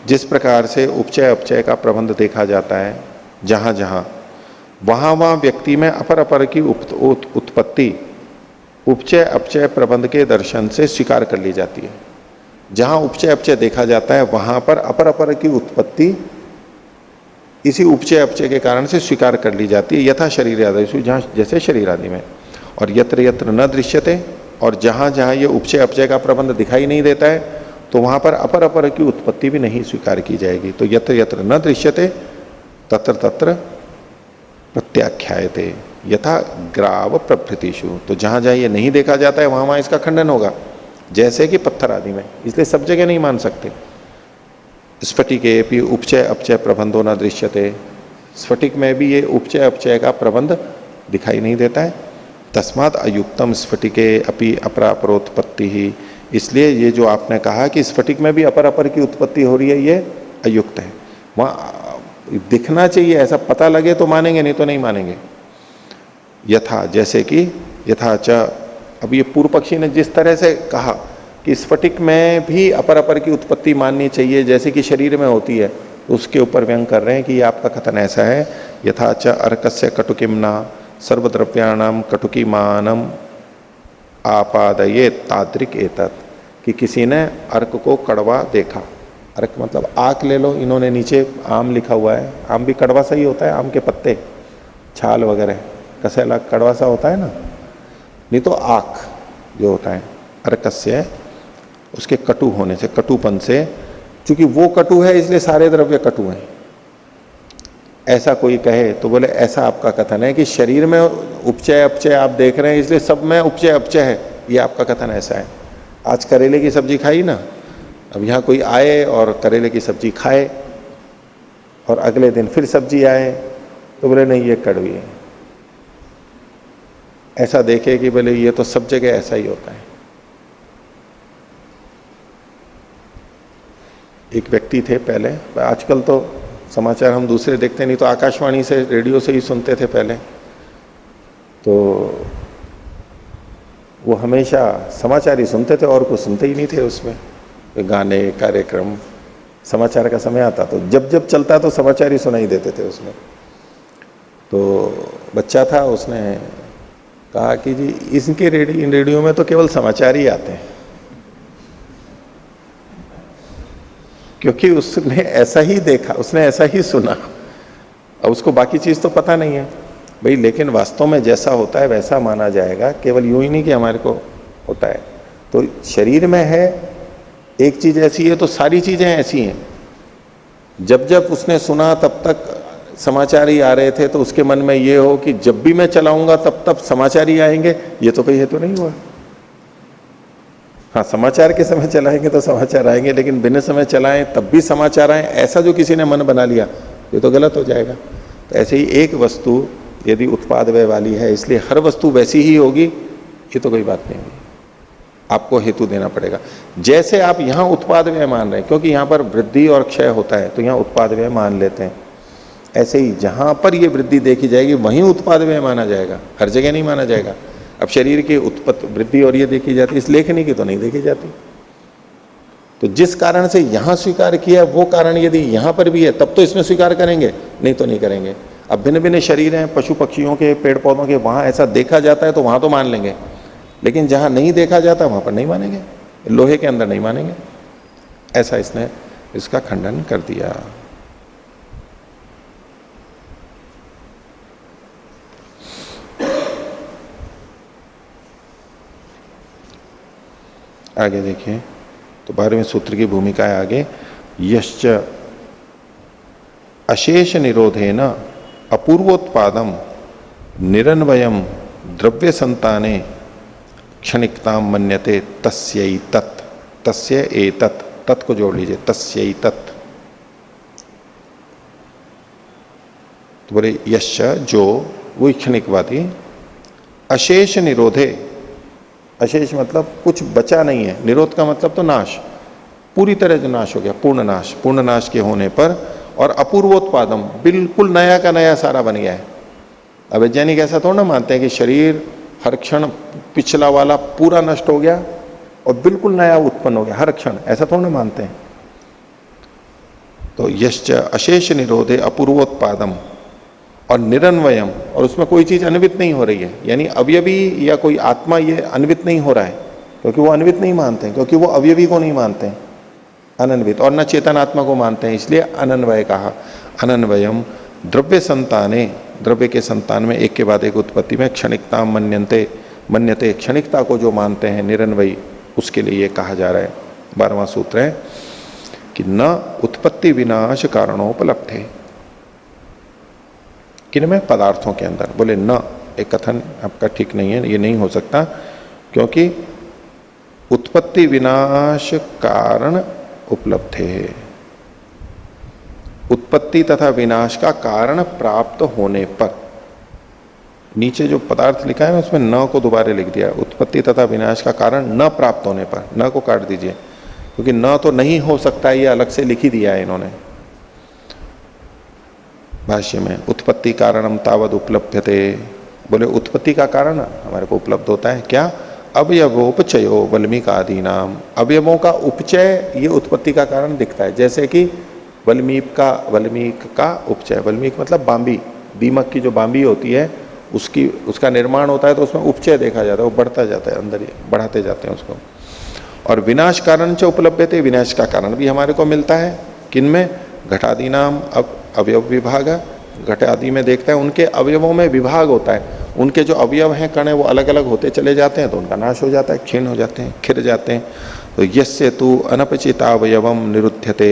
जिस प्रकार से उपचय अपचय का प्रबंध देखा जाता है जहां जहां, वहां वहां व्यक्ति में अपर अपर की उत्पत्ति उपचय अपचय प्रबंध के दर्शन से स्वीकार कर ली जाती है। जहां उपचय अपचय देखा जाता है वहां पर अपर अपर की उत्पत्ति इसी उपचय अपचय के कारण से स्वीकार कर ली जाती है। यथा शरीर आदि, जहां जैसे शरीर आदि में। और यत्र यत्र न दृश्यते, और जहां जहां ये उपचय अपचय का प्रबंध दिखाई नहीं देता है तो वहां पर अपर अपर की उत्पत्ति भी नहीं स्वीकार की जाएगी। तो यत्र यत्र न दृश्यते तत्र तत्र प्रत्याख्यायते यथा ग्राव प्रभृतिषु। तो जहां जहां ये नहीं देखा जाता है वहां वहां इसका खंडन होगा, जैसे कि पत्थर आदि में। इसलिए सब जगह नहीं मान सकते। स्फटिके भी उपचय अपचय प्रबंधो न दृश्यते, स्फटिक में भी ये उपचय अपचय का प्रबंध दिखाई नहीं देता है। तस्मात् अयुक्तम स्फटिके अपि अपरापरोत्पत्ति ही, इसलिए ये जो आपने कहा कि स्फटिक में भी अपर अपर की उत्पत्ति हो रही है, ये अयुक्त है। वहां दिखना चाहिए, ऐसा पता लगे तो मानेंगे, नहीं तो नहीं मानेंगे। यथा, जैसे कि यथा च, अब ये पूर्व पक्षी ने जिस तरह से कहा कि स्फटिक में भी अपर अपर की उत्पत्ति माननी चाहिए जैसे कि शरीर में होती है, उसके ऊपर व्यंग कर रहे हैं कि ये आपका कथन ऐसा है। यथा च अर्कस्य कटुकिमना सर्वद्रव्याणाम कटुकी मानम आपादये ताद्रिक एतत्, कि किसी ने अर्क को कड़वा देखा। अर्क मतलब आक ले लो, इन्होंने नीचे आम लिखा हुआ है, आम भी कड़वा सा ही होता है, आम के पत्ते छाल वगैरह कसैला कड़वा सा होता है ना, नहीं तो आक जो होता है अर्कस्य, उसके कटु होने से, कटुपन से, चूंकि वो कटु है इसलिए सारे द्रव्य कटु हैं, ऐसा कोई कहे तो बोले ऐसा आपका कथन है कि शरीर में उपचय अपचय आप देख रहे हैं इसलिए सब में उपचय अपचय है, ये आपका कथन ऐसा है। आज करेले की सब्जी खाई ना, अब यहाँ कोई आए और करेले की सब्जी खाए और अगले दिन फिर सब्जी आए तो बोले नहीं ये कड़वी है। ऐसा देखे कि बोले ये तो सब जगह ऐसा ही होता है। एक व्यक्ति थे पहले, आजकल तो समाचार हम दूसरे देखते नहीं, तो आकाशवाणी से रेडियो से ही सुनते थे पहले, तो वो हमेशा समाचार ही सुनते थे और कुछ सुनते ही नहीं थे उसमें, गाने कार्यक्रम, समाचार का समय आता तो जब जब चलता तो समाचार ही सुनाई देते थे उसमें। तो बच्चा था, उसने कहा कि जी इनके रेडियो में तो केवल समाचार ही आते हैं, क्योंकि उसने ऐसा ही देखा, उसने ऐसा ही सुना, अब उसको बाकी चीज तो पता नहीं है भाई, लेकिन वास्तव में जैसा होता है वैसा माना जाएगा, केवल यूं ही नहीं कि हमारे को होता है। तो शरीर में है एक चीज ऐसी है तो सारी चीजें ऐसी हैं। जब जब उसने सुना तब तक समाचार ही आ रहे थे, तो उसके मन में ये हो कि जब भी मैं चलाऊंगा तब तब समाचार ही आएंगे, ये तो कोई हेतु नहीं हुआ। हाँ, समाचार के समय चलाएंगे तो समाचार आएंगे, लेकिन बिना समय चलाएं तब भी समाचार आए, ऐसा जो किसी ने मन बना लिया ये तो गलत हो जाएगा। तो ऐसे ही एक वस्तु यदि उत्पाद व्यय वाली है इसलिए हर वस्तु वैसी ही होगी, ये तो कोई बात नहीं होगी, आपको हेतु देना पड़ेगा। जैसे आप यहां उत्पाद व्यय मान रहे हैं, क्योंकि यहां पर वृद्धि और क्षय होता है तो यहां उत्पाद व्यय मान लेते हैं, ऐसे ही जहां पर ये वृद्धि देखी जाएगी वहीं उत्पाद व्यय माना जाएगा, हर जगह नहीं माना जाएगा। अब शरीर की उत्पत्ति वृद्धि और ये देखी जाती है, इस लेखनी की तो नहीं देखी जाती। तो जिस कारण से यहां स्वीकार किया वो कारण यदि यहां पर भी है तब तो इसमें स्वीकार करेंगे, नहीं तो नहीं करेंगे। अब भिन्न भिन्न शरीर हैं, पशु पक्षियों के, पेड़ पौधों के, वहां ऐसा देखा जाता है तो वहां तो मान लेंगे, लेकिन जहां नहीं देखा जाता वहां पर नहीं मानेंगे, लोहे के अंदर नहीं मानेंगे। ऐसा इसने इसका खंडन कर दिया। आगे देखिए, तो 12वें सूत्र की भूमिका है आगे, यश्च अशेष निरोधेन अपूर्वोत्पादम निरन्वयम द्रव्य संताने क्षणिकताम मन्यते तस्यै तत्, तस्य एतत्, तत् को जोड़ लीजिए, तस्यै तत्। तो बोले यश्च जो, वो क्षणिकवादी, अशेष निरोधे, अशेष मतलब कुछ बचा नहीं है, निरोध का मतलब तो नाश, पूरी तरह जो नाश हो गया, पूर्ण नाश के होने पर, और अपूर्वोत्पादम, बिल्कुल नया का नया सारा बन गया है। अब वैज्ञानिक ऐसा थोड़ा ना मानते हैं कि शरीर हर क्षण पिछला वाला पूरा नष्ट हो गया और बिल्कुल नया उत्पन्न हो गया हर क्षण, ऐसा थोड़ा ना मानते हैं। तो यश्च अशेष निरोधे अपूर्वोत्पादम और निरन्वयम, और उसमें कोई चीज अन्वित नहीं हो रही है, यानी अवयवी या कोई आत्मा ये अन्वित नहीं हो रहा है, क्योंकि वो अन्वित नहीं मानते हैं, क्योंकि वो अवयवी को नहीं मानते हैं, अनन्वित, और न चेतन आत्मा को मानते हैं, इसलिए अनन्वय कहा। अनन्वयम द्रव्य संताने, द्रव्य के संतान में एक के बाद एक उत्पत्ति में क्षणिकता मन्यन्ते, मन्यते, क्षणिकता को जो मानते हैं निरन्वयी, उसके लिए ये कहा जा रहा है। 12वां सूत्र है कि न उत्पत्ति विनाश कारणोपलब्धे, किनमें पदार्थों के अंदर, बोले न, एक कथन आपका ठीक नहीं है, ये नहीं हो सकता, क्योंकि उत्पत्ति विनाश कारण उपलब्ध है, उत्पत्ति तथा विनाश का कारण प्राप्त होने पर, नीचे जो पदार्थ लिखा है ना उसमें न को दोबारा लिख दिया, उत्पत्ति तथा विनाश का कारण न प्राप्त होने पर, न को काट दीजिए, क्योंकि न तो नहीं हो सकता, ये अलग से लिख ही दिया है इन्होंने भाष्य में। उत्पत्ति कारणम तावद उपलब्धते, बोले उत्पत्ति का कारण हमारे को उपलब्ध होता है क्या, अवयवोपचयो वल्मीक आदि नाम, अवयवों का उपचय ये उत्पत्ति का कारण दिखता है। जैसे कि वल्मीक का उपचय, वल्मीक मतलब बांबी, दीमक की जो बांबी होती है उसका निर्माण होता है तो उसमें उपचय देखा जाता है, वो बढ़ता जाता है, अंदर ही बढ़ाते जाते हैं उसको। और विनाश कारण च उपलब्धते, विनाश का कारण भी हमारे को मिलता है किनमें? घटादि नाम अवयव विभाग, घट आदि में देखते हैं उनके अवयवों में विभाग होता है, उनके जो अवयव हैं कण है वो अलग अलग होते चले जाते हैं तो उनका नाश हो जाता है, क्षीण हो जाते हैं, खिर जाते हैं। तो यस्य तु अनपचितावयवम निरुध्यते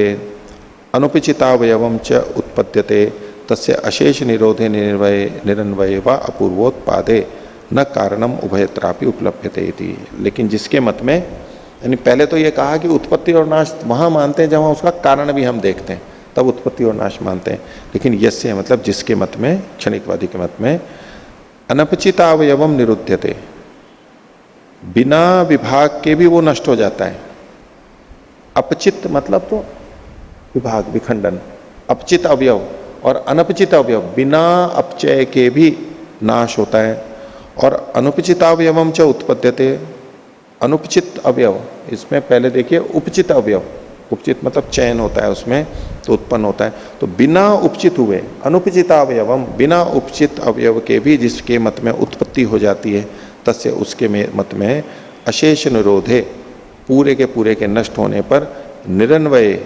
अनुपचितावयवम च उत्पद्यते तस्य अशेष निरोधे निरन्वये व अपूर्वोत्पादे न कारणम उभयत्रापि उपलभ्यते इति। लेकिन जिसके मत में, यानी पहले तो ये कहा कि उत्पत्ति और नाश वहां मानते हैं जहां उसका कारण भी हम देखते हैं, तब उत्पत्ति और नाश मानते हैं। लेकिन यस्य मतलब जिसके मत में, क्षणिकवादी के मत में, अनपचितावयवम निरुध्यते, बिना विभाग के भी वो नष्ट हो जाता है। अपचित मतलब तो विभाग, विखंडन, अपचित अवयव और अनपचित अवयव बिना अपचय के भी नाश होता है। और अनुपचितावयवम च उत्पद्यते, अनुपचित अवयव, इसमें पहले देखिए उपचित अवयव, उपचित मतलब चयन होता है उसमें तो उत्पन्न होता है। तो बिना उपचित हुए, अनुपचितावयवम, बिना उपचित अवयव के भी जिसके मत में उत्पत्ति हो जाती है, तस्य उसके मत में अशेष निरोधे, पूरे के नष्ट होने पर, निरन्वय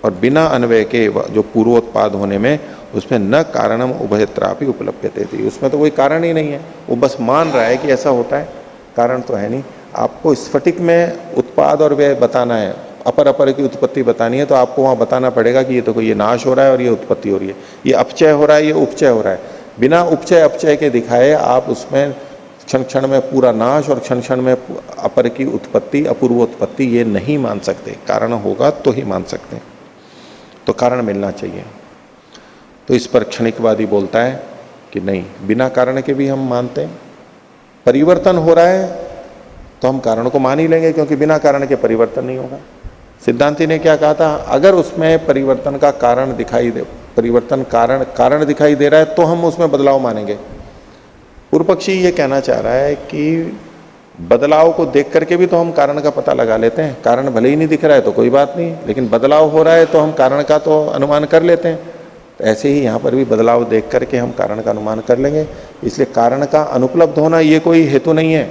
और बिना अन्वय के जो पूर्वोत्पाद होने में, उसमें न कारणम उभयत्रापि उपलब्धते थी, उसमें तो कोई कारण ही नहीं है, वो बस मान रहा है कि ऐसा होता है, कारण तो है नहीं। आपको स्फटिक में उत्पाद और व्यय बताना है, अपर की उत्पत्ति बतानी है, तो आपको वहां बताना पड़ेगा कि ये तो ये नाश हो रहा है और ये उत्पत्ति हो रही है, ये अपचय हो रहा है, ये उपचय हो रहा है। बिना उपचय अपचय के दिखाए आप उसमें क्षण क्षण में पूरा नाश और क्षण क्षण में अपर की उत्पत्ति, अपूर्वोत्पत्ति, ये नहीं मान सकते। कारण होगा तो ही मान सकते हैं, तो कारण मिलना चाहिए। तो इस पर क्षणिकवादी बोलता है कि नहीं, बिना कारण के भी हम मानते हैं। परिवर्तन हो रहा है तो हम कारण को मान ही लेंगे, क्योंकि बिना कारण के परिवर्तन नहीं होगा। सिद्धांति ने क्या कहा था? अगर उसमें परिवर्तन का कारण दिखाई दे, परिवर्तन कारण दिखाई दे रहा है तो हम उसमें बदलाव मानेंगे। पूर्व पक्षी ये कहना चाह रहा है कि बदलाव को देख करके भी तो हम कारण का पता लगा लेते हैं, कारण भले ही नहीं दिख रहा है तो कोई बात नहीं, लेकिन बदलाव हो रहा है तो हम कारण का तो अनुमान कर लेते हैं। तो ऐसे ही यहाँ पर भी बदलाव देख करके हम कारण का अनुमान कर लेंगे। इसलिए कारण का अनुपलब्ध होना ये कोई हेतु नहीं है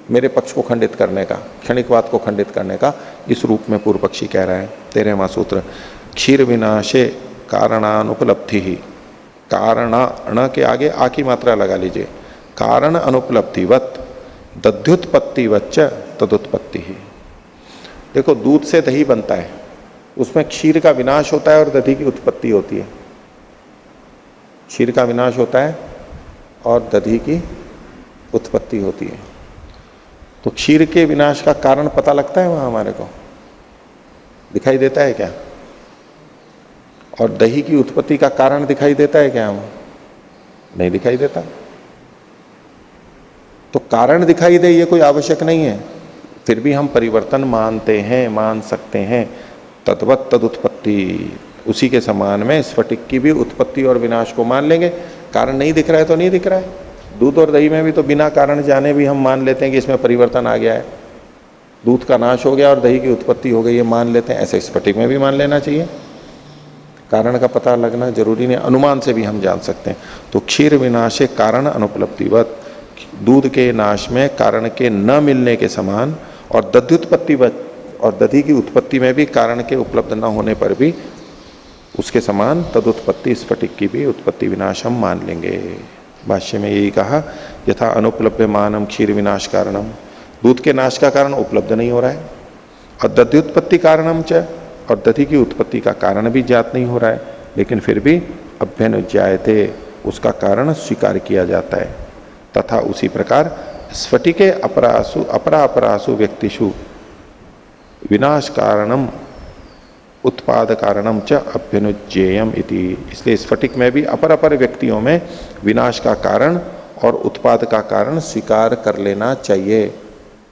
मेरे पक्ष को खंडित करने का, क्षणिकवाद को खंडित करने का। इस रूप में पूर्व पक्षी कह रहा है। 13वां सूत्र, क्षीर विनाशे कारणानुपलब्धि ही, कारण न के आगे आ की मात्रा लगा लीजिए, कारण अनुपलब्धिवत दध्युत्पत्तिवच्च तदुत्पत्ति ही। देखो, दूध से दही बनता है, उसमें क्षीर का विनाश होता है और दधी की उत्पत्ति होती है। क्षीर का विनाश होता है और दधी की उत्पत्ति होती है। तो क्षीर के विनाश का कारण पता लगता है वहां, हमारे को दिखाई देता है क्या? और दही की उत्पत्ति का कारण दिखाई देता है क्या? हम नहीं दिखाई देता। तो कारण दिखाई दे ये कोई आवश्यक नहीं है, फिर भी हम परिवर्तन मानते हैं, मान सकते हैं। तद्वत तदुत्पत्ति, उसी के समान में स्फटिक की भी उत्पत्ति और विनाश को मान लेंगे। कारण नहीं दिख रहा है तो नहीं दिख रहा है। दूध और दही में भी तो बिना कारण जाने भी हम मान लेते हैं कि इसमें परिवर्तन आ गया है, दूध का नाश हो गया और दही की उत्पत्ति हो गई, ये मान लेते हैं। ऐसे स्फटिक में भी मान लेना चाहिए। कारण का पता लगना जरूरी नहीं, अनुमान से भी हम जान सकते हैं। तो क्षीर विनाशे कारण अनुपलब्धिवत, दूध के नाश में कारण के न मिलने के समान, और दध्युत्पत्तिवत, और दधी की उत्पत्ति में भी कारण के उपलब्ध न होने पर भी उसके समान तदुत्पत्ति, स्फटिक की भी उत्पत्ति विनाश हम मान लेंगे। भाष्य में यही कहा, यथा अनुपलभ्यमानम क्षीर विनाश कारणम, दूध के नाश का कारण उपलब्ध नहीं हो रहा है, और दध्युत्पत्ति कारणम च, और दधी की उत्पत्ति का कारण भी ज्ञात नहीं हो रहा है, लेकिन फिर भी अभ्यनुज्ञायते, उसका कारण स्वीकार किया जाता है। तथा उसी प्रकार स्फटिके अपरासु व्यक्तिषु विनाश कारणम उत्पाद कारणम च अभ्यनुज्ञेयम इति। इसलिए स्फटिक में भी अपर व्यक्तियों में विनाश का कारण और उत्पाद का कारण स्वीकार कर लेना चाहिए।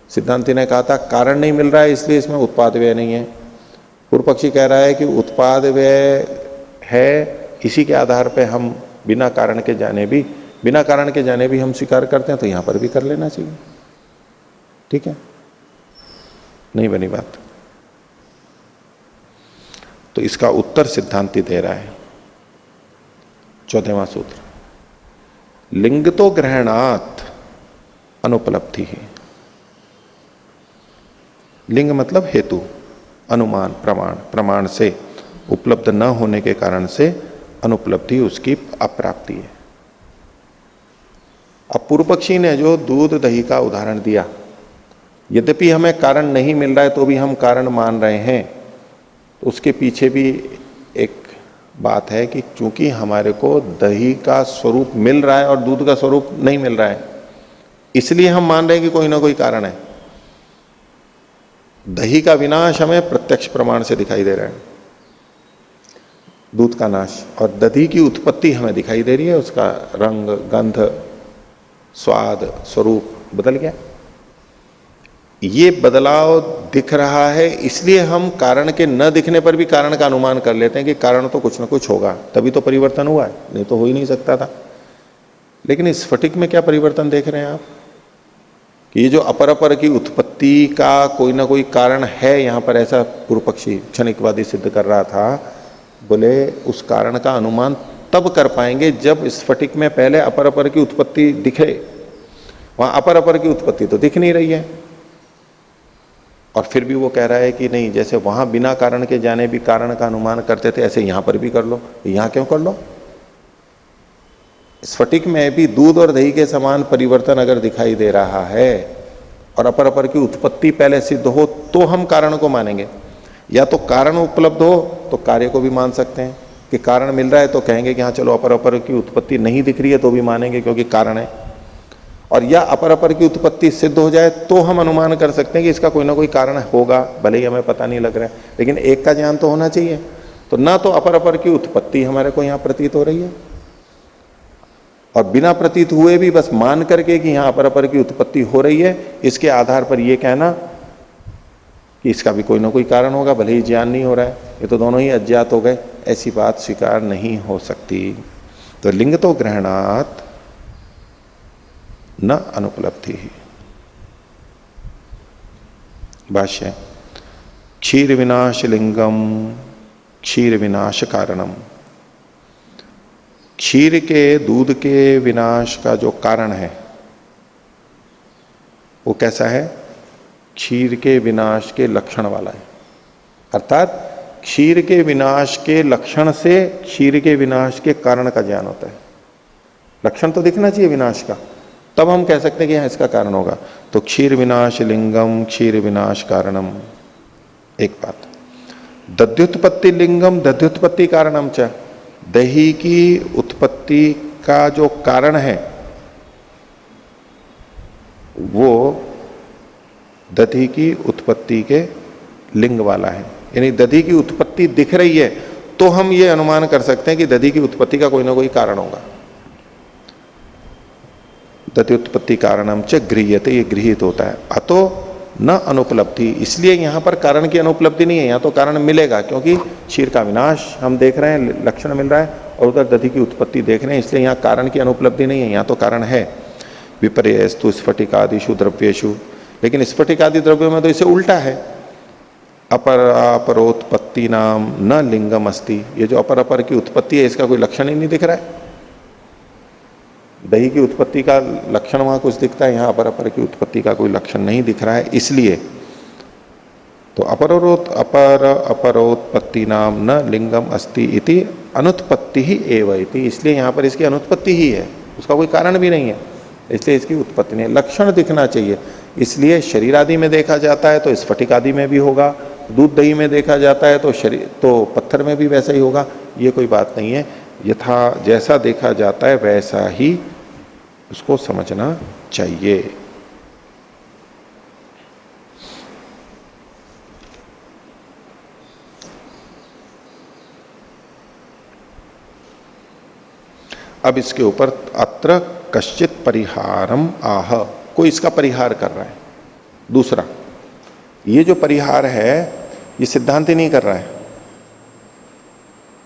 सिद्धांति ने कहा था कारण नहीं मिल रहा है इसलिए इसमें उत्पाद व्यय नहीं है। पूर्व पक्षी कह रहा है कि उत्पाद व्यय है, इसी के आधार पर हम बिना कारण के जाने भी हम स्वीकार करते हैं, तो यहां पर भी कर लेना चाहिए। ठीक है, नहीं बनी बात। तो इसका उत्तर सिद्धांति दे रहा है। 14वां सूत्र, लिंग तो ग्रहणात् अनुपलब्धि ही। लिंग मतलब हेतु, अनुमान, प्रमाण, प्रमाण से उपलब्ध न होने के कारण से अनुपलब्धि उसकी अप्राप्ति है। अब पूर्व पक्षी ने जो दूध दही का उदाहरण दिया, यद्यपि हमें कारण नहीं मिल रहा है तो भी हम कारण मान रहे हैं, तो उसके पीछे भी एक बात है कि चूंकि हमारे को दही का स्वरूप मिल रहा है और दूध का स्वरूप नहीं मिल रहा है, इसलिए हम मान रहे हैं कि कोई ना कोई कारण है। दही का विनाश हमें प्रत्यक्ष प्रमाण से दिखाई दे रहा है, दूध का नाश, और दधी की उत्पत्ति हमें दिखाई दे रही है, उसका रंग, गंध, स्वाद, स्वरूप बदल गया। ये बदलाव दिख रहा है, इसलिए हम कारण के न दिखने पर भी कारण का अनुमान कर लेते हैं कि कारण तो कुछ ना कुछ होगा, तभी तो परिवर्तन हुआ है, नहीं तो हो ही नहीं सकता था। लेकिन इस स्फटिक में क्या परिवर्तन देख रहे हैं आप कि ये जो अपर अपर की उत्पत्ति का कोई ना कोई कारण है यहां पर, ऐसा पूर्व पक्षी क्षणिकवादी सिद्ध कर रहा था। बोले उस कारण का अनुमान तब कर पाएंगे जब स्फटिक में पहले अपर अपर की उत्पत्ति दिखे। वहां अपर अपर की उत्पत्ति तो दिख नहीं रही है, और फिर भी वो कह रहा है कि नहीं, जैसे वहां बिना कारण के जाने भी कारण का अनुमान करते थे, ऐसे यहां पर भी कर लो। यहां क्यों कर लो? स्फटिक में भी दूध और दही के समान परिवर्तन अगर दिखाई दे रहा है और अपर अपर की उत्पत्ति पहले सिद्ध हो तो हम कारण को मानेंगे, या तो कारण उपलब्ध हो तो कार्य को भी मान सकते हैं कि कारण मिल रहा है तो कहेंगे कि हाँ चलो अपर अपर की उत्पत्ति नहीं दिख रही है तो भी मानेंगे क्योंकि कारण है, और या अपर अपर की उत्पत्ति सिद्ध हो जाए तो हम अनुमान कर सकते हैं कि इसका कोई ना कोई कारण होगा, भले ही हमें पता नहीं लग रहा है, लेकिन एक का ज्ञान तो होना चाहिए। तो ना तो अपर अपर की उत्पत्ति हमारे को यहां प्रतीत हो रही है, और बिना प्रतीत हुए भी बस मान करके कि यहां अपर अपर की उत्पत्ति हो रही है, इसके आधार पर यह कहना कि इसका भी कोई ना कोई कारण होगा, भले ही ज्ञान नहीं हो रहा है, ये तो दोनों ही अज्ञात हो गए, ऐसी बात स्वीकार नहीं हो सकती। तो लिंग तो ग्रहणात् न अनुपलब्धि ही। भाष्य, क्षीर विनाश लिंगम क्षीर विनाश कारणम। क्षीर के, दूध के विनाश का जो कारण है वो कैसा है? क्षीर के विनाश के लक्षण वाला है, अर्थात क्षीर के विनाश के लक्षण से क्षीर के विनाश के कारण का ज्ञान होता है। लक्षण तो दिखना चाहिए विनाश का, तब हम कह सकते हैं कि यहां इसका कारण होगा। तो क्षीर विनाश लिंगम क्षीर विनाश कारणम, एक बात। दध्युत्पत्ति लिंगम दध्युत्पत्ति कारणम च, दही की उत्पत्ति का जो कारण है वो दधी की उत्पत्ति के लिंग वाला है, यानी दधी की उत्पत्ति दिख रही है तो हम ये अनुमान कर सकते हैं कि दधी की उत्पत्ति का कोई ना कोई कारण होगा। दधी उत्पत्ति कारणम च गृह्यते, ये गृहित होता है। अतो न अनुपलब्धि, इसलिए यहां पर कारण की अनुपलब्धि नहीं है, यहां तो कारण मिलेगा क्योंकि क्षीर का विनाश हम देख रहे हैं, लक्षण मिल रहा है, और उधर दधी की उत्पत्ति देख रहे हैं, इसलिए यहां कारण की अनुपलब्धि नहीं है, यहां तो कारण है। विपर्यस्तु स्फटिकादिषु द्रव्येषु, लेकिन स्फटिकादि द्रव्यों में तो इसे उल्टा है। अपर अपरोत्पत्ति नाम न लिंगम अस्ति, ये जो अपर अपर की उत्पत्ति है इसका कोई लक्षण ही नहीं दिख रहा है। दही की उत्पत्ति का लक्षण वहां कुछ दिखता है, यहां अपर अपर की उत्पत्ति का कोई लक्षण नहीं दिख रहा है, इसलिए तो अपरोत्पत्ति नाम न लिंगम अस्ति इति अनुत्पत्ति ही एव इति, इसलिए यहां पर इसकी अनुत्पत्ति ही है, उसका कोई कारण भी नहीं है, इसलिए इसकी उत्पत्ति नहीं है। लक्षण दिखना चाहिए, इसलिए शरीर आदि में देखा जाता है तो स्फटिक आदि में भी होगा, दूध दही में देखा जाता है तो शरीर तो पत्थर में भी वैसा ही होगा, ये कोई बात नहीं है। यथा जैसा देखा जाता है वैसा ही उसको समझना चाहिए। अब इसके ऊपर अत्र कश्चित परिहारम आह, कोई इसका परिहार कर रहा है। दूसरा, ये जो परिहार है ये सिद्धांत ही नहीं कर रहा है,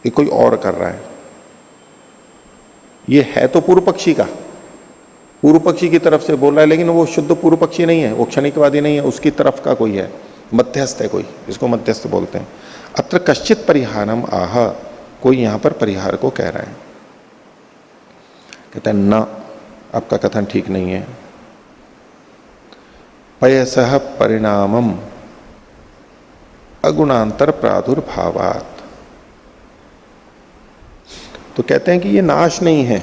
ये कोई और कर रहा है। ये है तो पूर्व पक्षी का, पूर्व पक्षी की तरफ से बोल रहा है, लेकिन वो शुद्ध पूर्व पक्षी नहीं है, वो क्षणिकवादी नहीं है, उसकी तरफ का कोई है, मध्यस्थ है कोई, इसको मध्यस्थ बोलते हैं। अत्र कश्चित परिहारम आह, कोई यहां पर परिहार को कह रहा है। कहते हैं न, आपका कथन ठीक नहीं है। पयसः परिणामम अगुणांतर प्रादुर्भावात। तो कहते हैं कि ये नाश नहीं है।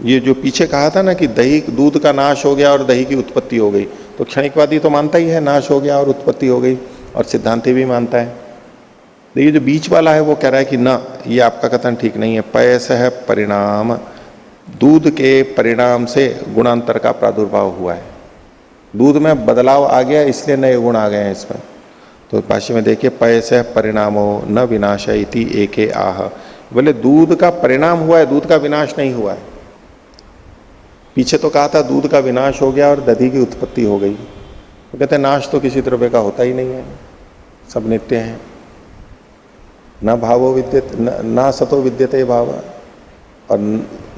ये जो पीछे कहा था ना कि दही दूध का नाश हो गया और दही की उत्पत्ति हो गई, तो क्षणिकवादी तो मानता ही है नाश हो गया और उत्पत्ति हो गई, और सिद्धांति भी मानता है। तो ये जो बीच वाला है वो कह रहा है कि ना, ये आपका कथन ठीक नहीं है। पयसः परिणाम, दूध के परिणाम से गुणांतर का प्रादुर्भाव हुआ है, दूध में बदलाव आ गया इसलिए नए गुण आ गए हैं इसमें। तो भाष्य में देखिए, पयसः परिणामो न विनाश इति एके आह। बोले दूध का परिणाम हुआ है, दूध का विनाश नहीं हुआ है। पीछे तो कहा था दूध का विनाश हो गया और दधी की उत्पत्ति हो गई, तो कहते हैं नाश तो किसी द्रव्य का होता ही नहीं है, सब नित्य है। न भावो विद्यते न सतो विद्यते भाव, और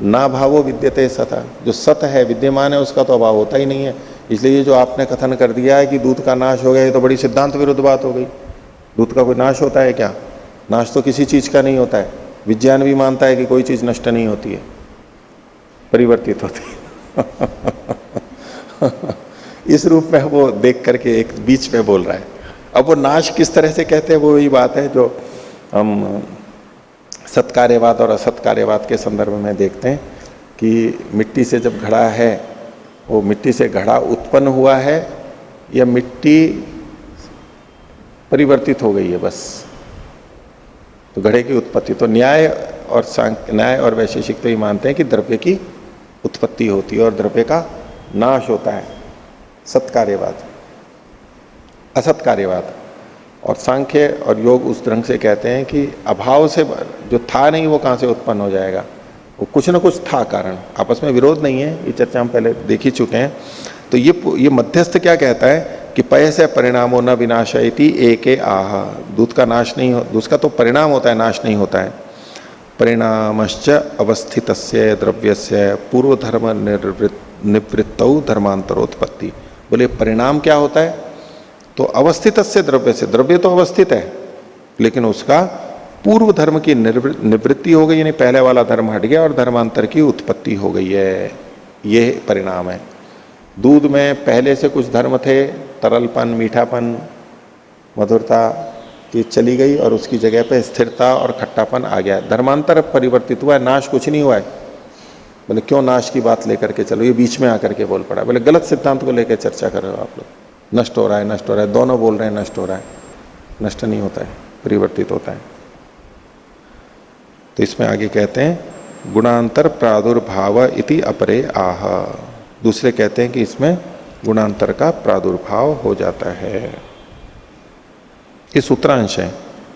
ना भावो विद्यते सता। जो सत है, विद्यमान है, उसका तो अभाव होता ही नहीं है। इसलिए जो आपने कथन कर दिया है कि दूध का नाश हो गया, ये तो बड़ी सिद्धांत विरुद्ध बात हो गई। दूध का कोई नाश होता है क्या? नाश तो किसी चीज का नहीं होता है। विज्ञान भी मानता है कि कोई चीज नष्ट नहीं होती है, परिवर्तित होती है। इस रूप में वो देख करके एक बीच में बोल रहा है। अब वो नाश किस तरह से कहते हैं, वो वही बात है जो हम सत्कार्यवाद और असत्कार्यवाद के संदर्भ में देखते हैं कि मिट्टी से जब घड़ा है, वो मिट्टी से घड़ा उत्पन्न हुआ है या मिट्टी परिवर्तित हो गई है, बस। तो घड़े की उत्पत्ति, तो न्याय और वैशेषिक तो ये मानते हैं कि द्रव्य की उत्पत्ति होती है और द्रव्य का नाश होता है, सत्कार्यवाद। असत्कार्यवाद और सांख्य और योग उस ढंग से कहते हैं कि अभाव से, जो था नहीं वो कहां से उत्पन्न हो जाएगा, वो कुछ ना कुछ था कारण, आपस में विरोध नहीं है, ये चर्चा हम पहले देख ही चुके हैं। तो ये मध्यस्थ क्या कहता है कि पयसः परिणामो न विनाशयति एके आह। दूध का नाश नहीं हो, दूध का तो परिणाम होता है, नाश नहीं होता है। परिणामश्च अवस्थितस्य द्रव्यस्य पूर्वधर्म निवृत्तौ धर्मांतरोत्पत्ति। बोले परिणाम क्या होता है? तो अवस्थितस्य द्रव्य से, द्रव्य तो अवस्थित है लेकिन उसका पूर्व धर्म की निवृत्ति हो गई, यानी पहले वाला धर्म हट गया और धर्मांतर की उत्पत्ति हो गई है, ये परिणाम है। दूध में पहले से कुछ धर्म थे, तरलपन, मीठापन, मधुरता, ये चली गई और उसकी जगह पे स्थिरता और खट्टापन आ गया, धर्मांतर परिवर्तित हुआ है, नाश कुछ नहीं हुआ है। बोले क्यों नाश की बात लेकर के चलो, ये बीच में आकर के बोल पड़ा। बोले गलत सिद्धांत को लेकर चर्चा कर रहे हो आप लोग, नष्ट हो रहा है, नष्ट हो रहा है, दोनों बोल रहे हैं नष्ट हो रहा है, नष्ट नहीं होता है, परिवर्तित होता है। तो इसमें आगे कहते हैं गुणांतर प्रादुर्भाव इति अपरे आह। दूसरे कहते हैं कि इसमें गुणांतर का प्रादुर्भाव हो जाता है। ये सूत्रांश है,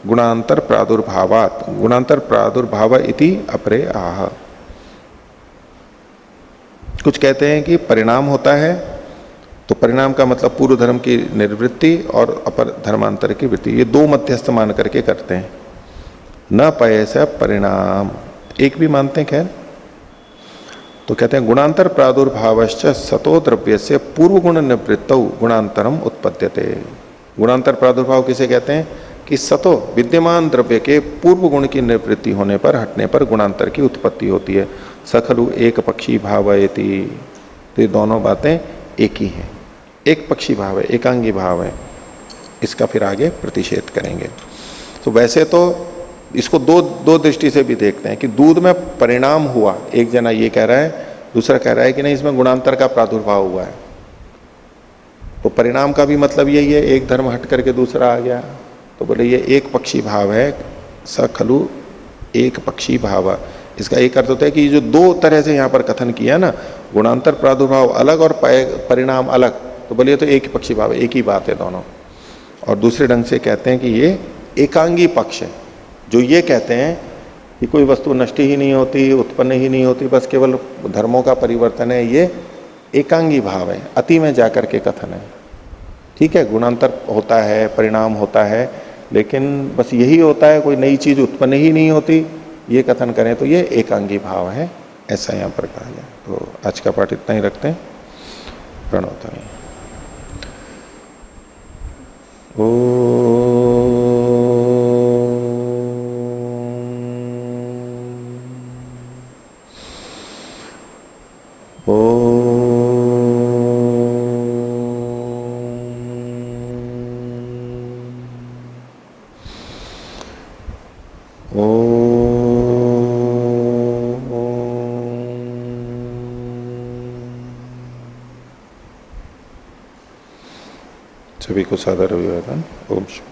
गुणांतर प्रादुर्भावात, गुणांतर प्रादुर्भाव इति अपरे आह। कुछ कहते हैं कि परिणाम होता है, तो परिणाम का मतलब पूर्व धर्म की निर्वृत्ति और अपर धर्मांतर की वृत्ति, ये दो मध्यस्थ मान करके करते हैं। न पयसः परिणाम एक भी मानते हैं। खैर, तो कहते हैं गुणांतर प्रादुर्भावश्च सतो द्रव्य से पूर्व गुण निवृत्तौ गुणांतरम उत्पद्यते। गुणांतर प्रादुर्भाव किसे कहते हैं कि सतो विद्यमान द्रव्य के पूर्व गुण की निवृत्ति होने पर, हटने पर गुणांतर की उत्पत्ति होती है। सखलु एक पक्षी भावयति। तो ये दोनों बातें एक ही हैं, एक पक्षी भाव है, एकांगी भाव है। इसका फिर आगे प्रतिषेध करेंगे। तो वैसे तो इसको दो दृष्टि से भी देखते हैं कि दूध में परिणाम हुआ, एक जना ये कह रहा है, दूसरा कह रहा है कि नहीं इसमें गुणांतर का प्रादुर्भाव हुआ है। तो परिणाम का भी मतलब यही है, एक धर्म हट करके दूसरा आ गया। तो बोले ये एक पक्षी भाव है, स खलु एक पक्षी भाव। इसका एक अर्थ होता है कि जो दो तरह से यहाँ पर कथन किया ना, गुणांतर प्रादुर्भाव अलग और परिणाम अलग, तो बोलिए तो एक पक्षी भाव, एक ही बात है दोनों। और दूसरे ढंग से कहते हैं कि ये एकांगी पक्ष है, जो ये कहते हैं कि कोई वस्तु नष्ट ही नहीं होती, उत्पन्न ही नहीं होती, बस केवल धर्मों का परिवर्तन है, ये एकांगी भाव है, अति में जाकर के कथन है। ठीक है, गुणांतर होता है, परिणाम होता है, लेकिन बस यही होता है, कोई नई चीज उत्पन्न ही नहीं होती, ये कथन करें तो ये एकांगी भाव है, ऐसा यहाँ पर कहा गया। तो आज का पाठ इतना ही रखते हैं। प्रणोतन ओ सभी को सादर अभिवादन। ओम शांति।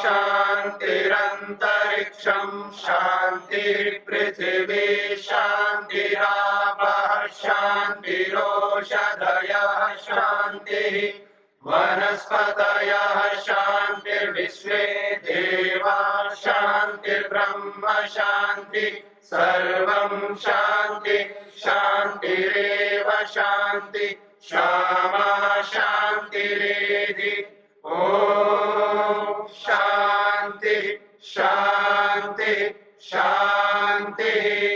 शांतिरंतरिक्षं शांति पृथिवी शांतिरापः शांतिरोषधयः शांतिः वनस्पतयः शांतिर्विश्वे देवा शांतिर्ब्रह्म शांति सर्वं शांति शांतिरेव शांति क्षमा शांतिरेधि। ओम शांति शांति शांति।